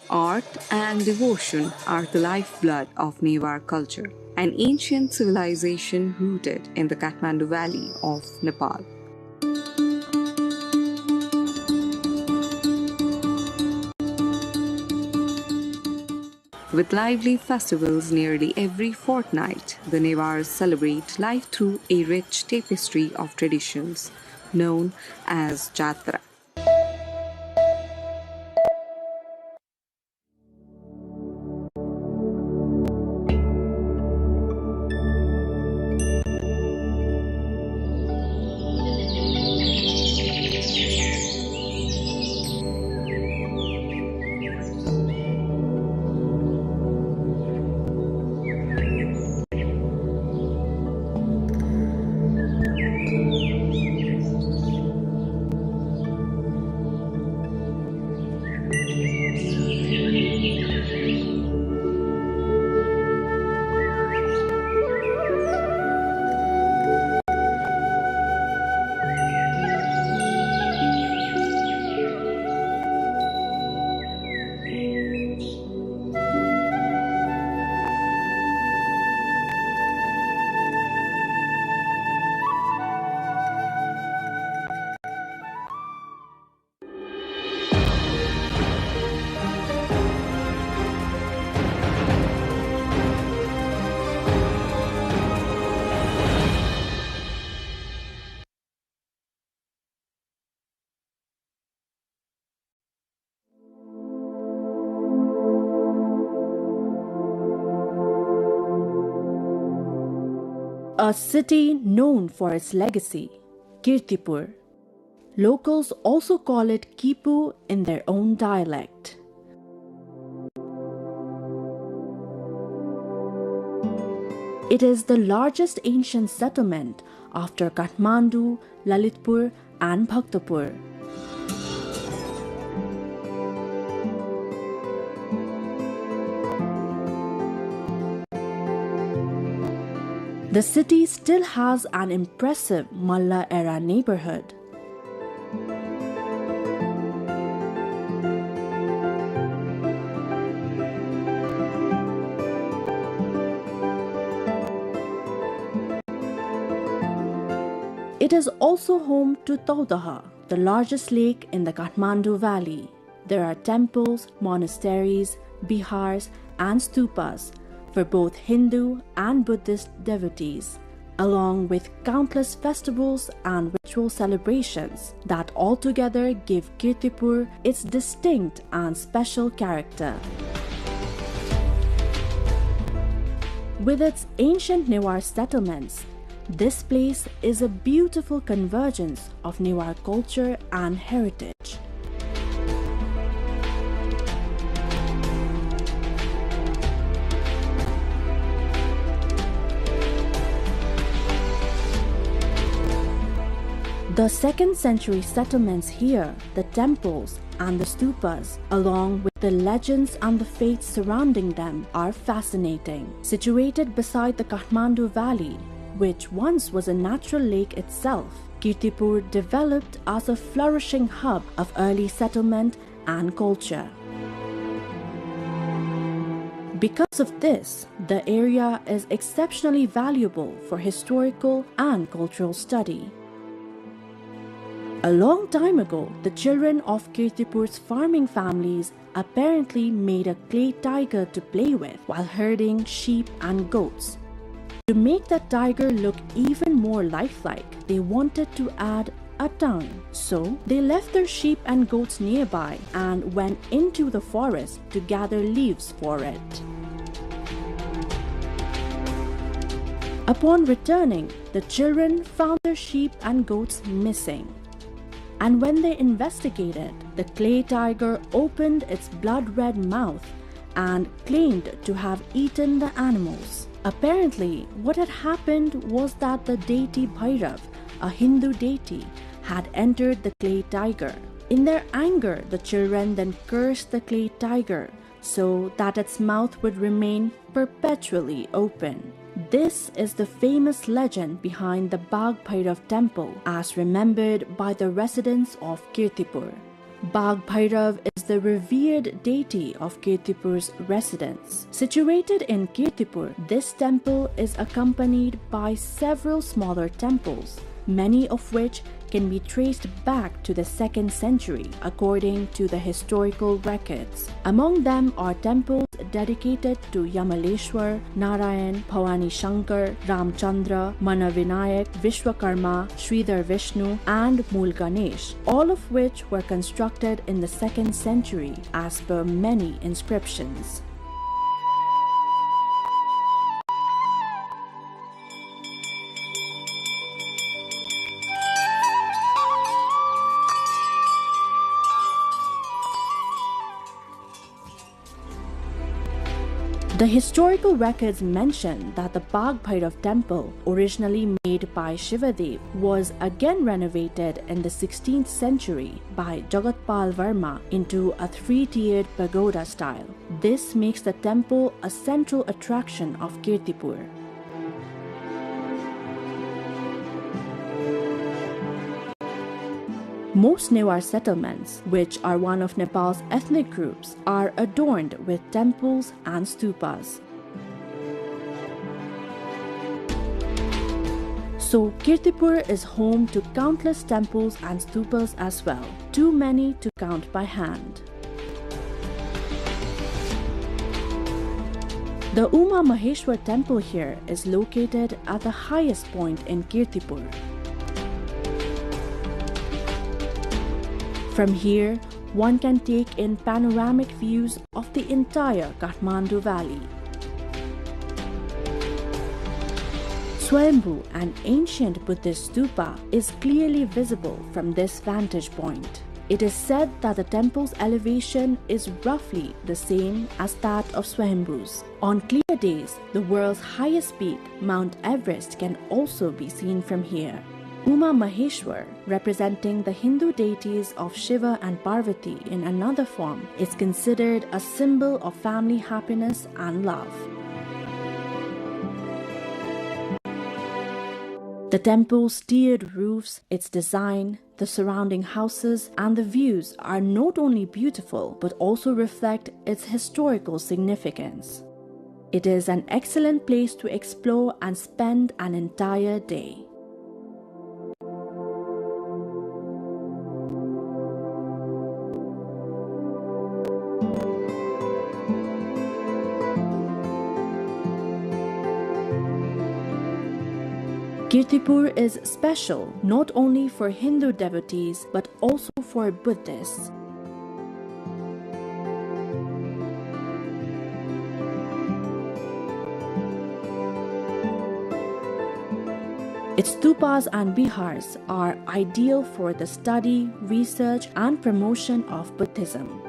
art and devotion are the lifeblood of Newar culture, an ancient civilization rooted in the Kathmandu Valley of Nepal. With lively festivals nearly every fortnight, the Newars celebrate life through a rich tapestry of traditions known as Jatra. A city known for its legacy, Kirtipur. Locals also call it Kipu in their own dialect. It is the largest ancient settlement after Kathmandu, Lalitpur, and Bhaktapur. The city still has an impressive Malla era neighborhood. It is also home to Taudaha, the largest lake in the Kathmandu Valley. There are temples, monasteries, bihars, and stupas for both Hindu and Buddhist devotees, along with countless festivals and ritual celebrations that altogether give Kirtipur its distinct and special character. With its ancient Newar settlements, this place is a beautiful convergence of Newar culture and heritage. The 2nd century settlements here, the temples and the stupas, along with the legends and the faiths surrounding them, are fascinating. Situated beside the Kathmandu Valley, which once was a natural lake itself, Kirtipur developed as a flourishing hub of early settlement and culture. Because of this, the area is exceptionally valuable for historical and cultural study. A long time ago, the children of Kirtipur's farming families apparently made a clay tiger to play with while herding sheep and goats. To make that tiger look even more lifelike, they wanted to add a tongue. So they left their sheep and goats nearby and went into the forest to gather leaves for it. Upon returning, the children found their sheep and goats missing. And when they investigated, the clay tiger opened its blood-red mouth and claimed to have eaten the animals. Apparently, what had happened was that the deity Bhairav, a Hindu deity, had entered the clay tiger. In their anger, the children then cursed the clay tiger so that its mouth would remain perpetually open. This is the famous legend behind the Bagh Bhairav temple as remembered by the residents of Kirtipur. Bagh Bhairav is the revered deity of Kirtipur's residents. Situated in Kirtipur, this temple is accompanied by several smaller temples, many of which can be traced back to the 2nd century according to the historical records. Among them are temples dedicated to Yamaleshwar, Narayan, Bhavani Shankar, Ramchandra, Manavinayak, Vishwakarma, Sridhar Vishnu, and Mool Ganesh, all of which were constructed in the 2nd century as per many inscriptions. The historical records mention that the Bagh Bhairav temple, originally made by Shivadev, was again renovated in the 16th century by Jagatpal Varma into a 3-tiered pagoda style. This makes the temple a central attraction of Kirtipur. Most Newar settlements, which are one of Nepal's ethnic groups, are adorned with temples and stupas. So Kirtipur is home to countless temples and stupas as well, too many to count by hand. The Uma Maheshwar temple here is located at the highest point in Kirtipur. From here, one can take in panoramic views of the entire Kathmandu Valley. Swayambhu, an ancient Buddhist stupa, is clearly visible from this vantage point. It is said that the temple's elevation is roughly the same as that of Swayambhu's. On clear days, the world's highest peak, Mount Everest, can also be seen from here. Uma Maheshwar, representing the Hindu deities of Shiva and Parvati in another form, is considered a symbol of family happiness and love. The temple's tiered roofs, its design, the surrounding houses, and the views are not only beautiful but also reflect its historical significance. It is an excellent place to explore and spend an entire day. Kirtipur is special not only for Hindu devotees but also for Buddhists. Its stupas and bihars are ideal for the study, research, and promotion of Buddhism.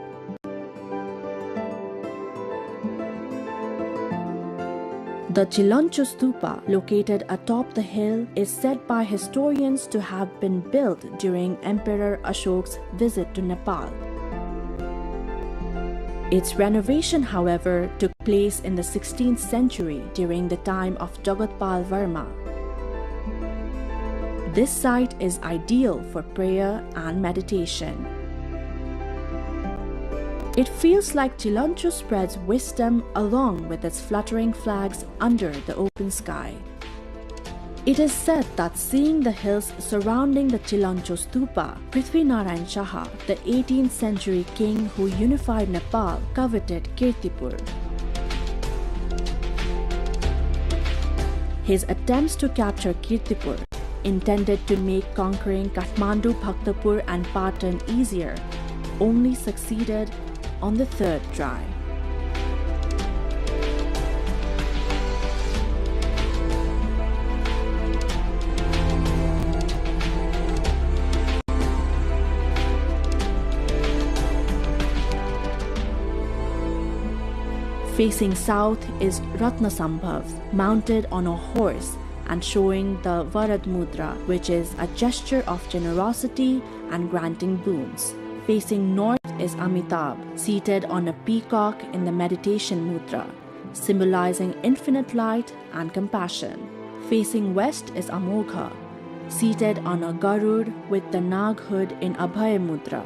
The Chilancho Stupa, located atop the hill, is said by historians to have been built during Emperor Ashok's visit to Nepal. Its renovation, however, took place in the 16th century during the time of Jagatpal Varma. This site is ideal for prayer and meditation. It feels like Chilancho spreads wisdom along with its fluttering flags under the open sky. It is said that seeing the hills surrounding the Chilancho Stupa, Prithvinarayan Shaha, the 18th century king who unified Nepal, coveted Kirtipur. His attempts to capture Kirtipur, intended to make conquering Kathmandu, Bhaktapur and Patan easier, only succeeded on the third try. Facing south is Ratnasambhav, mounted on a horse and showing the Varad Mudra, which is a gesture of generosity and granting boons. Facing north is Amitabh, seated on a peacock in the meditation mudra, symbolizing infinite light and compassion. Facing west is Amogha, seated on a Garud with the Nag hood in Abhay mudra,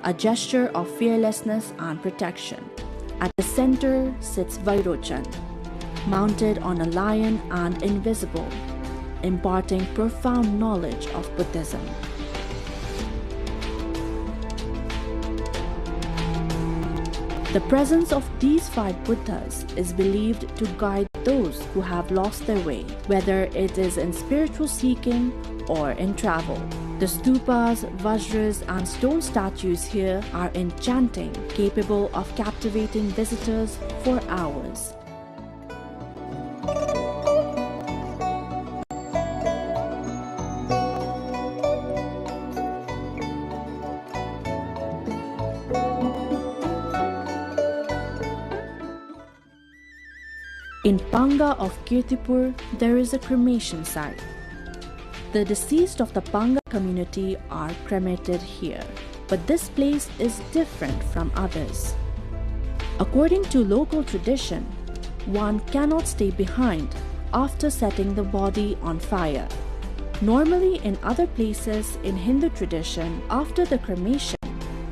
a gesture of fearlessness and protection. At the center sits Vairochan, mounted on a lion and invisible, imparting profound knowledge of Buddhism. The presence of these 5 Buddhas is believed to guide those who have lost their way, whether it is in spiritual seeking or in travel. The stupas, vajras, and stone statues here are enchanting, capable of captivating visitors for hours. In Panga of Kirtipur, there is a cremation site. The deceased of the Panga community are cremated here, but this place is different from others. According to local tradition, one cannot stay behind after setting the body on fire. Normally, in other places in Hindu tradition, after the cremation,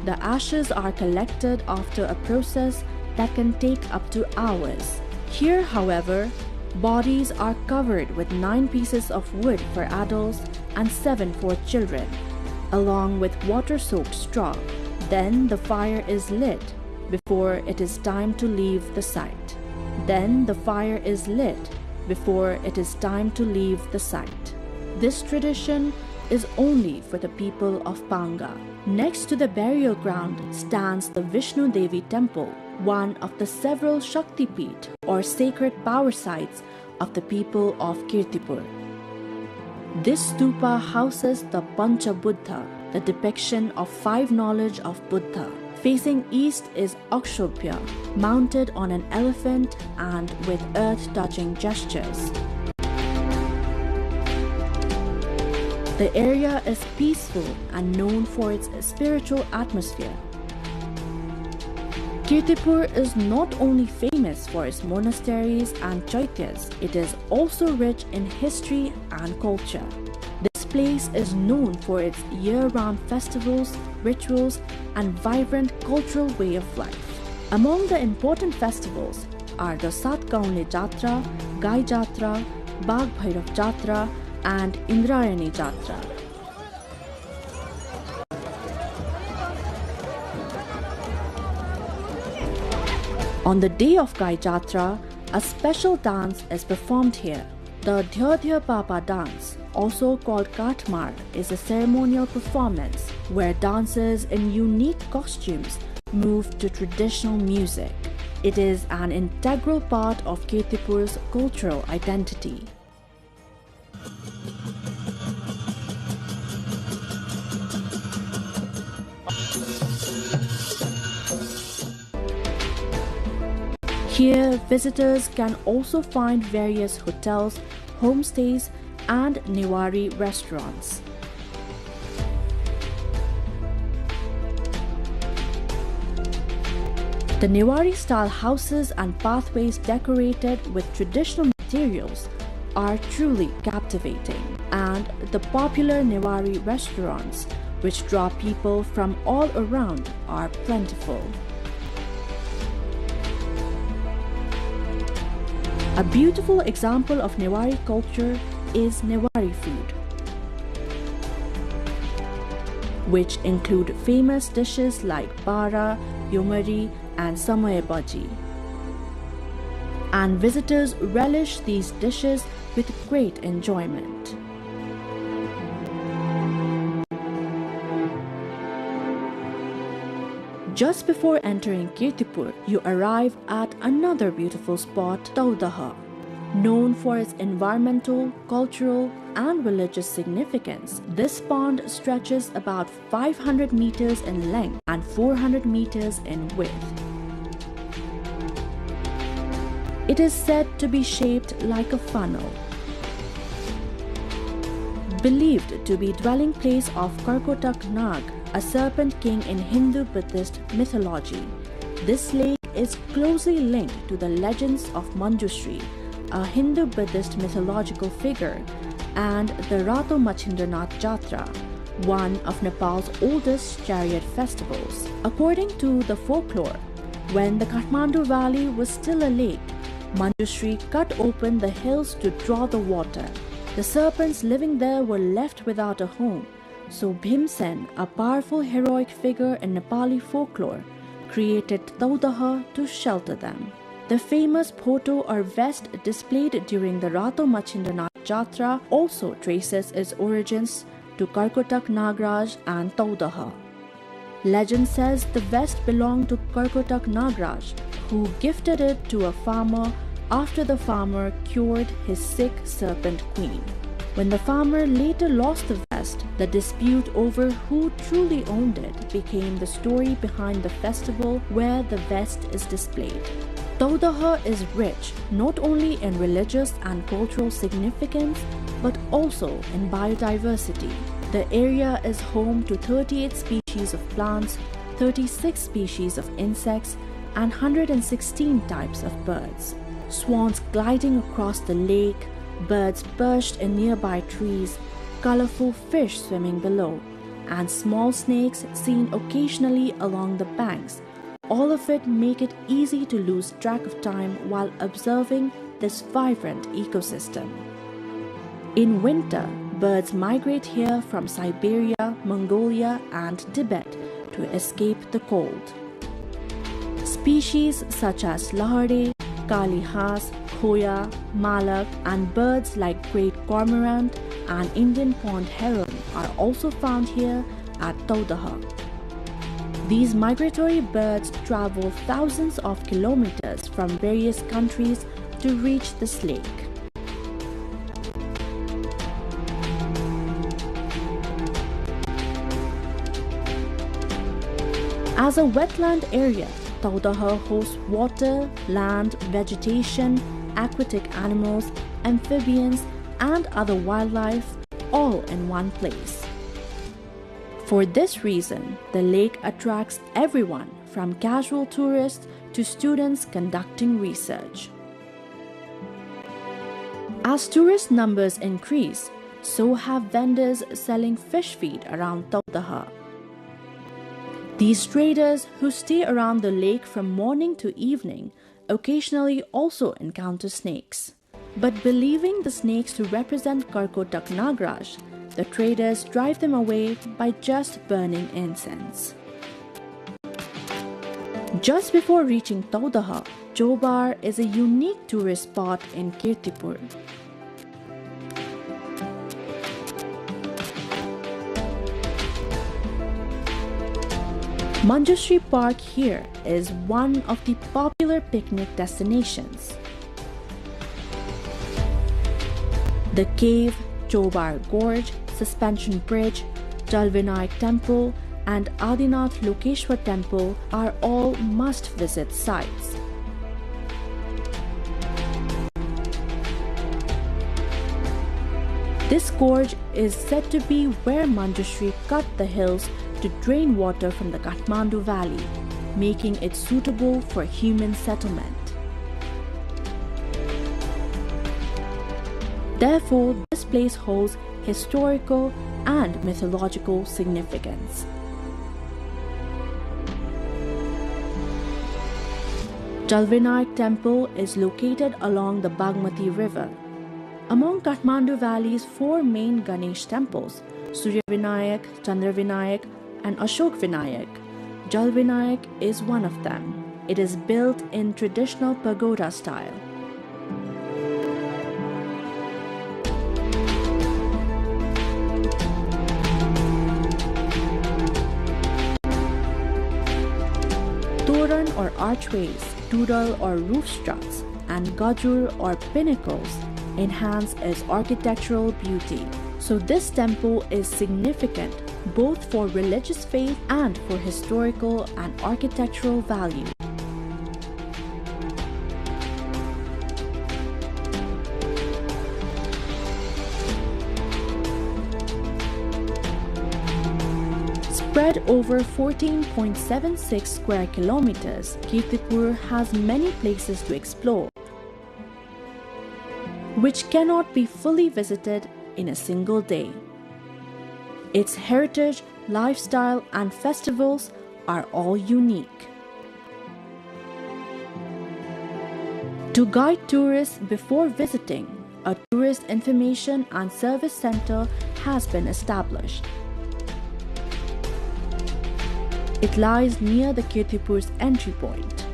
the ashes are collected after a process that can take up to hours. Here, however, bodies are covered with 9 pieces of wood for adults and 7 for children, along with water-soaked straw. Then the fire is lit before it is time to leave the site. This tradition is only for the people of Panga. Next to the burial ground stands the Vishnu Devi temple, one of the several Shakti Peeth or sacred power sites of the people of Kirtipur. This stupa houses the Pancha Buddha, the depiction of 5 knowledge of Buddha. Facing east is Akshobhya, mounted on an elephant and with earth-touching gestures. The area is peaceful and known for its spiritual atmosphere. Kirtipur is not only famous for its monasteries and chaityas, it is also rich in history and culture. This place is known for its year-round festivals, rituals, and vibrant cultural way of life. Among the important festivals are the Satgaunle Jatra, Gai Jatra, Bagh Bhairav Jatra, and Indrayani Jatra. On the day of Gai Jatra, a special dance is performed here. The Dhya Dhya Papa dance, also called Katmar, is a ceremonial performance where dancers in unique costumes move to traditional music. It is an integral part of Kirtipur's cultural identity. Here, visitors can also find various hotels, homestays, and Newari restaurants. The Newari-style houses and pathways decorated with traditional materials are truly captivating, and the popular Newari restaurants, which draw people from all around, are plentiful. A beautiful example of Newari culture is Newari food, which include famous dishes like bara, yomari, and samay bhaji. And visitors relish these dishes with great enjoyment. Just before entering Kirtipur, you arrive at another beautiful spot, Taudaha. Known for its environmental, cultural, and religious significance, this pond stretches about 500 meters in length and 400 meters in width. It is said to be shaped like a funnel. Believed to be dwelling place of Karkotak Nag, a serpent king in Hindu-Buddhist mythology, this lake is closely linked to the legends of Manjushri, a Hindu-Buddhist mythological figure, and the Rato Machindranath Jatra, one of Nepal's oldest chariot festivals. According to the folklore, when the Kathmandu Valley was still a lake, Manjushri cut open the hills to draw the water. The serpents living there were left without a home, so Bhimsen, a powerful heroic figure in Nepali folklore, created Taudaha to shelter them. The famous photo or vest displayed during the Rato Machindranath Jatra also traces its origins to Karkotak Nagraj and Taudaha. Legend says the vest belonged to Karkotak Nagraj, who gifted it to a farmer after the farmer cured his sick serpent queen. When the farmer later lost the vest, the dispute over who truly owned it became the story behind the festival where the vest is displayed. Taudaha is rich not only in religious and cultural significance but also in biodiversity. The area is home to 38 species of plants, 36 species of insects, and 116 types of birds. Swans gliding across the lake, birds perched in nearby trees, colorful fish swimming below, and small snakes seen occasionally along the banks. All of it make it easy to lose track of time while observing this vibrant ecosystem. In winter, birds migrate here from Siberia, Mongolia, and Tibet to escape the cold. Species such as lahare, kalihas, khoya, malak, and birds like great cormorant and Indian pond heron are also found here at Taudaha. These migratory birds travel thousands of kilometers from various countries to reach this lake. As a wetland area, Taudaha hosts water, land, vegetation, aquatic animals, amphibians, and other wildlife all in one place. For this reason, the lake attracts everyone from casual tourists to students conducting research. As tourist numbers increase, so have vendors selling fish feed around Taudaha. These traders who stay around the lake from morning to evening occasionally also encounter snakes. But believing the snakes to represent Karkotak Nagraj, the traders drive them away by just burning incense. Just before reaching Taudaha, Chobar is a unique tourist spot in Kirtipur. Manjushri Park here is one of the popular picnic destinations. The cave, Chobar Gorge, Suspension Bridge, Jalvinayak Temple, and Adinath Lokeshwar Temple are all must-visit sites. This gorge is said to be where Manjushri cut the hills to drain water from the Kathmandu Valley, making it suitable for human settlement. Therefore, this place holds historical and mythological significance. Jalvinayak Temple is located along the Bagmati River. Among Kathmandu Valley's four main Ganesh temples, Surya Vinayak, Chandra Vinayak, and Ashok Vinayak, Jalvinayak is one of them. It is built in traditional pagoda style. Toran or archways, doodle or roof struts, and gajur or pinnacles enhance its architectural beauty. So this temple is significant both for religious faith and for historical and architectural value. Spread over 14.76 square kilometers, Kirtipur has many places to explore, which cannot be fully visited in a single day. Its heritage, lifestyle, and festivals are all unique. To guide tourists before visiting, a tourist information and service center has been established. It lies near the Kirtipur's entry point.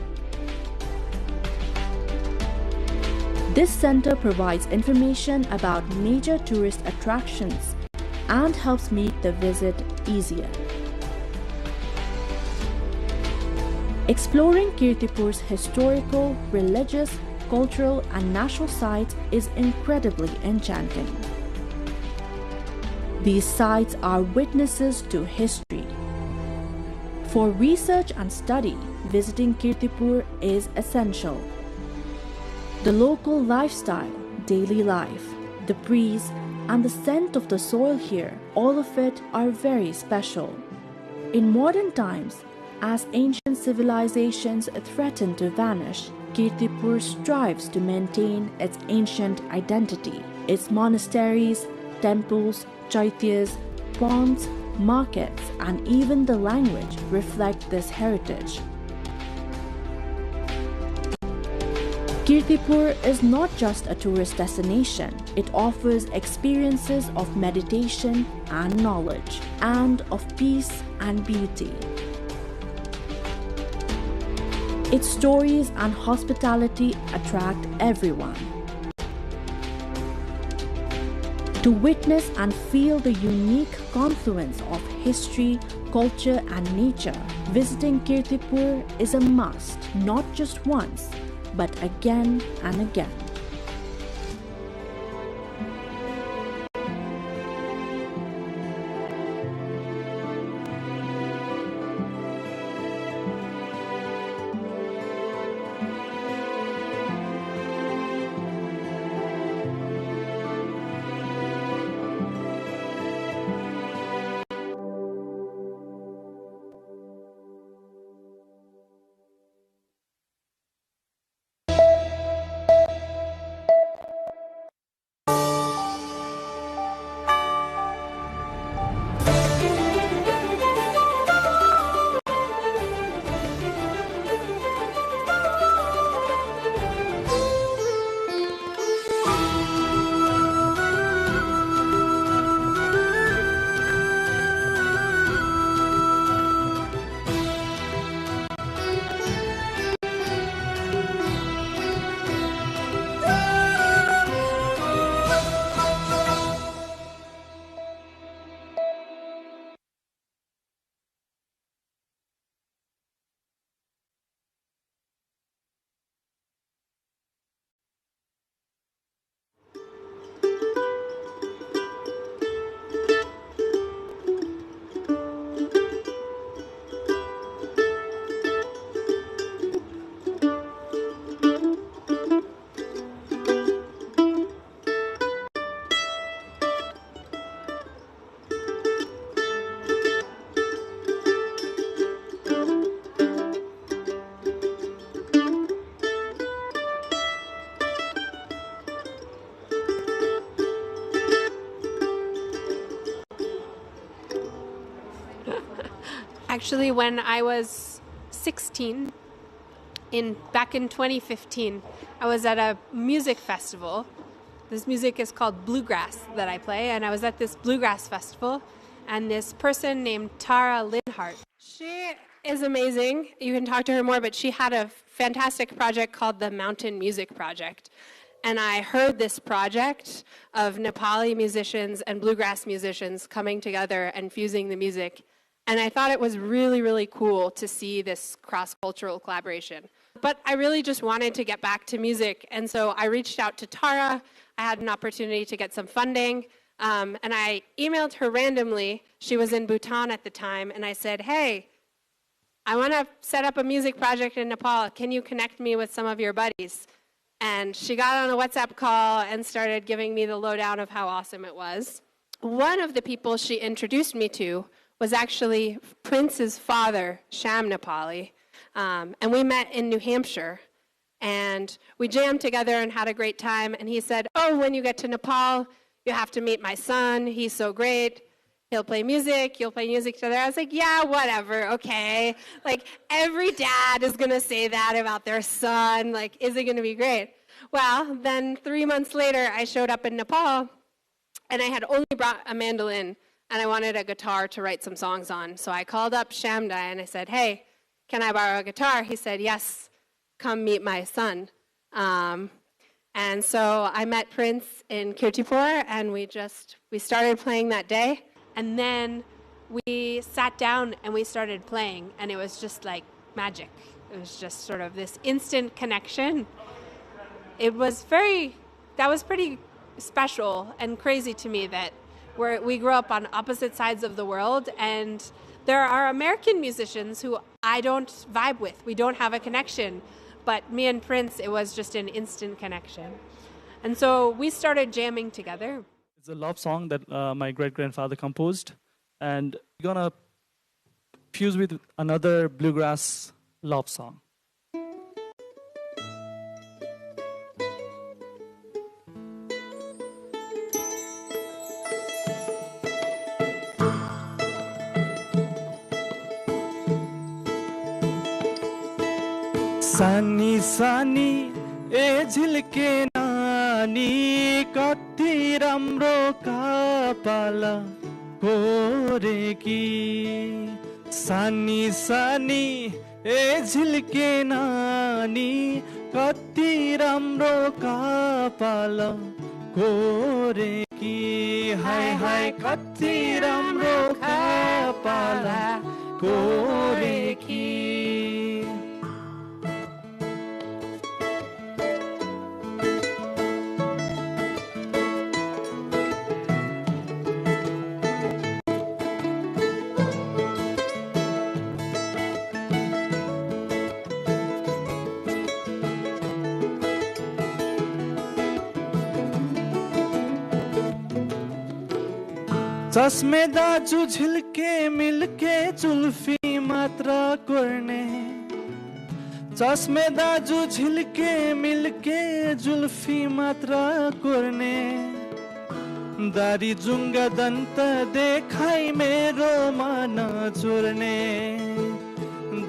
This center provides information about major tourist attractions and helps make the visit easier. Exploring Kirtipur's historical, religious, cultural, and natural sites is incredibly enchanting. These sites are witnesses to history. For research and study, visiting Kirtipur is essential. The local lifestyle, daily life, the breeze, and the scent of the soil here, all of it are very special. In modern times, as ancient civilizations threaten to vanish, Kirtipur strives to maintain its ancient identity. Its monasteries, temples, chaityas, ponds, markets, and even the language reflect this heritage. Kirtipur is not just a tourist destination, it offers experiences of meditation and knowledge, and of peace and beauty. Its stories and hospitality attract everyone. To witness and feel the unique confluence of history, culture, and nature, visiting Kirtipur is a must, not just once, but again and again. Actually, when I was 16, back in 2015, I was at a music festival. This music is called bluegrass that I play, and I was at this bluegrass festival, and this person named Tara Linhart. She is amazing. You can talk to her more, but she had a fantastic project called the Mountain Music Project. And I heard this project of Nepali musicians and bluegrass musicians coming together and fusing the music. And I thought it was really, really cool to see this cross-cultural collaboration. But I really just wanted to get back to music. And so I reached out to Tara. I had an opportunity to get some funding. And I emailed her randomly. She was in Bhutan at the time. And I said, hey, I want to set up a music project in Nepal. Can you connect me with some of your buddies? And she got on a WhatsApp call and started giving me the lowdown of how awesome it was. One of the people she introduced me to was actually Prince's father, Sham Nepali. And we met in New Hampshire. And we jammed together and had a great time. And he said, oh, when you get to Nepal, you have to meet my son. He's so great. He'll play music. You'll play music together. I was like, yeah, whatever, okay. Like, every dad is going to say that about their son. Like, is it going to be great? Well, then 3 months later, I showed up in Nepal, and I had only brought a mandolin, and I wanted a guitar to write some songs on. So I called up Shamdai, and I said, hey, can I borrow a guitar? He said, yes, come meet my son. And so I met Prince in Kirtipur, and we started playing that day. And then we sat down and we started playing, and it was just like magic. It was just sort of this instant connection. That was pretty special and crazy to me that we grew up on opposite sides of the world, and there are American musicians who I don't vibe with. We don't have a connection. But me and Prince, it was just an instant connection. And so we started jamming together. It's a love song that my great-grandfather composed, and we're gonna fuse with another bluegrass love song. Sani sani e झिल्के नानी कति राम्रो कपाल कोरेकी सानी सानी ए झिल्के नानी कति राम्रो कपाल कोरेकी हाय हाय कति राम्रो कपाल कोरेकी चस्मे दाजु झिल्के मिल्के जुल्फी मात्र कोर्ने चस्मे दाजु झिल्के मिल्के जुल्फी मात्र कोर्ने दारी जुङ्गा दन्त देखाई मेरो मन चोर्ने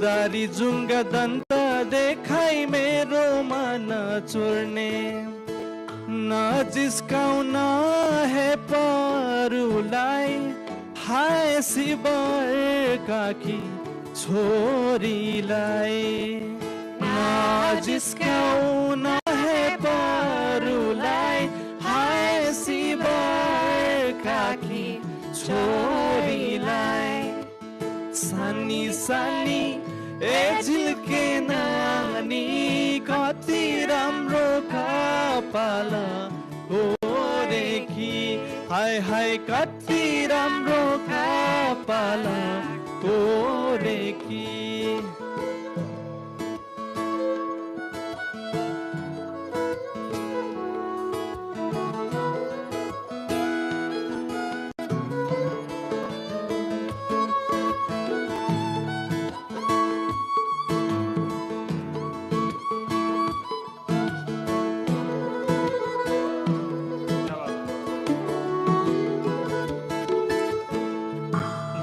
दारी जुङ्गा दन्त देखाई मेरो मन चोर्ने नजिस्काउन हे परुलाई हाय शिवर काकी छोरीलाई नजिस्काउन हे परुलाई हाय शिवर काकी छोरीलाई सानी सानी ए झिल्के नानी कति राम्रो कपाल कोरेकी हाय हाय कति राम्रो कपाल कोरेकी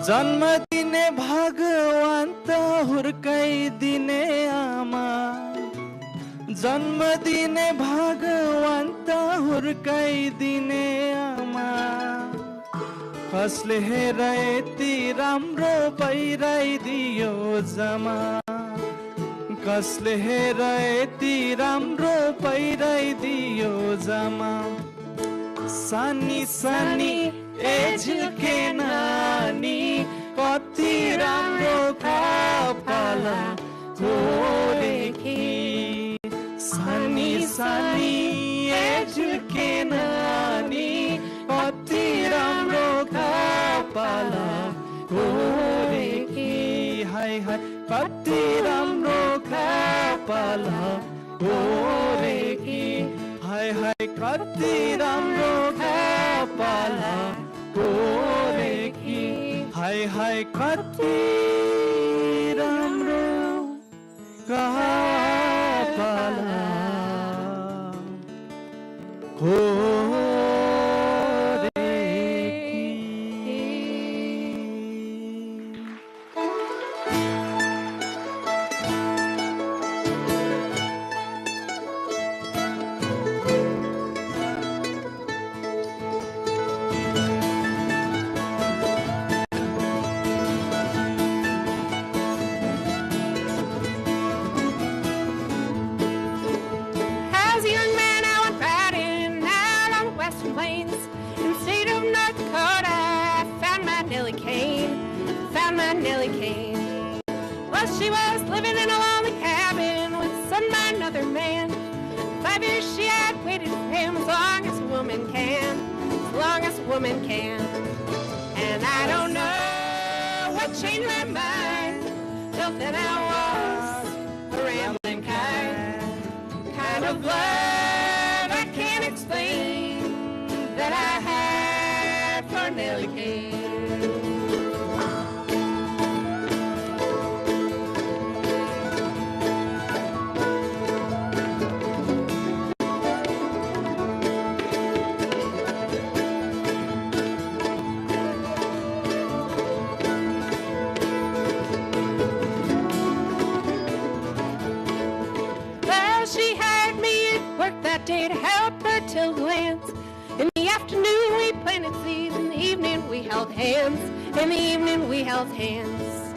जन्मदिन दिने भगवान त हुर्काइदिने आमा जन्म दिने भगवान त हुर्काइदिने आमा कसले हेर यति राम्रो पहिराइदियो जमा कसले हेर यति राम्रो पहिराइदियो जमा सानी सानी एझिल्के नानी कति राम्रो कपाल कोरेकी सानी सानी एझिल्के नानी कति राम्रो कपाल कोरेकी हाय हाय कति राम्रो कपाल कोरेकी हाय हाय कति राम्रो कपाल कोरेकी हाय हाय कति राम्रो कपाल She was living in a lonely cabin with son by another man. 5 years she had waited for him as long as a woman can, as long as a woman can. And I don't know what changed my mind, till then I was a rambling kind of love I can't explain that I had for Nellie Kane. Day to help her till the lands. In the afternoon we planted seeds, in the evening we held hands, in the evening we held hands.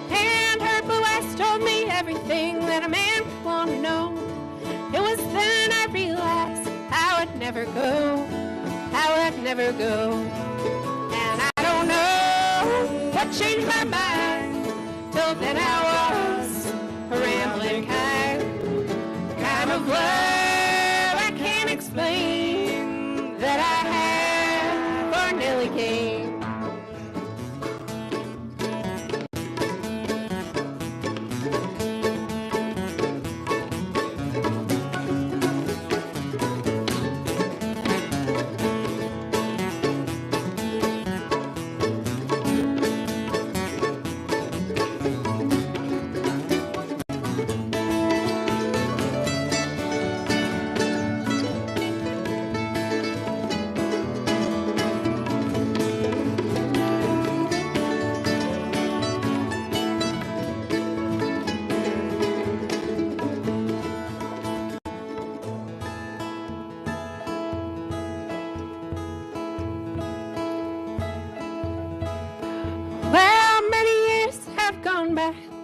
And her blue eyes told me everything that a man could want to know. It was then I realized how it'd never go, how it'd never go. And I don't know what changed my mind, till then I was a rambling kind of love explain that I had for Nellie Kane.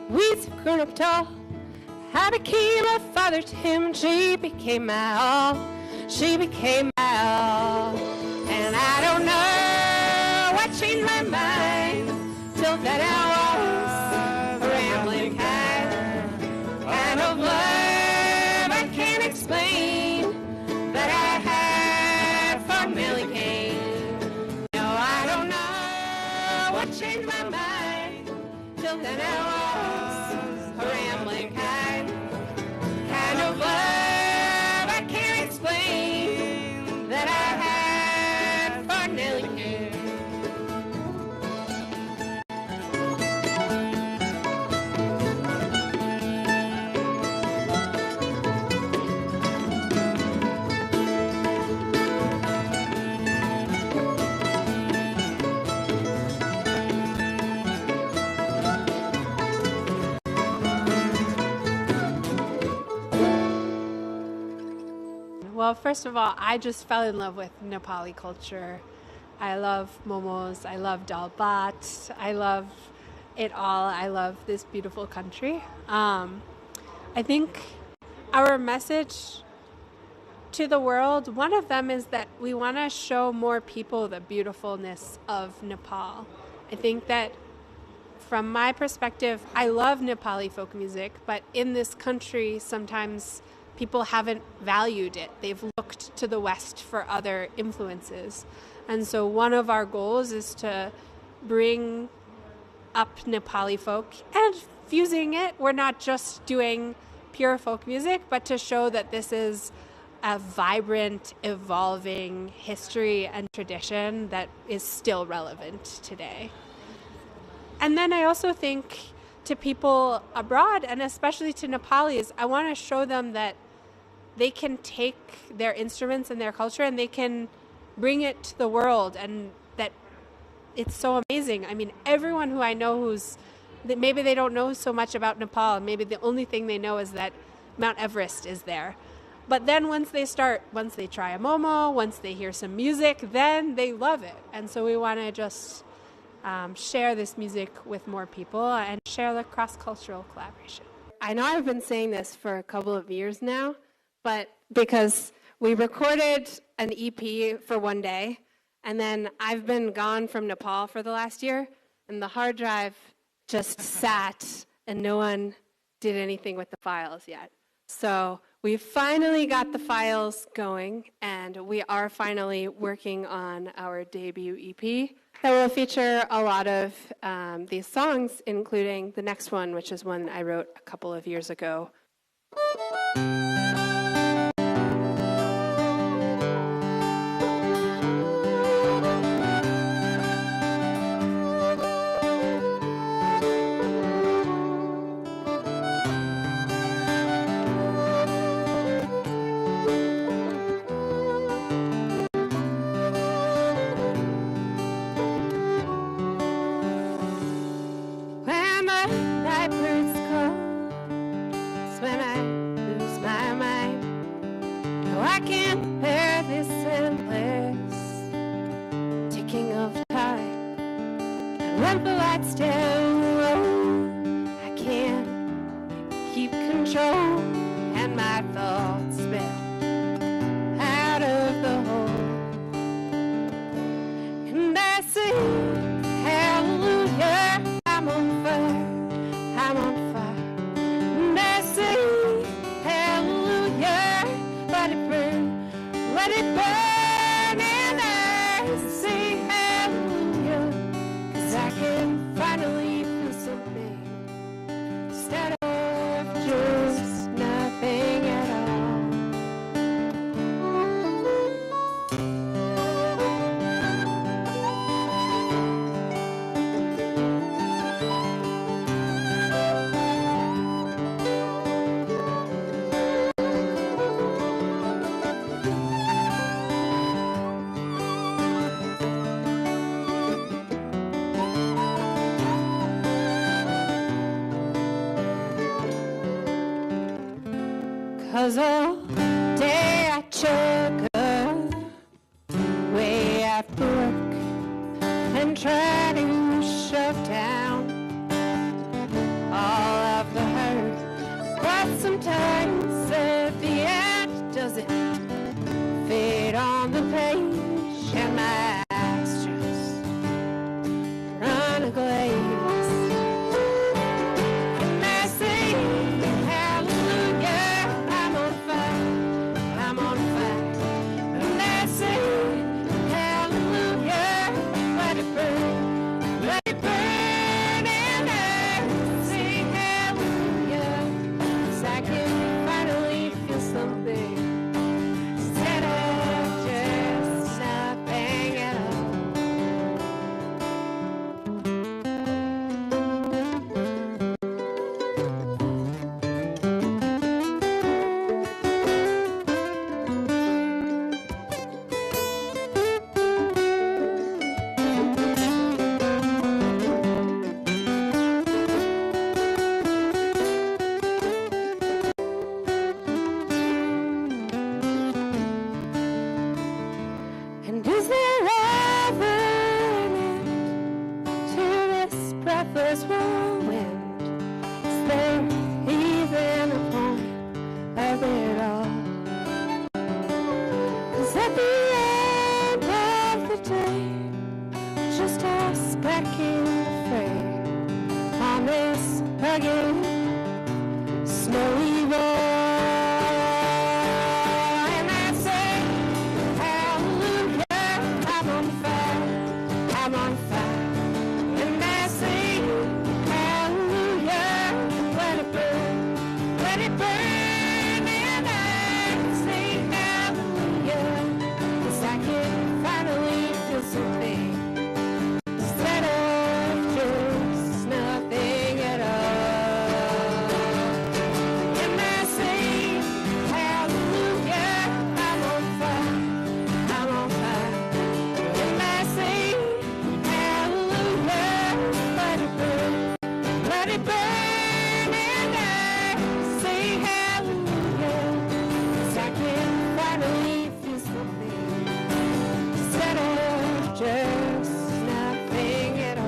We've grown up tall. I became a father to him, and she became my all. She became my all. And I don't know what changed my mind, till then I was a rambling kind of love I can't explain that I had for Nellie Kane. No, I don't know what changed my mind, till then I was a rambling kind of love I can't explain that I had Well, first of all, I just fell in love with Nepali culture. I love momos. I love dal bhat. I love it all. I love this beautiful country. I think our message to the world, one of them is that we want to show more people the beautifulness of Nepal. I think that from my perspective, I love Nepali folk music, but in this country, sometimes people haven't valued it. They've looked to the West for other influences. And so one of our goals is to bring up Nepali folk and fusing it. We're not just doing pure folk music, but to show that this is a vibrant, evolving history and tradition that is still relevant today. And then I also think to people abroad, and especially to Nepalis, I want to show them that they can take their instruments and their culture and they can bring it to the world, and that it's so amazing. I mean, everyone who I know maybe they don't know so much about Nepal, maybe the only thing they know is that Mount Everest is there. But then once they try a momo, once they hear some music, then they love it. And so we want to just share this music with more people and share the cross-cultural collaboration. I know I've been saying this for a couple of years now, but because we recorded an EP for one day, and then I've been gone from Nepal for the last year, and the hard drive just sat, and no one did anything with the files yet. So we finally got the files going, and we are finally working on our debut EP that will feature a lot of these songs, including the next one, which is one I wrote a couple of years ago. Cause all day I chug way after work and try to shove down all of the hurt, but sometimes at the end doesn't fit on the page and my eyes just run a glaze. Let it burn. rugged, snowy road. And I say, hallelujah, I'm on fire, I'm on fire. And I say, hallelujah, let it burn, let it burn. And I say, hallelujah, 'cause I can finally feel something instead of just nothing at all. And I say, hallelujah, I'm on fire, I'm on fire. And I say, hallelujah, let it burn, let it burn. And I say, hallelujah, 'cause I can finally feel something instead of just nothing at all.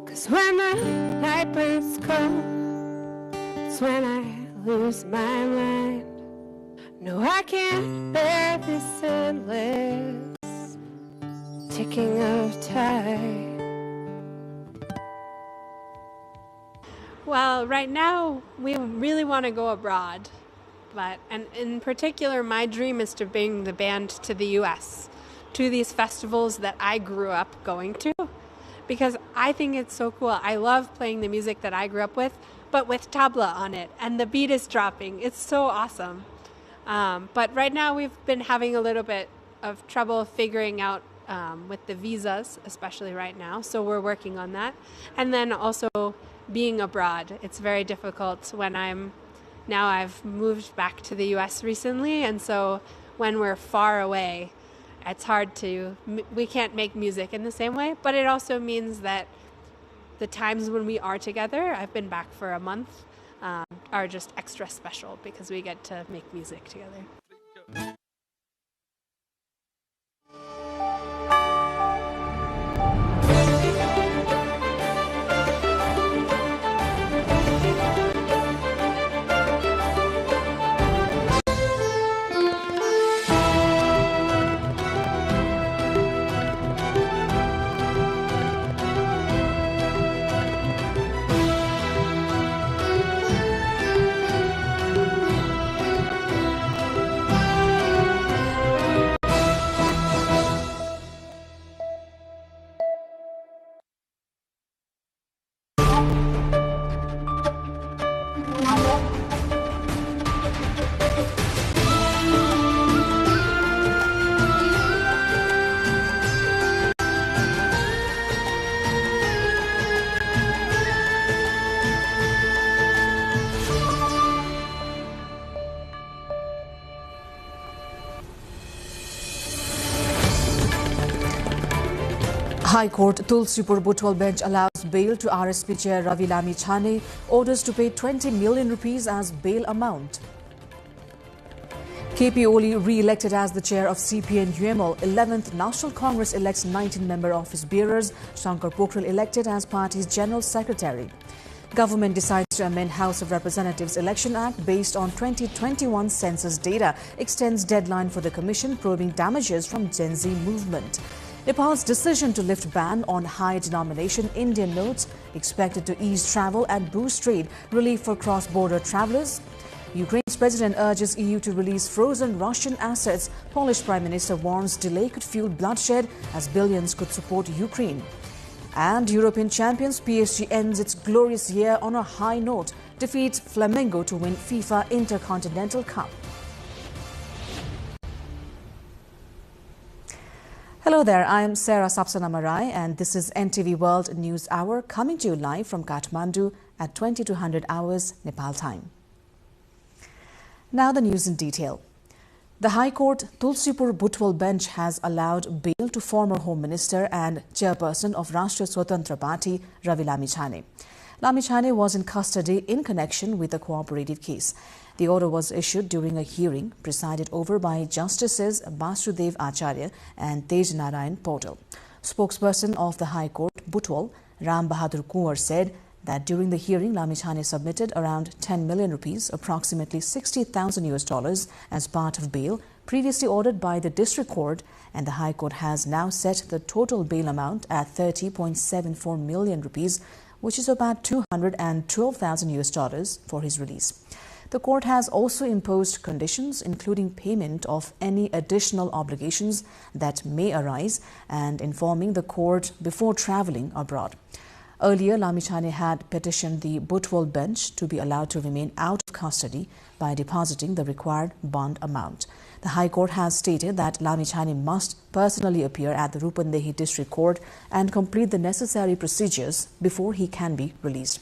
Cause when the night birds come, it's when I lose my mind. No, I can't bear this endless ticking of time. Well, right now we really want to go abroad, and in particular, my dream is to bring the band to the U.S., to these festivals that I grew up going to, because I think it's so cool. I love playing the music that I grew up with, but with tabla on it, and the beat is dropping. It's so awesome. But right now we've been having a little bit of trouble figuring out with the visas, especially right now, so we're working on that. And then also being abroad. It's very difficult when I've moved back to the US recently, and so when we're far away, it's hard we can't make music in the same way, but it also means that the times when we are together, I've been back for a month, are just extra special because we get to make music together. High Court Tulsipur Butwal bench allows bail to RSP chair Ravi Lami Chhane, orders to pay 20 million rupees as bail amount. KP Oli re-elected as the chair of CPN UML. 11th National Congress elects 19-member office bearers. Shankar Pokhrel elected as party's general secretary. Government decides to amend House of Representatives Election Act based on 2021 census data. Extends deadline for the commission probing damages from Gen Z movement. Nepal's decision to lift ban on high-denomination Indian notes expected to ease travel and boost trade. Relief for cross-border travelers. Ukraine's president urges EU to release frozen Russian assets. Polish Prime Minister warns delay could fuel bloodshed as billions could support Ukraine. And European champions PSG ends its glorious year on a high note. Defeats Flamengo to win FIFA Intercontinental Cup. Hello there, I am Sarah Sapsanamarai and this is NTV World News Hour coming to you live from Kathmandu at 2200 hours Nepal time. Now the news in detail. The High Court Tulsipur Butwal bench has allowed bail to former Home Minister and chairperson of Rashtriya Swatantra Party Ravi Lami Chhane. Lamichhane was in custody in connection with the cooperative case. The order was issued during a hearing presided over by Justices Basudev Acharya and Tej Narayan Paudel. Spokesperson of the High Court, Butwal, Ram Bahadur Kunwar, said that during the hearing, Lamichhane submitted around 10 million rupees, approximately $60,000 as part of bail previously ordered by the district court, and the High Court has now set the total bail amount at 30.74 million rupees, which is about $212,000 for his release. The court has also imposed conditions, including payment of any additional obligations that may arise and informing the court before travelling abroad. Earlier, Lamichhane had petitioned the Butwal bench to be allowed to remain out of custody by depositing the required bond amount. The High Court has stated that Lamichhane must personally appear at the Rupandehi District Court and complete the necessary procedures before he can be released.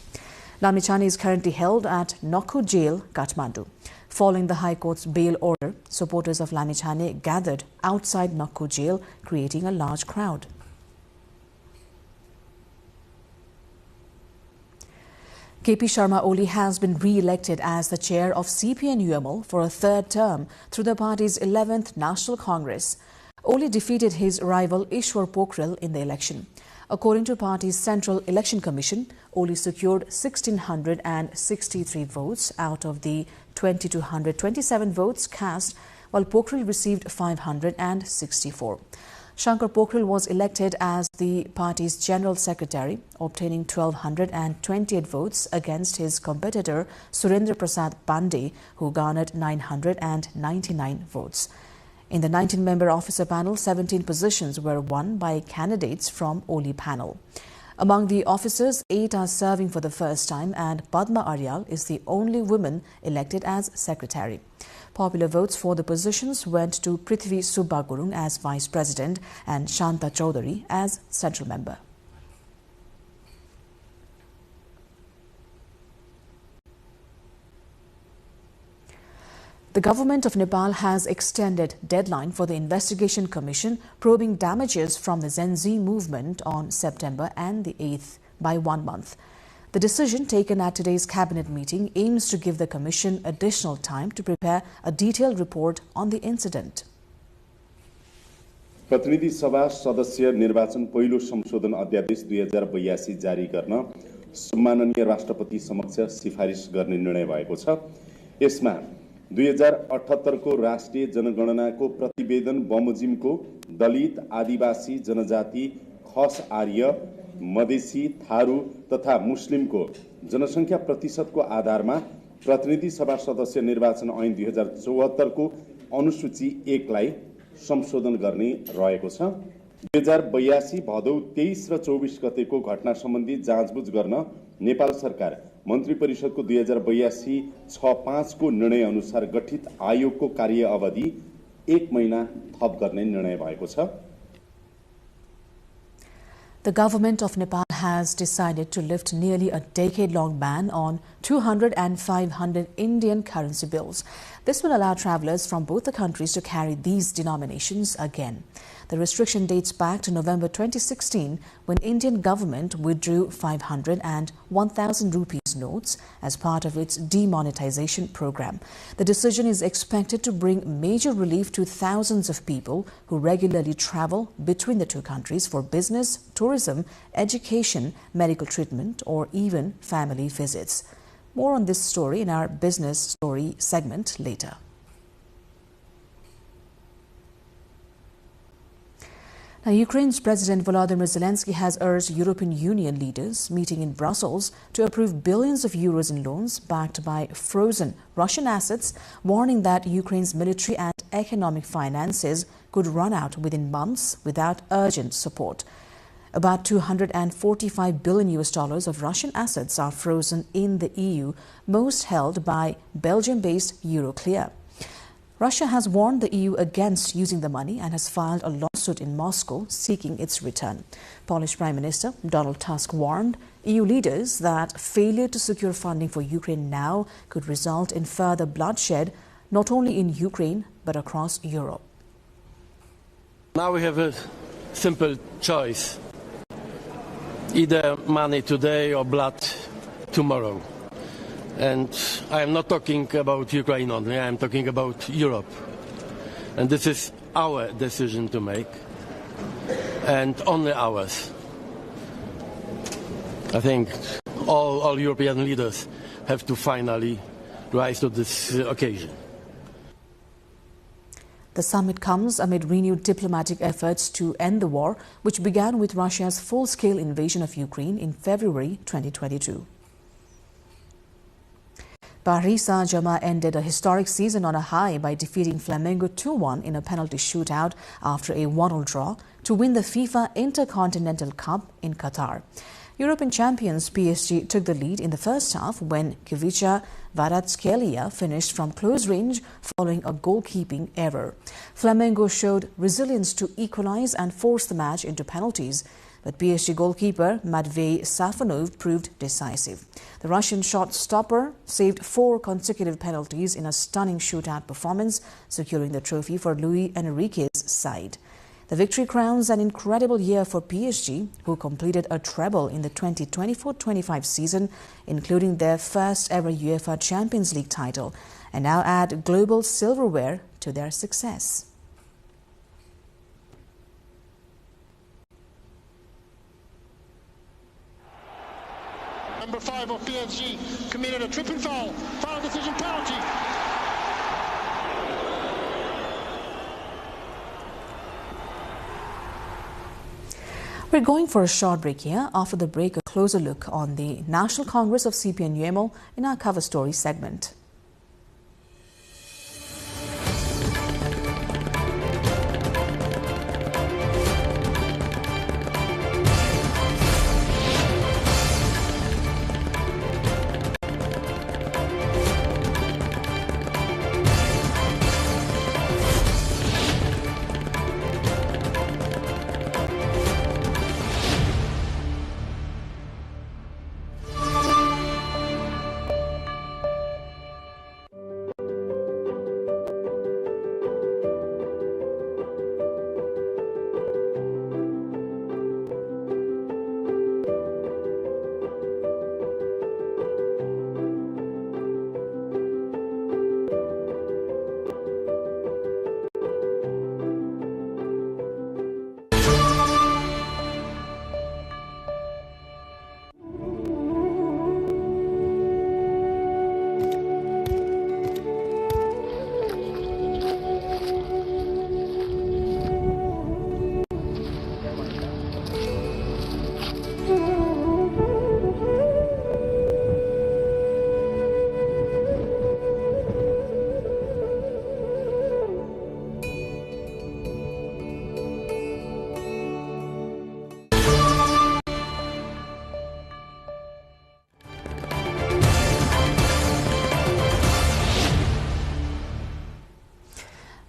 Lamichhane is currently held at Nokku Jail, Kathmandu. Following the High Court's bail order, supporters of Lamichhane gathered outside Nokku Jail, creating a large crowd. KP Sharma Oli has been re-elected as the chair of CPN-UML for a third term through the party's 11th National Congress. Oli defeated his rival Ishwar Pokhrel in the election. According to party's Central Election Commission, Oli secured 1,663 votes out of the 2,227 votes cast, while Pokhrel received 564. Shankar Pokhrel was elected as the party's General Secretary, obtaining 1,228 votes against his competitor Surendra Prasad Pandey, who garnered 999 votes. In the 19-member officer panel, 17 positions were won by candidates from Oli panel. Among the officers, 8 are serving for the first time, and Padma Aryal is the only woman elected as secretary. Popular votes for the positions went to Prithvi Subba Gurung as Vice President and Shanta Chaudhary as Central Member. The government of Nepal has extended deadline for the investigation commission probing damages from the Gen Z movement on September and the 8th by 1 month. The decision taken at today's cabinet meeting aims to give the commission additional time to prepare a detailed report on the incident. प्रतिनिधि सभा सदस्य निर्वाचन पहिलो संशोधन अध्यादेश 2082 जारी गर्न सम्माननीय राष्ट्रपति समक्ष सिफारिस गर्ने निर्णय भएको छ। यसमा 2078 को राष्ट्रिय जनगणनाको प्रतिवेदन बमोजिमको दलित, आदिवासी, जनजाति, खस आर्य, मधेसी, थारू तथा मुस्लिमको जनसंख्या प्रतिशतको आधारमा प्रतिनिधि सभा सदस्य निर्वाचन ऐन 2074 को अनुसूची 1 लाई संशोधन गर्ने रहेको छ। 2082 भदौ 23 र 24 गतेको घटना सम्बन्धी जाँचबुझ गर्न नेपाल सरकार मन्त्री परिषदको 2082-65 को निर्णय अनुसार गठित आयोगको कार्य अवधि 1 महिना थप गर्ने निर्णय भएको छ। The government of Nepal has decided to lift nearly a decade-long ban on 200 and 500 Indian currency bills. This will allow travelers from both the countries to carry these denominations again. The restriction dates back to November 2016, when Indian government withdrew 500 and 1,000 rupees notes as part of its demonetization program. The decision is expected to bring major relief to thousands of people who regularly travel between the two countries for business, tourism, education, medical treatment, or even family visits. More on this story in our business story segment later. Now, Ukraine's President Volodymyr Zelensky has urged European Union leaders meeting in Brussels to approve billions of euros in loans backed by frozen Russian assets, warning that Ukraine's military and economic finances could run out within months without urgent support. About $245 billion of Russian assets are frozen in the EU, most held by Belgium-based Euroclear. Russia has warned the EU against using the money and has filed a lawsuit in Moscow seeking its return. Polish Prime Minister Donald Tusk warned EU leaders that failure to secure funding for Ukraine now could result in further bloodshed, not only in Ukraine but across Europe. Now we have a simple choice: either money today or blood tomorrow. And I am not talking about Ukraine only, I am talking about Europe. And this is our decision to make, and only ours. I think all European leaders have to finally rise to this occasion. The summit comes amid renewed diplomatic efforts to end the war, which began with Russia's full-scale invasion of Ukraine in February 2022. Paris Saint-Germain ended a historic season on a high by defeating Flamengo 2-1 in a penalty shootout after a 1-1 draw to win the FIFA Intercontinental Cup in Qatar. European champions PSG took the lead in the first half when Kivica Kvaratskhelia finished from close range following a goalkeeping error. Flamengo showed resilience to equalize and force the match into penalties, but PSG goalkeeper Matvei Safonov proved decisive. The Russian shot stopper saved 4 consecutive penalties in a stunning shootout performance, securing the trophy for Luis Enrique's side. The victory crowns an incredible year for PSG, who completed a treble in the 2024-25 season, including their first ever UEFA Champions League title, and now add global silverware to their success. Number 5 of PSG committed a tripping foul. Foul decision penalty. We're going for a short break here. After the break, a closer look on the National Congress of CPN UML in our cover story segment.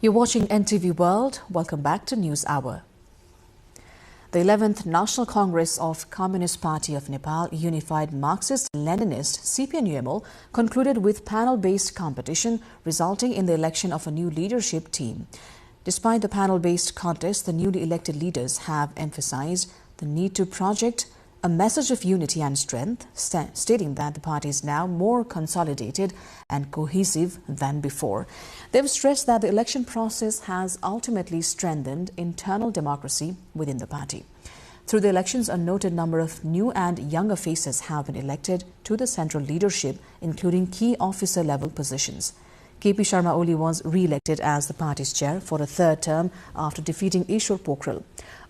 You're watching NTV World. Welcome back to News Hour. The 11th National Congress of Communist Party of Nepal Unified Marxist-Leninist CPN UML concluded with panel-based competition, resulting in the election of a new leadership team. Despite the panel-based contest, the newly elected leaders have emphasized the need to project a message of unity and strength, stating that the party is now more consolidated and cohesive than before. They've stressed that the election process has ultimately strengthened internal democracy within the party. Through the elections, a noted number of new and younger faces have been elected to the central leadership, including key officer-level positions. KP Sharma Oli was re-elected as the party's chair for a third term after defeating Ishwar Pokhrel.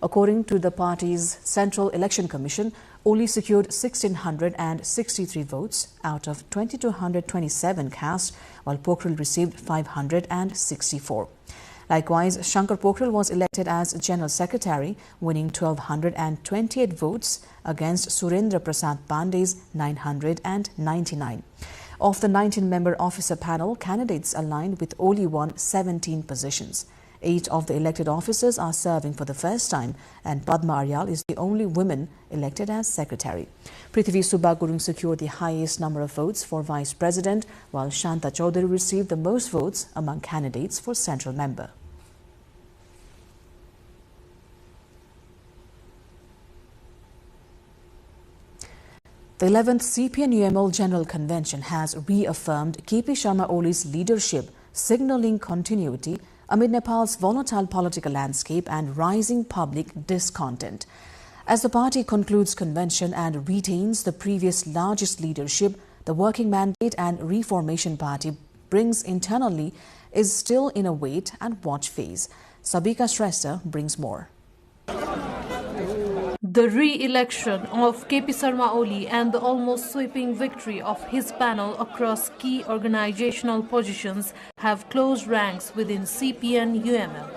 According to the party's Central Election Commission, Oli secured 1,663 votes out of 2,227 cast, while Pokhrel received 564. Likewise, Shankar Pokhrel was elected as General Secretary, winning 1,228 votes against Surendra Prasad Pandey's 999. Of the 19-member officer panel, candidates aligned with Oli won 17 positions. 8 of the elected officers are serving for the first time, and Padma Aryal is the only woman elected as secretary. Prithvi Subba Gurung secured the highest number of votes for vice president, while Shanta Chaudhary received the most votes among candidates for central member. The 11th CPN-UML General Convention has reaffirmed KP Sharma Oli's leadership, signaling continuity amid Nepal's volatile political landscape and rising public discontent. As the party concludes convention and retains the previous largest leadership, the working mandate and reformation party brings internally is still in a wait and watch phase. Sabika Shrestha brings more. The re-election of KP Sharma Oli and the almost sweeping victory of his panel across key organizational positions have closed ranks within CPN-UML.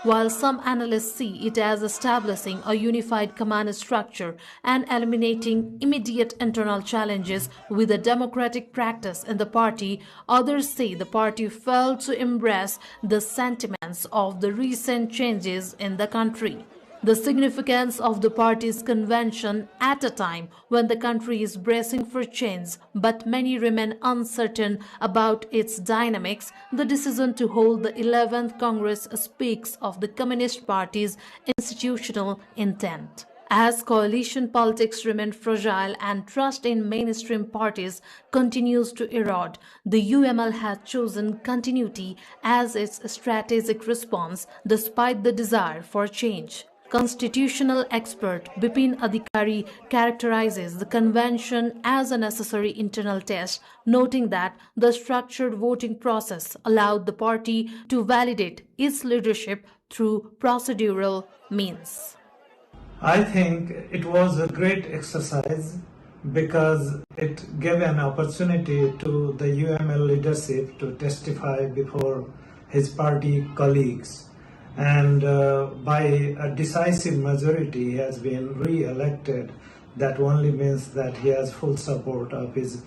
While some analysts see it as establishing a unified command structure and eliminating immediate internal challenges with a democratic practice in the party, others say the party failed to embrace the sentiments of the recent changes in the country. The significance of the party's convention at a time when the country is bracing for change, but many remain uncertain about its dynamics. The decision to hold the 11th Congress speaks of the Communist Party's institutional intent. As coalition politics remain fragile and trust in mainstream parties continues to erode, the UML has chosen continuity as its strategic response despite the desire for change. Constitutional expert Bipin Adhikari characterizes the convention as a necessary internal test, noting that the structured voting process allowed the party to validate its leadership through procedural means. I think it was a great exercise because it gave an opportunity to the UML leadership to testify before his party colleagues. And by a decisive majority he has been re-elected. That only means that he has full support of his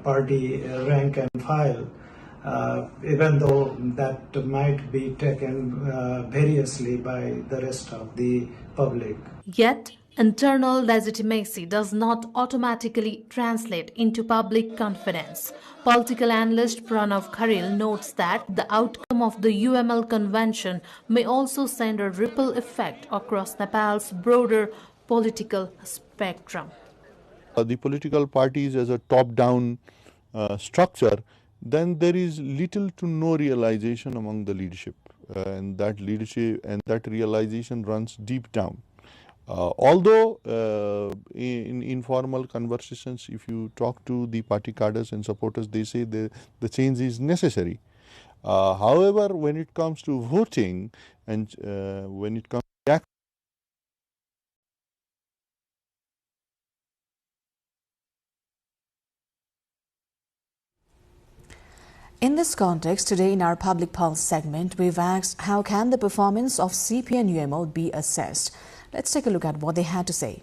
party rank and file, even though that might be taken variously by the rest of the public. Yet, internal legitimacy does not automatically translate into public confidence. Political analyst Pranav Kharil notes that the outcome of the UML convention may also send a ripple effect across Nepal's broader political spectrum. The political parties as a top-down structure, then there is little to no realization among the leadership, and that leadership and that realization runs deep down. Although in informal conversations, if you talk to the party cadres and supporters, they say the change is necessary. However, when it comes to voting and when it comes to In this context, today in our Public Pulse segment, we've asked how can the performance of CPN-UML be assessed? Let's take a look at what they had to say.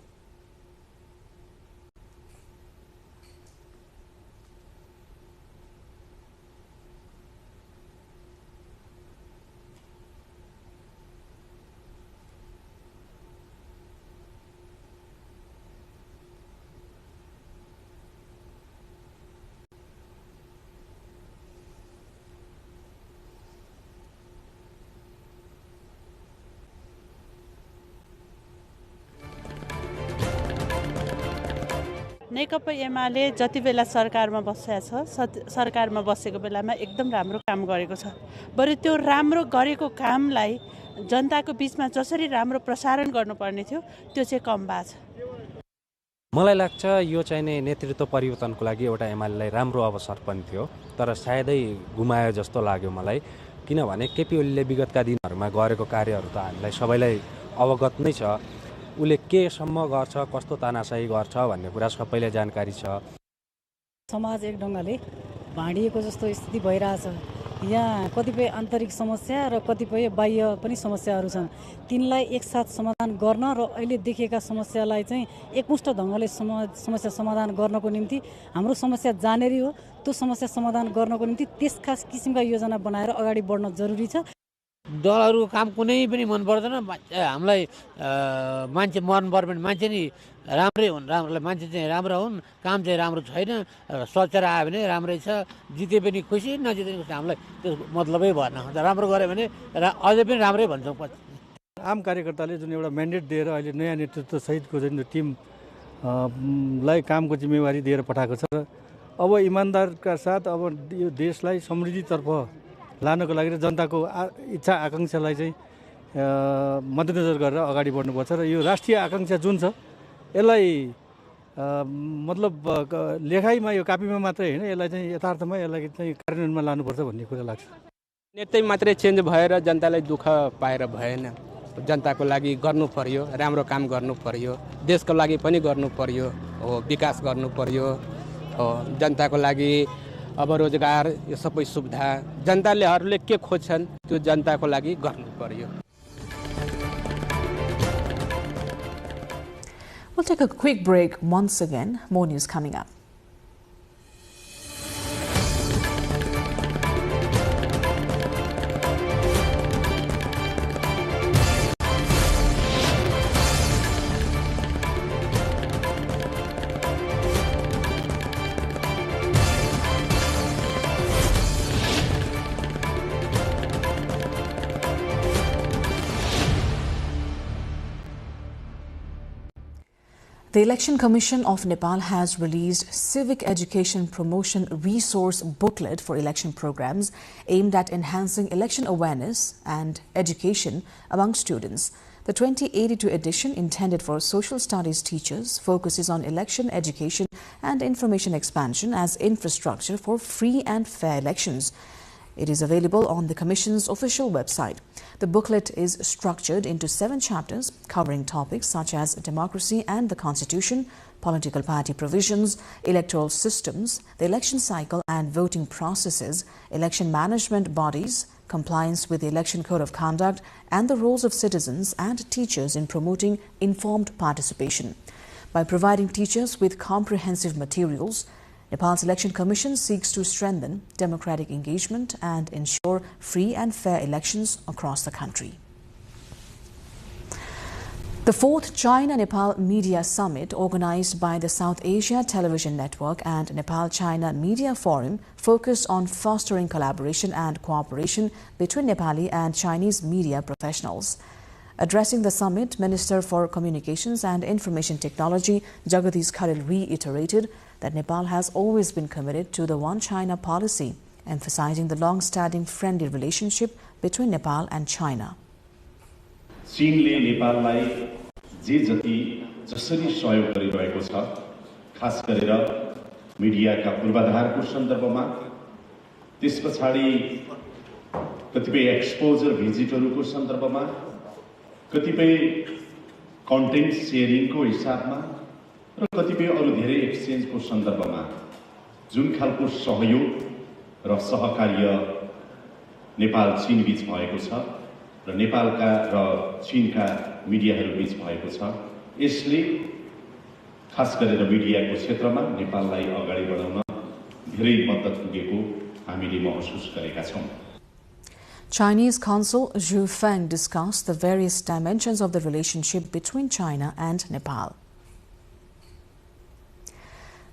Nekapa UML जति बेला सरकारमा बसेको छ सरकारमा बसेको बेलामा एकदम राम्रो काम गरेको छ बरु त्यो राम्रो गरेको कामलाई जनताको बीचमा जसरी राम्रो प्रसारण गर्नुपर्ने थियो त्यो चाहिँ कम भएको छ मलाई लाग्छ यो चाहिँ नै नेतृत्व परिवर्तनको लागि एउटा एमालेलाई राम्रो अवसर पनि थियो तर सायदै गुमायो जस्तो लाग्यो मलाई किनभने केपी ओलीले विगतका दिनहरुमा गरेको कार्यहरु त हामीलाई सबैलाई अवगत नै छ उले के सम्म गर्छ कस्तो तानाशाही गर्छ भन्ने कुरा सबैलाई जानकारी छ समाज एक ढंगले भाँडिएको जस्तो स्थिति भइराछ यहाँ कतिपय आन्तरिक समस्या र कतिपय बाह्य पनि समस्याहरू छन् तिनलाई एकसाथ समाधान गर्न र अहिले देखिएका समस्यालाई चाहिँ एकमुष्ट ढंगले समस्या समाधान गर्नको निम्ति हाम्रो समस्या जानेरी हो त्यो समस्या समाधान गर्नको निम्ति त्यस खास किसिमका योजना बनाएर अगाडि बढ्न जरुरी छ दलहरुको काम कुनै पनि मन पर्दैन हामीलाई मान्छे मन पर्दैन मान्छे नि राम्रै हुन् राम्रोलाई मान्छे चाहिँ राम्रो हुन् काम चाहिँ राम्रो छैन सोचेर आयो भने राम्रै छ जिते पनि खुसी नजिते पनि हामीलाई त्यो मतलबै भएन राम्रो गरे भने अझै पनि राम्रै भन्छौँ आम कार्यकर्ताले जुन एउटा म्यान्डेट दिएर अहिले नयाँ नेतृत्व सहितको जुन टिम लाई कामको जिम्मेवारी दिएर पठाएको छ र अब इमानदारका साथ अब यो देशलाई समृद्धितर्फ लानको लागि र जनताको इच्छा आकांक्षालाई चाहिँ मध्यनजर गरेर अगाडि बढ्नुपर्छ र यो राष्ट्रिय आकांक्षा जुन छ यसलाई मतलब लेखाइमा यो कापीमा मात्रै हैन यसलाई चाहिँ यथार्थमा यसलाई चाहिँ कार्यान्वयनमा लानुपर्छ भन्ने कुरा लाग्छ। नेतै मात्रै चेन्ज भएर जनतालाई दुःख पाएर भएन। जनताको लागि गर्नु पर्यो, राम्रो काम गर्नु पर्यो, देशको लागि पनि गर्नु पर्यो, हो विकास गर्नु पर्यो, हो जनताको लागि अब रोजगार यो सबै सुविधा जनताले के खोज्छन् त्यो जनताको लागि गर्नु पर्यो। We'll take a quick break. Once again, more news coming up. The Election Commission of Nepal has released Civic Education Promotion Resource Booklet for election programs aimed at enhancing election awareness and education among students. The 2082 edition, intended for social studies teachers, focuses on election education and information expansion as infrastructure for free and fair elections. It is available on the Commission's official website. The booklet is structured into 7 chapters covering topics such as democracy and the Constitution, political party provisions, electoral systems, the election cycle and voting processes, election management bodies, compliance with the Election Code of Conduct, and the roles of citizens and teachers in promoting informed participation. By providing teachers with comprehensive materials, Nepal's Election Commission seeks to strengthen democratic engagement and ensure free and fair elections across the country. The 4th China-Nepal Media Summit, organized by the South Asia Television Network and Nepal-China Media Forum, focused on fostering collaboration and cooperation between Nepali and Chinese media professionals. Addressing the summit, Minister for Communications and Information Technology Jagadish Khalil reiterated that Nepal has always been committed to the One China policy, emphasizing the long-standing friendly relationship between Nepal and China. चीनले नेपाललाई जे जति जसरी सहयोग गरिरहेको छ, खास गरेर मिडियाका पूर्वाधारको सन्दर्भमा, त्यसपछाडि कतिपय एक्सपोजर भिजिटहरूको सन्दर्भमा, कतिपय कन्टेन्ट शेयरिङको हिसाबमा र कतिपय अरु धेरै एक्सचेन्जको सन्दर्भमा जुन खालको सहयोग र सहकार्य नेपाल चीन बीच भएको छ र नेपालका र चीनका मिडियाहरू बीच भएको छ, यसले खास गरेर मिडियाको क्षेत्रमा नेपाललाई अगाडि बढाउन धेरै मद्दत पुगेको हामीले महसुस गरेका छौं। Chinese Consul Zhu Feng discussed the various dimensions of the relationship between China and Nepal.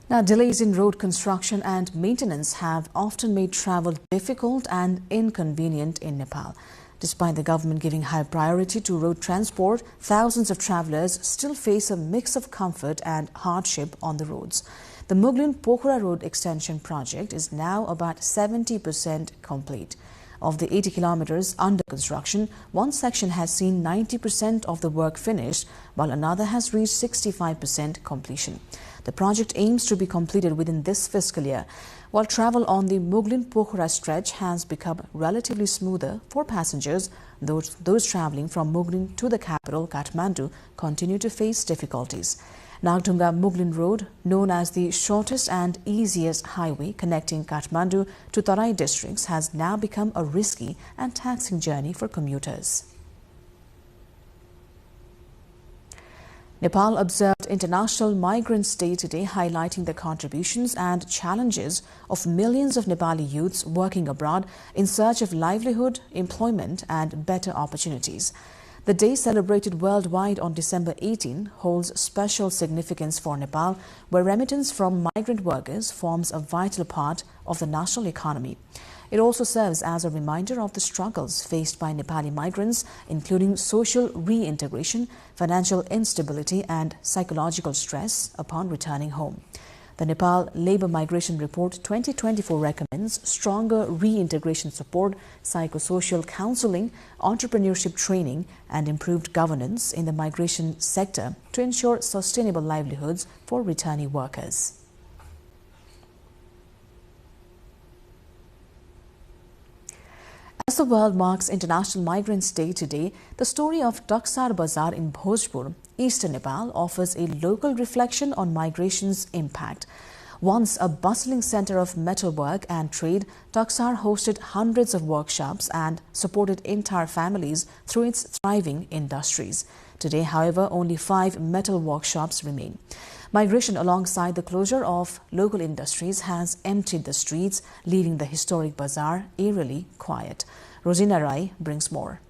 Now, delays in road construction and maintenance have often made travel difficult and inconvenient in Nepal. Despite the government giving high priority to road transport, thousands of travelers still face a mix of comfort and hardship on the roads. The Muglin-Pokhara Road Extension project is now about 70% complete. Of the 80 kilometers under construction, one section has seen 90% of the work finished, while another has reached 65% completion. The project aims to be completed within this fiscal year, while travel on the Muglin-Pokhara stretch has become relatively smoother for passengers. Those travelling from Muglin to the capital, Kathmandu, continue to face difficulties. Nagdunga-Muglin Road, known as the shortest and easiest highway connecting Kathmandu to Tarai districts, has now become a risky and taxing journey for commuters. Nepal observed International Migrants' Day today, highlighting the contributions and challenges of millions of Nepali youths working abroad in search of livelihood, employment and better opportunities. The day, celebrated worldwide on December 18, holds special significance for Nepal, where remittance from migrant workers forms a vital part of the national economy. It also serves as a reminder of the struggles faced by Nepali migrants, including social reintegration, financial instability and psychological stress upon returning home. The Nepal Labour Migration Report 2024 recommends stronger reintegration support, psychosocial counseling, entrepreneurship training and improved governance in the migration sector to ensure sustainable livelihoods for returning workers. As the world marks International Migrants Day today, the story of Taksar Bazar in Bhojpur, eastern Nepal, offers a local reflection on migration's impact. Once a bustling center of metalwork and trade, Taksar hosted hundreds of workshops and supported entire families through its thriving industries. Today, however, only 5 metal workshops remain. Migration alongside the closure of local industries has emptied the streets, leaving the historic bazaar eerily quiet. Rosina Rai brings more.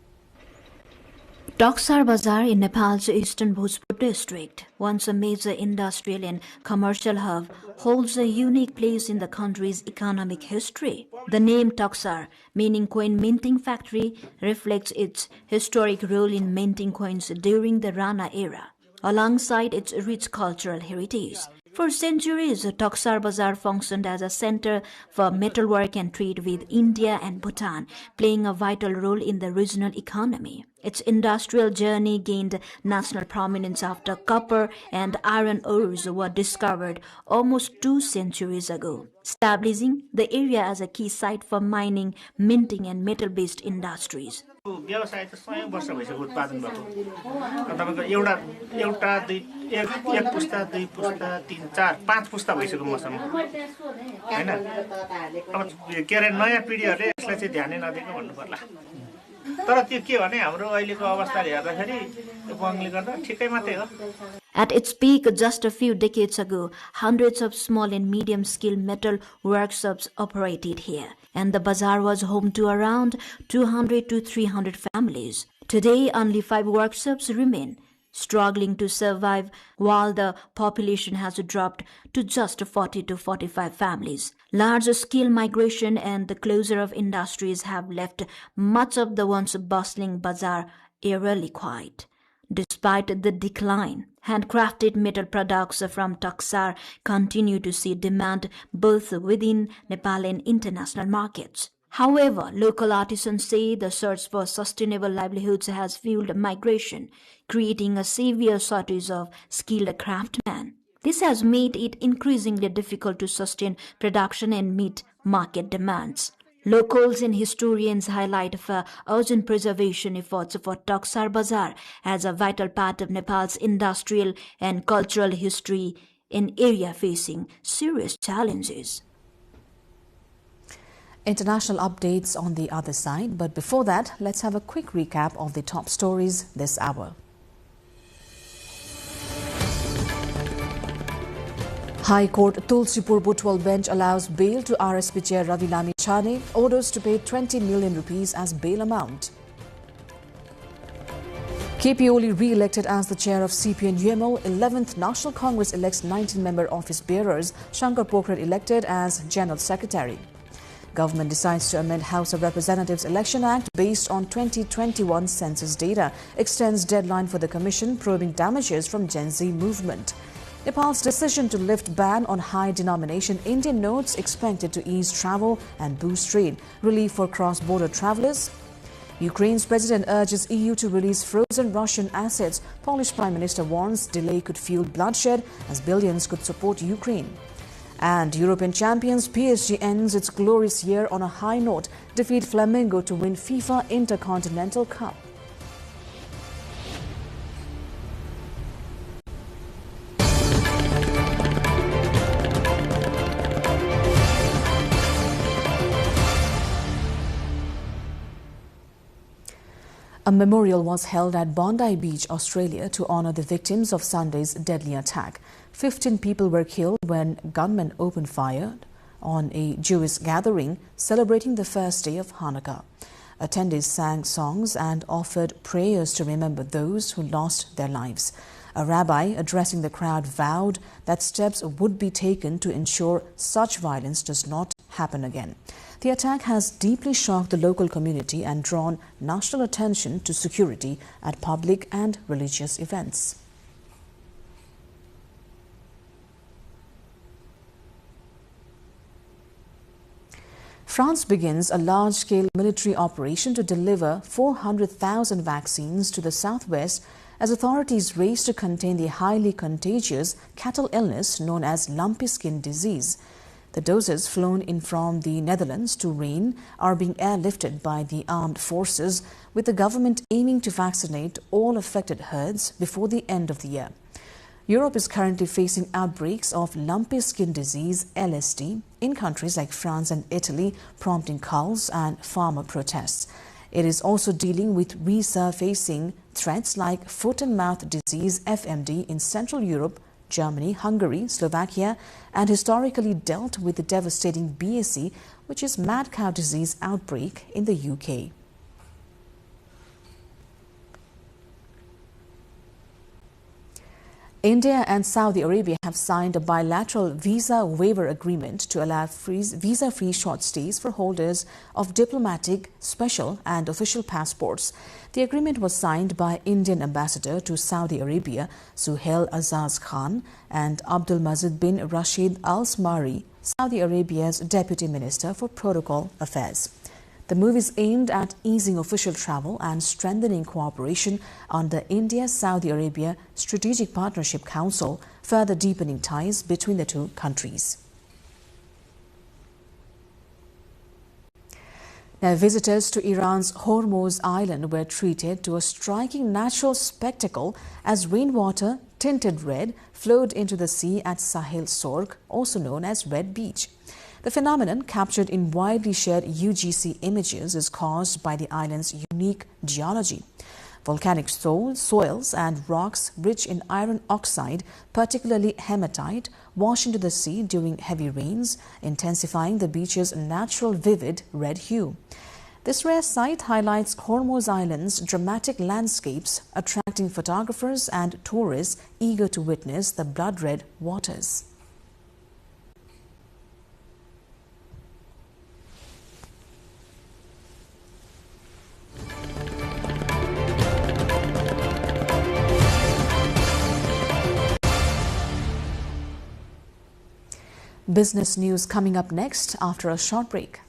Taksar Bazar in Nepal's eastern Bhojpur district, once a major industrial and commercial hub, holds a unique place in the country's economic history. The name Taksar, meaning coin minting factory, reflects its historic role in minting coins during the Rana era, alongside its rich cultural heritage. For centuries, Taksar Bazar functioned as a center for metalwork and trade with India and Bhutan, playing a vital role in the regional economy. Its industrial journey gained national prominence after copper and iron ores were discovered almost 2 centuries ago, establishing the area as a key site for mining, minting and metal-based industries. व्यवसाय त 100 वर्ष भइसक्यो उत्पादन भएको तपाईको एउटा एक पुस्ता 2 पुस्ता 3 4 5 पुस्ता भइसक्यो मसँग हैन अब के रे नयाँ पिढीहरुले यसलाई चाहिँ ध्यान नदिनु भन्नु पर्ला तर त्यो के भने हाम्रो अहिलेको अवस्थाले हेर्दाखेरि यो बङले गर्दा ठिकै मात्रै हो. At its peak just a few decades ago, hundreds of small and medium-skilled metal workshops operated here, and the bazaar was home to around 200 to 300 families. Today, only 5 workshops remain, struggling to survive while the population has dropped to just 40 to 45 families. Large-scale migration and the closure of industries have left much of the once bustling bazaar eerily quiet. Despite the decline, handcrafted metal products from Taksar continue to see demand both within Nepal and international markets. However, local artisans say the search for sustainable livelihoods has fueled migration, creating a severe shortage of skilled craftsmen. This has made it increasingly difficult to sustain production and meet market demands. Locals and historians highlight for urgent preservation efforts for Taksar Bazar as a vital part of Nepal's industrial and cultural history, an area facing serious challenges. International updates on the other side, but before that, let's have a quick recap of the top stories this hour. High Court Tulsipur Butwal bench allows bail to RSP chair Ravi Lami Chane, orders to pay 20 million rupees as bail amount. KP Oli re-elected as the chair of CPN UML, 11th National Congress elects 19-member office bearers, Shankar Pokhrel elected as General Secretary. Government decides to amend House of Representatives Election Act based on 2021 census data, extends deadline for the Commission probing damages from Gen Z movement. Nepal's decision to lift ban on high-denomination Indian notes expected to ease travel and boost trade. Relief for cross-border travelers. Ukraine's president urges EU to release frozen Russian assets. Polish Prime Minister warns delay could fuel bloodshed as billions could support Ukraine. And European champions PSG ends its glorious year on a high note, defeat Flamengo to win FIFA Intercontinental Cup. A memorial was held at Bondi Beach, Australia, to honour the victims of Sunday's deadly attack. 15 people were killed when gunmen opened fire on a Jewish gathering celebrating the first day of Hanukkah. Attendees sang songs and offered prayers to remember those who lost their lives. A rabbi addressing the crowd vowed that steps would be taken to ensure such violence does not happen again. The attack has deeply shocked the local community and drawn national attention to security at public and religious events. France begins a large-scale military operation to deliver 400,000 vaccines to the southwest as authorities race to contain the highly contagious cattle illness known as lumpy skin disease. The doses flown in from the Netherlands to Rennes are being airlifted by the armed forces, with the government aiming to vaccinate all affected herds before the end of the year. Europe is currently facing outbreaks of lumpy skin disease, LSD, in countries like France and Italy, prompting culls and farmer protests. It is also dealing with resurfacing threats like foot and mouth disease, FMD, in Central Europe, Germany, Hungary, Slovakia, and historically dealt with the devastating BSE, which is mad cow disease outbreak in the UK. India and Saudi Arabia have signed a bilateral visa waiver agreement to allow visa-free short stays for holders of diplomatic, special and official passports. The agreement was signed by Indian ambassador to Saudi Arabia, Suhail Azaz Khan, and Abdul Mazid bin Rashid Al Smari, Saudi Arabia's Deputy Minister for Protocol Affairs. The move is aimed at easing official travel and strengthening cooperation under India-Saudi Arabia Strategic Partnership Council, further deepening ties between the two countries. Now, visitors to Iran's Hormuz Island were treated to a striking natural spectacle as rainwater, tinted red, flowed into the sea at Sahil Sorg, also known as Red Beach. The phenomenon, captured in widely shared UGC images, is caused by the island's unique geology. Volcanic soils and rocks rich in iron oxide, particularly hematite, wash into the sea during heavy rains, intensifying the beach's natural vivid red hue. This rare sight highlights Hormuz Island's dramatic landscapes, attracting photographers and tourists eager to witness the blood-red waters. Business news coming up next after a short break.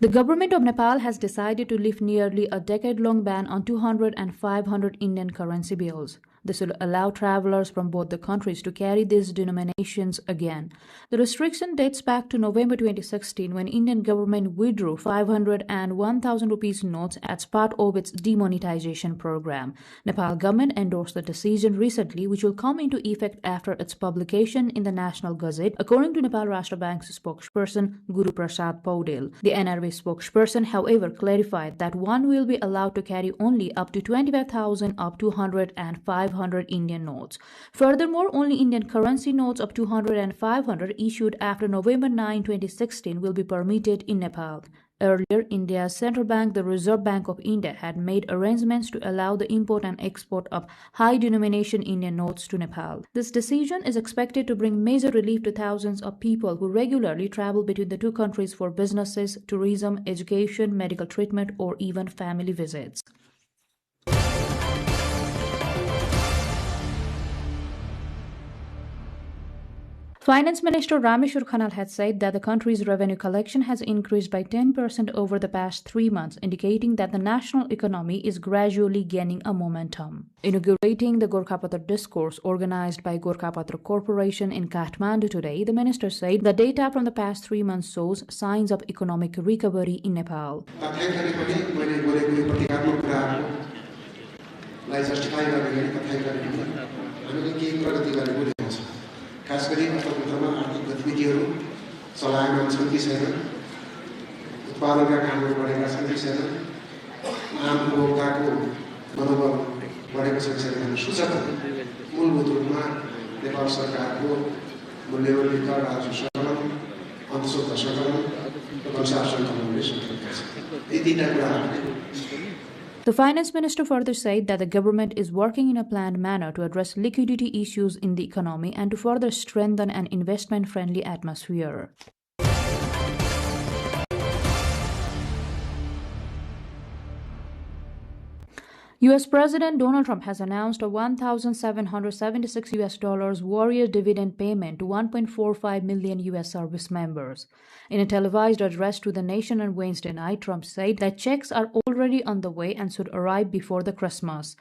The government of Nepal has decided to lift nearly a decade-long ban on 200 and 500 Indian currency bills. This will allow travelers from both the countries to carry these denominations again. The restriction dates back to November 2016 when Indian government withdrew 500 and 1000 rupees notes as part of its demonetization program. Nepal government endorsed the decision recently, which will come into effect after its publication in the National Gazette, according to Nepal Rashtra Bank's spokesperson Guru Prasad Paudel. The NRB spokesperson, however, clarified that one will be allowed to carry only up to 25,000 of 200 and 500 Indian notes. Furthermore, only Indian currency notes of 200 and 500 issued after November 9, 2016 will be permitted in Nepal. Earlier, India's central bank, the Reserve Bank of India, had made arrangements to allow the import and export of high-denomination Indian notes to Nepal. This decision is expected to bring major relief to thousands of people who regularly travel between the two countries for businesses, tourism, education, medical treatment, or even family visits. Finance Minister Rameshwar Khanal had said that the country's revenue collection has increased by 10% over the past 3 months, indicating that the national economy is gradually gaining a momentum. Inaugurating the Gorkhapatra discourse organized by Gorkhapatra Corporation in Kathmandu today, the minister said the data from the past 3 months shows signs of economic recovery in Nepal. Lie justify गर्ने गरी तथ्याङ्क गर्ने हामीले केही प्रगति गरेको देखाउँछ। खास गरी अर्थतन्त्रमा आर्थिक गतिविधिहरू चलायमान छन् कि छैन, उत्पादनका कामहरू बढेका छन् कि छैन, आम उपभोक्ताको मनोबल बढेको छ कि छैन भन्ने सूचकहरू मूलभूत रूपमा नेपाल सरकारको मूल्यवर्धित कर राजस्व सङ्कलन, अन्तशुल्क सङ्कलन र कंसार सङ्कलनले सङ्कलित छ। यी तीनटा कुराहरूले The finance minister further said that the government is working in a planned manner to address liquidity issues in the economy and to further strengthen an investment-friendly atmosphere. US President Donald Trump has announced a $1,776 warrior dividend payment to 1.45 million US service members. In a televised address to the nation on Wednesday night, Trump said that checks are already on the way and should arrive before the Christmas.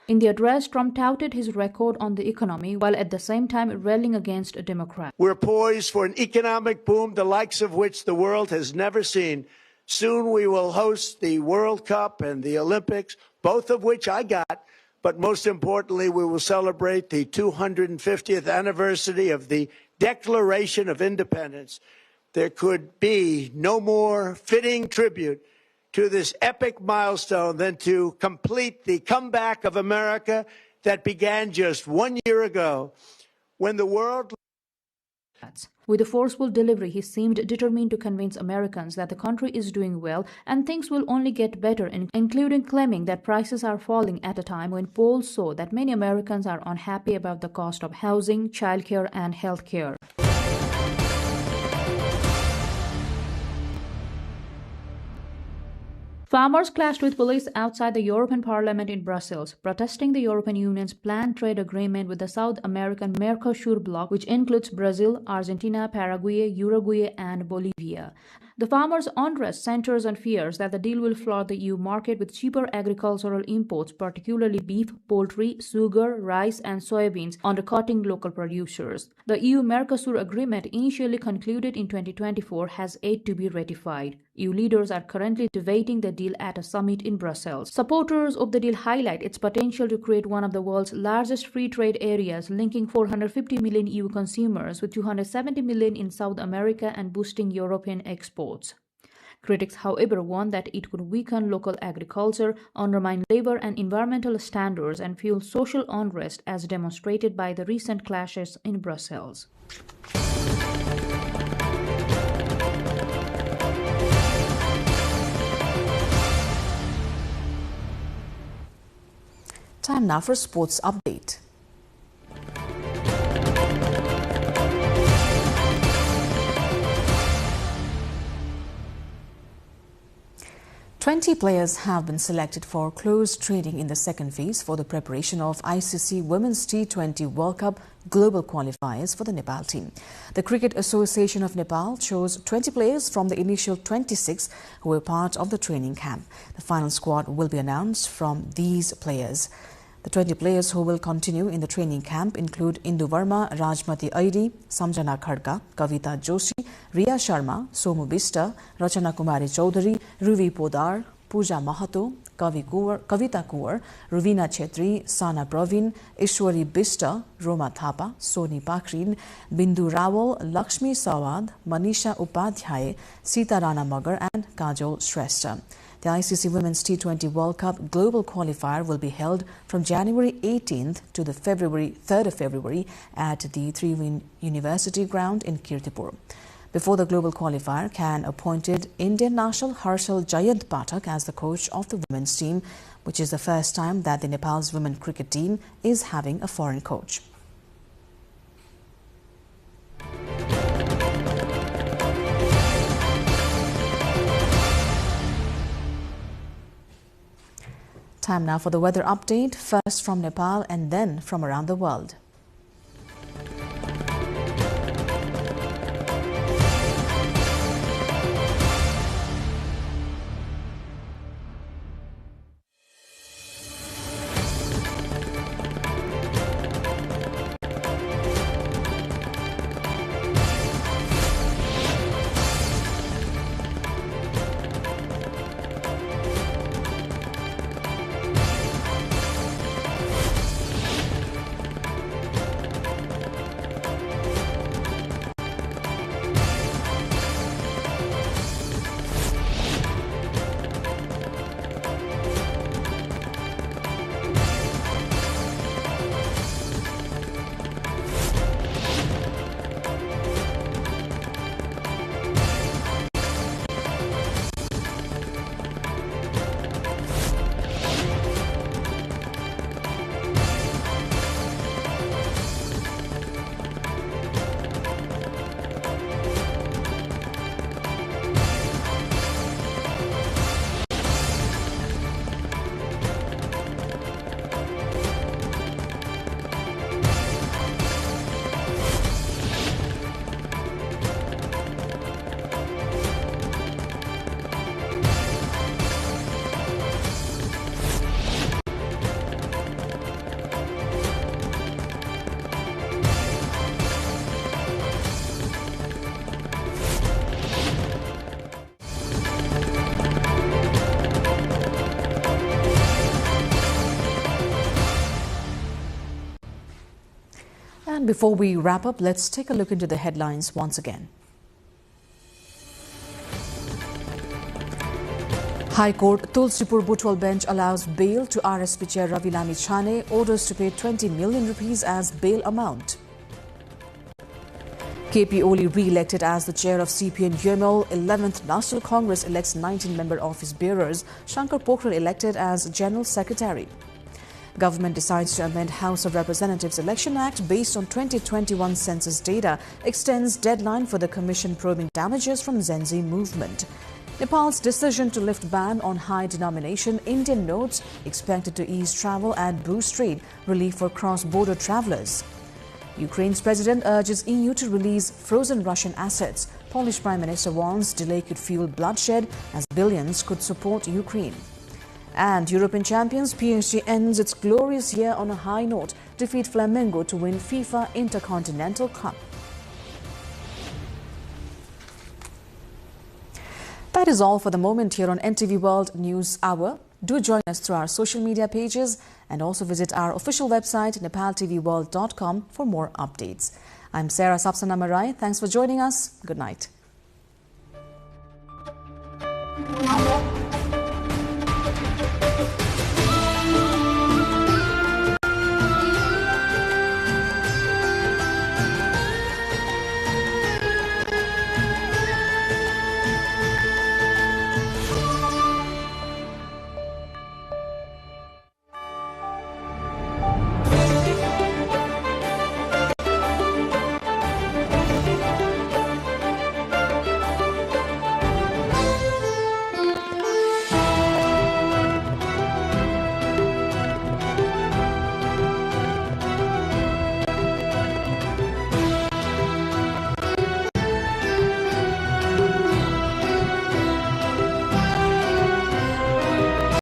In the address, Trump touted his record on the economy while at the same time railing against Democrats. We're poised for an economic boom, the likes of which the world has never seen. Soon we will host the World Cup and the Olympics, both of which I got, but most importantly, we will celebrate the 250th anniversary of the Declaration of Independence. There could be no more fitting tribute to this epic milestone than to complete the comeback of America that began just 1 year ago when the world... With a forceful delivery, he seemed determined to convince Americans that the country is doing well and things will only get better, including claiming that prices are falling at a time when polls show that many Americans are unhappy about the cost of housing, childcare, and healthcare. Farmers clashed with police outside the European Parliament in Brussels, protesting the European Union's planned trade agreement with the South American Mercosur bloc, which includes Brazil, Argentina, Paraguay, Uruguay, and Bolivia. The farmers' unrest centers on fears that the deal will flood the EU market with cheaper agricultural imports, particularly beef, poultry, sugar, rice, and soybeans, undercutting local producers. The EU-Mercosur agreement, initially concluded in 2024, has yet to be ratified. EU leaders are currently debating the deal at a summit in Brussels. Supporters of the deal highlight its potential to create one of the world's largest free trade areas, linking 450 million EU consumers with 270 million in South America and boosting European exports. Critics, however, warn that it could weaken local agriculture, undermine labor and environmental standards, and fuel social unrest as demonstrated by the recent clashes in Brussels. Time now for sports update. "20 players have been selected for close training in the second phase for the preparation of ICC Women's T20 World Cup global qualifiers for the Nepal team. The Cricket Association of Nepal chose 20 players from the initial 26 who were part of the training camp. The final squad will be announced from these players. The 20 players who will continue in the training camp include Indu Verma, Rajmati Airi, Samjana Khadka, Kavita Joshi, Riya Sharma, Somu Bista, Rachana Kumari Chaudhary, Ruvi Podar, Pooja Mahato, Kavita Kuwar, Ruvina Chetri, Sana Pravin, Ishwari Bista, Roma Thapa, Soni Pakrin, Bindu Rawal, Lakshmi Sawad, Manisha Upadhyay, Sita Rana Magar and Kajol Shrestha. The ICC Women's T20 World Cup global qualifier will be held from January 18th to the 3rd of February at the Triveni University ground in Kirtipur. Before the global qualifier, CAN appointed Indian national Harshal Jayant Pathak as the coach of the women's team, which is the first time that the Nepal's women cricket team is having a foreign coach. Time now for the weather update, first from Nepal and then from around the world. And before we wrap up, let's take a look into the headlines once again. High Court Tulsipur Butwal bench allows bail to RSP chair Ravi Lami Chhane, orders to pay 20 million rupees as bail amount. KP Oli re-elected as the chair of CPN UML. 11th National Congress elects 19 member office bearers. Shankar Pokhrel elected as General Secretary. Government decides to amend House of Representatives Election Act based on 2021 census data, extends deadline for the commission probing damages from Gen Z movement. Nepal's decision to lift ban on high-denomination Indian notes expected to ease travel and boost trade, relief for cross-border travelers. Ukraine's president urges EU to release frozen Russian assets. Polish Prime Minister warns delay could fuel bloodshed as billions could support Ukraine. And European champions PSG ends its glorious year on a high note, defeat Flamengo to win FIFA Intercontinental Cup. That is all for the moment here on NTV World News Hour. Do join us through our social media pages and also visit our official website nepaltelevision.com for more updates. I'm Sarah Sapsanamarai. Thanks for joining us. Good night.